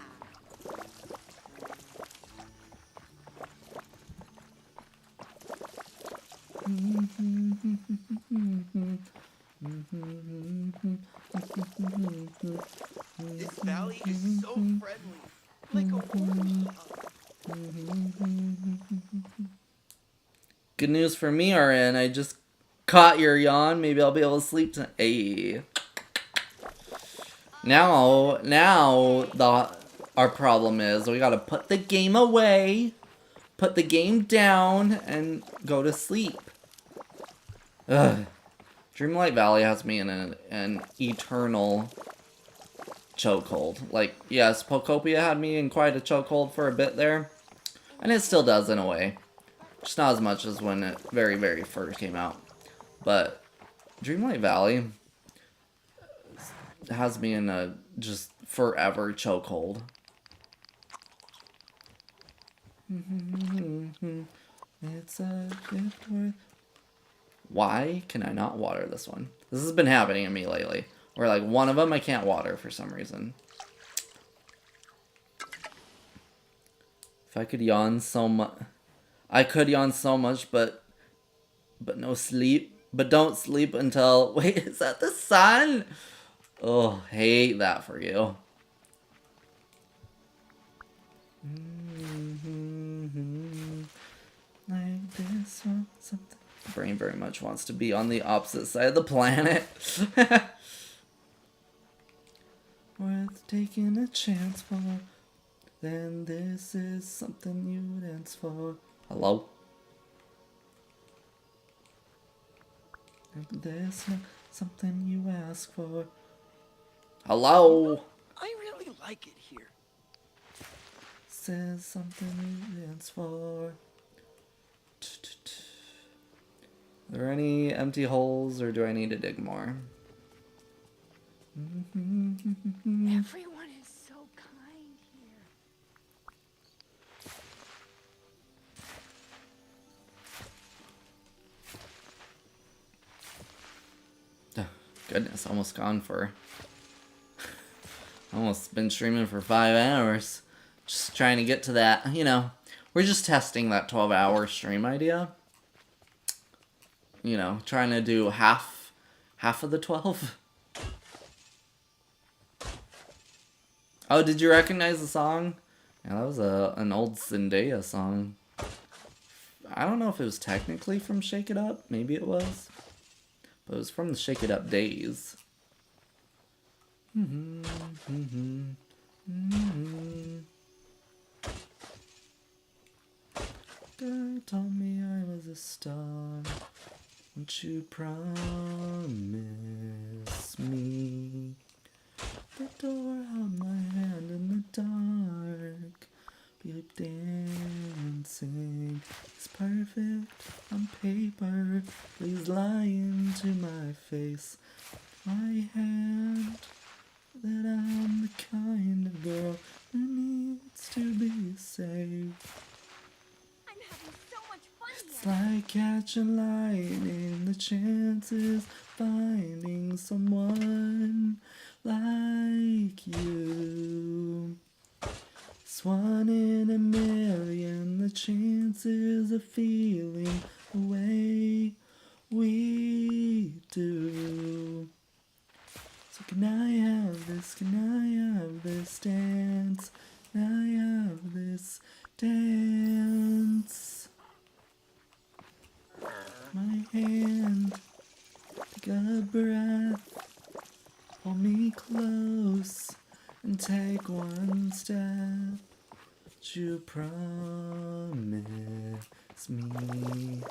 This valley is so friendly, like a warm hug. Good news for me, RN. I just caught your yawn. Maybe I'll be able to sleep tonight. Hey. Now our problem is we gotta put the game away, put the game down, and go to sleep. Ugh. Dreamlight Valley has me in an eternal chokehold. Like, yes, Pocopia had me in quite a chokehold for a bit there, and it still does in a way. Just not as much as when it very, very first came out. But Dreamlight Valley has me in a just forever chokehold. It's a gift worth. Why can I not water this one? This has been happening to me lately. Where like one of them I can't water for some reason. If I could yawn so much, I could yawn so much, but no sleep. But don't sleep until. Wait, is that the sun? Oh, hate that for you. Like this one, something. Brain very much wants to be on the opposite side of the planet. Worth taking a chance for. Then this is something you dance for. Hello? There's not something you ask for. Hello? I really like it here. Says something you dance for. Are there any empty holes, or do I need to dig more? Everyone is so kind here. Goodness, almost gone for. Almost been streaming for 5 hours. Just trying to get to that, you know. We're just testing that 12-hour stream idea. You know, trying to do half of the 12. Oh, did you recognize the song? Yeah, that was an old Zendaya song. I don't know if it was technically from Shake It Up. Maybe it was. But it was from the Shake It Up days. Guy told me I was a star. Won't you promise me? The door held my hand in the dark. Be dancing. It's perfect on paper. Please lie into my face. My hand. That I'm the kind of girl who needs to be saved. I'm having so much fun It's here. like catching lightning, the chances finding someone like you. It's 1 in a million, the chances of feeling the way we do. So can I have this, can I have this dance? Can I have this dance? My hand, take a breath, hold me close, and take one step. Would you promise me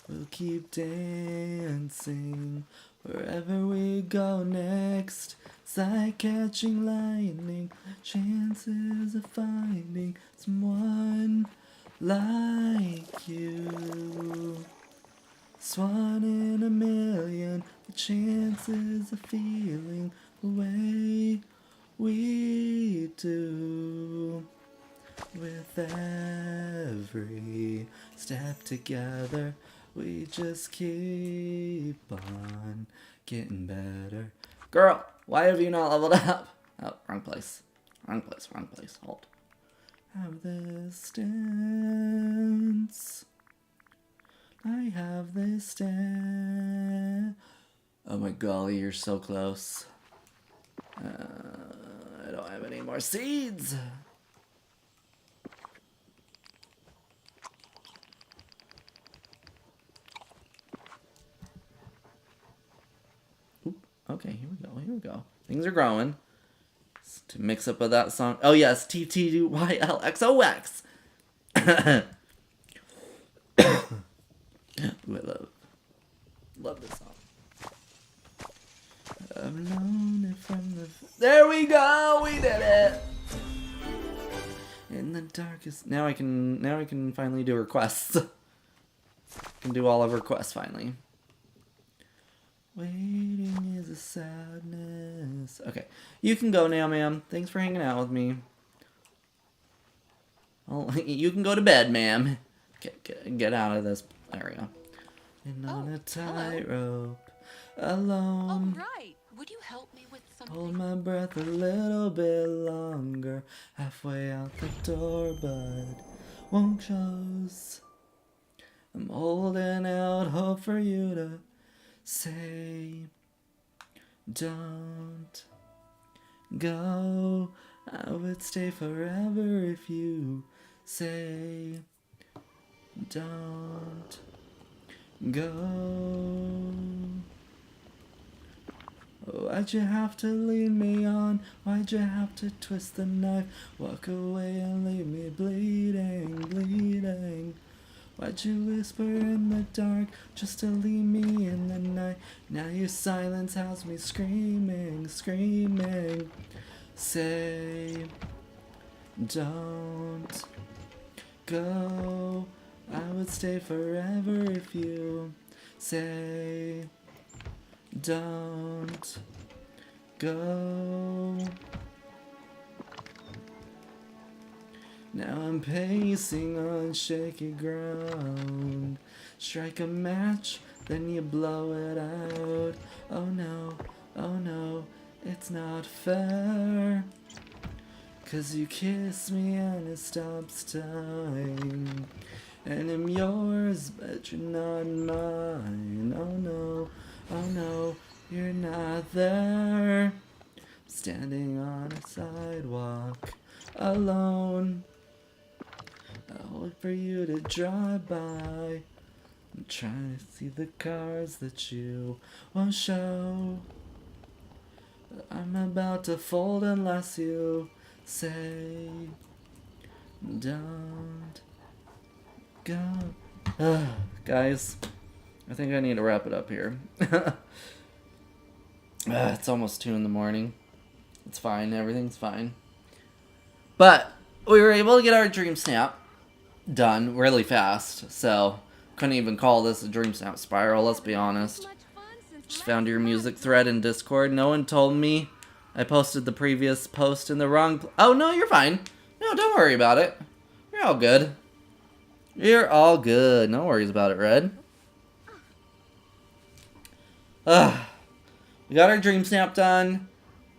we'll keep dancing wherever we go next? It's like catching lightning, chances of finding someone like you. It's 1 in a million, the chances of feeling the way we do. With every step together, we just keep on getting better. Girl, why have you not leveled up? Oh, wrong place. Wrong place, wrong place. Hold. Have this dance. I have this dance. Oh my golly, you're so close. I don't have any more seeds. Oop, okay, here we go, here we go. Things are growing. To mix up with that song. Oh yes, TTYLXOX. Ooh, I love this song. I'm lonely from the... There we go! We did it! In the darkest... Now I can finally do requests. Can do all of requests finally. Waiting is a sadness. Okay. You can go now, ma'am. Thanks for hanging out with me. Oh, you can go to bed, ma'am. Get out of this area. And on a tightrope, alone. Oh, right. Would you help me with something? Hold my breath a little bit longer. Halfway out the door, but won't close. I'm holding out hope for you to say, don't go. I would stay forever if you say, don't go. Why'd you have to lead me on? Why'd you have to twist the knife? Walk away and leave me bleeding, bleeding. Why'd you whisper in the dark just to leave me in the night? Now your silence has me screaming, screaming. Say, don't go. I would stay forever if you say, don't go. Now I'm pacing on shaky ground. Strike a match, then you blow it out. Oh no, it's not fair. 'Cause you kiss me and it stops time. And I'm yours, but you're not mine. Oh no, you're not there. Standing on a sidewalk, alone. I hope for you to drive by. I'm trying to see the cars that you won't show. But I'm about to fold unless you say, don't go. Guys, I think I need to wrap it up here. It's almost 2 in the morning. It's fine, everything's fine. But we were able to get our Dreamsnap done really fast, so couldn't even call this a Dreamsnap spiral, let's be honest. Just found your music thread in Discord. No one told me I posted the previous post in the wrong oh no, you're fine. No, don't worry about it. You're all good. You're all good. No worries about it, Red. We got our Dreamsnap done.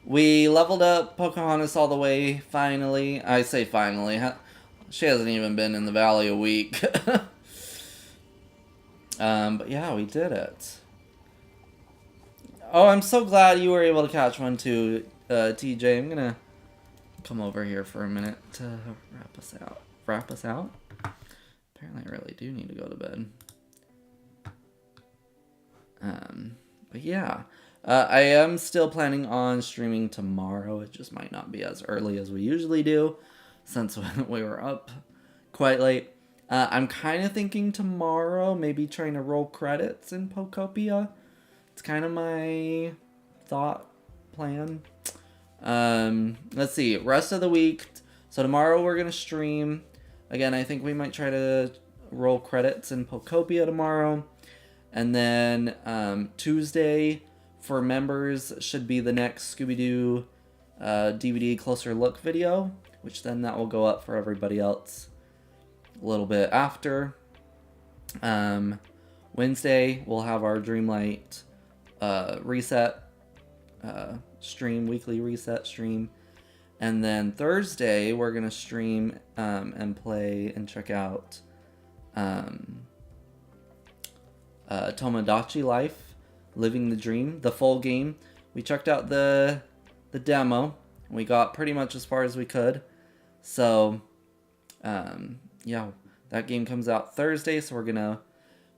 We leveled up Pocahontas all the way, finally. I say finally. She hasn't even been in the valley a week. But yeah, we did it. Oh, I'm so glad you were able to catch one too, TJ. I'm gonna come over here for a minute to wrap us out. Wrap us out? Apparently I really do need to go to bed. But yeah. I am still planning on streaming tomorrow. It just might not be as early as we usually do, since we were up quite late. I'm kind of thinking tomorrow, maybe trying to roll credits in Pocopia. It's kind of my thought plan. Let's see, rest of the week. So tomorrow we're going to stream. Again, I think we might try to roll credits in Pocopia tomorrow. And then Tuesday... for members should be the next Scooby-Doo DVD closer look video, which then that will go up for everybody else a little bit after. Wednesday, we'll have our Dreamlight reset stream, weekly reset stream. And then Thursday, we're going to stream and play and check out Tomodachi Life, Living the Dream, the full game. We checked out the demo. We got pretty much as far as we could. So, yeah, that game comes out Thursday, so we're going to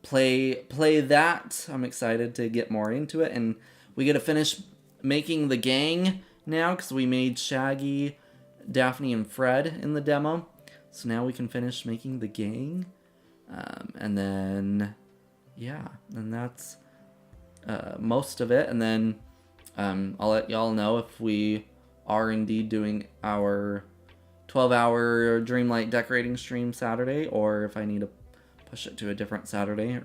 play that. I'm excited to get more into it, and we get to finish making the gang now because we made Shaggy, Daphne, and Fred in the demo. So now we can finish making the gang, and then yeah, and that's most of it. And then I'll let y'all know if we are indeed doing our 12-hour Dreamlight decorating stream Saturday, or if I need to push it to a different Saturday.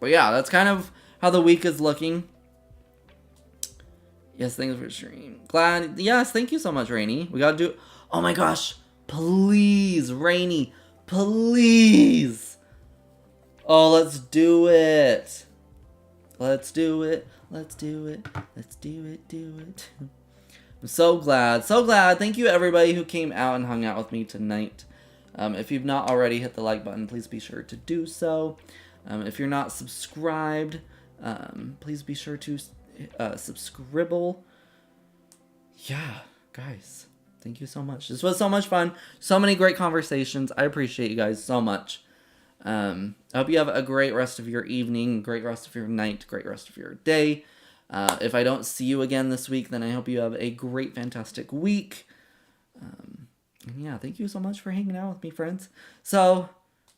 But yeah, that's kind of how the week is looking. Yes, thanks for stream. Glad. Yes, thank you so much, Rainy. We gotta do. Oh my gosh, please, Rainy, please. Oh, let's do it. Let's do it. Let's do it. Let's do it. Do it. I'm so glad. So glad. Thank you, everybody who came out and hung out with me tonight. If you've not already hit the like button, please be sure to do so. If you're not subscribed, please be sure to subscribe. Yeah, guys, thank you so much. This was so much fun. So many great conversations. I appreciate you guys so much. I hope you have a great rest of your evening, great rest of your night, great rest of your day. If I don't see you again this week, then I hope you have a great, fantastic week. And yeah, thank you so much for hanging out with me, friends. So,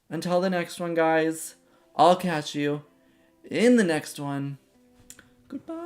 until the next one, guys, I'll catch you in the next one. Goodbye.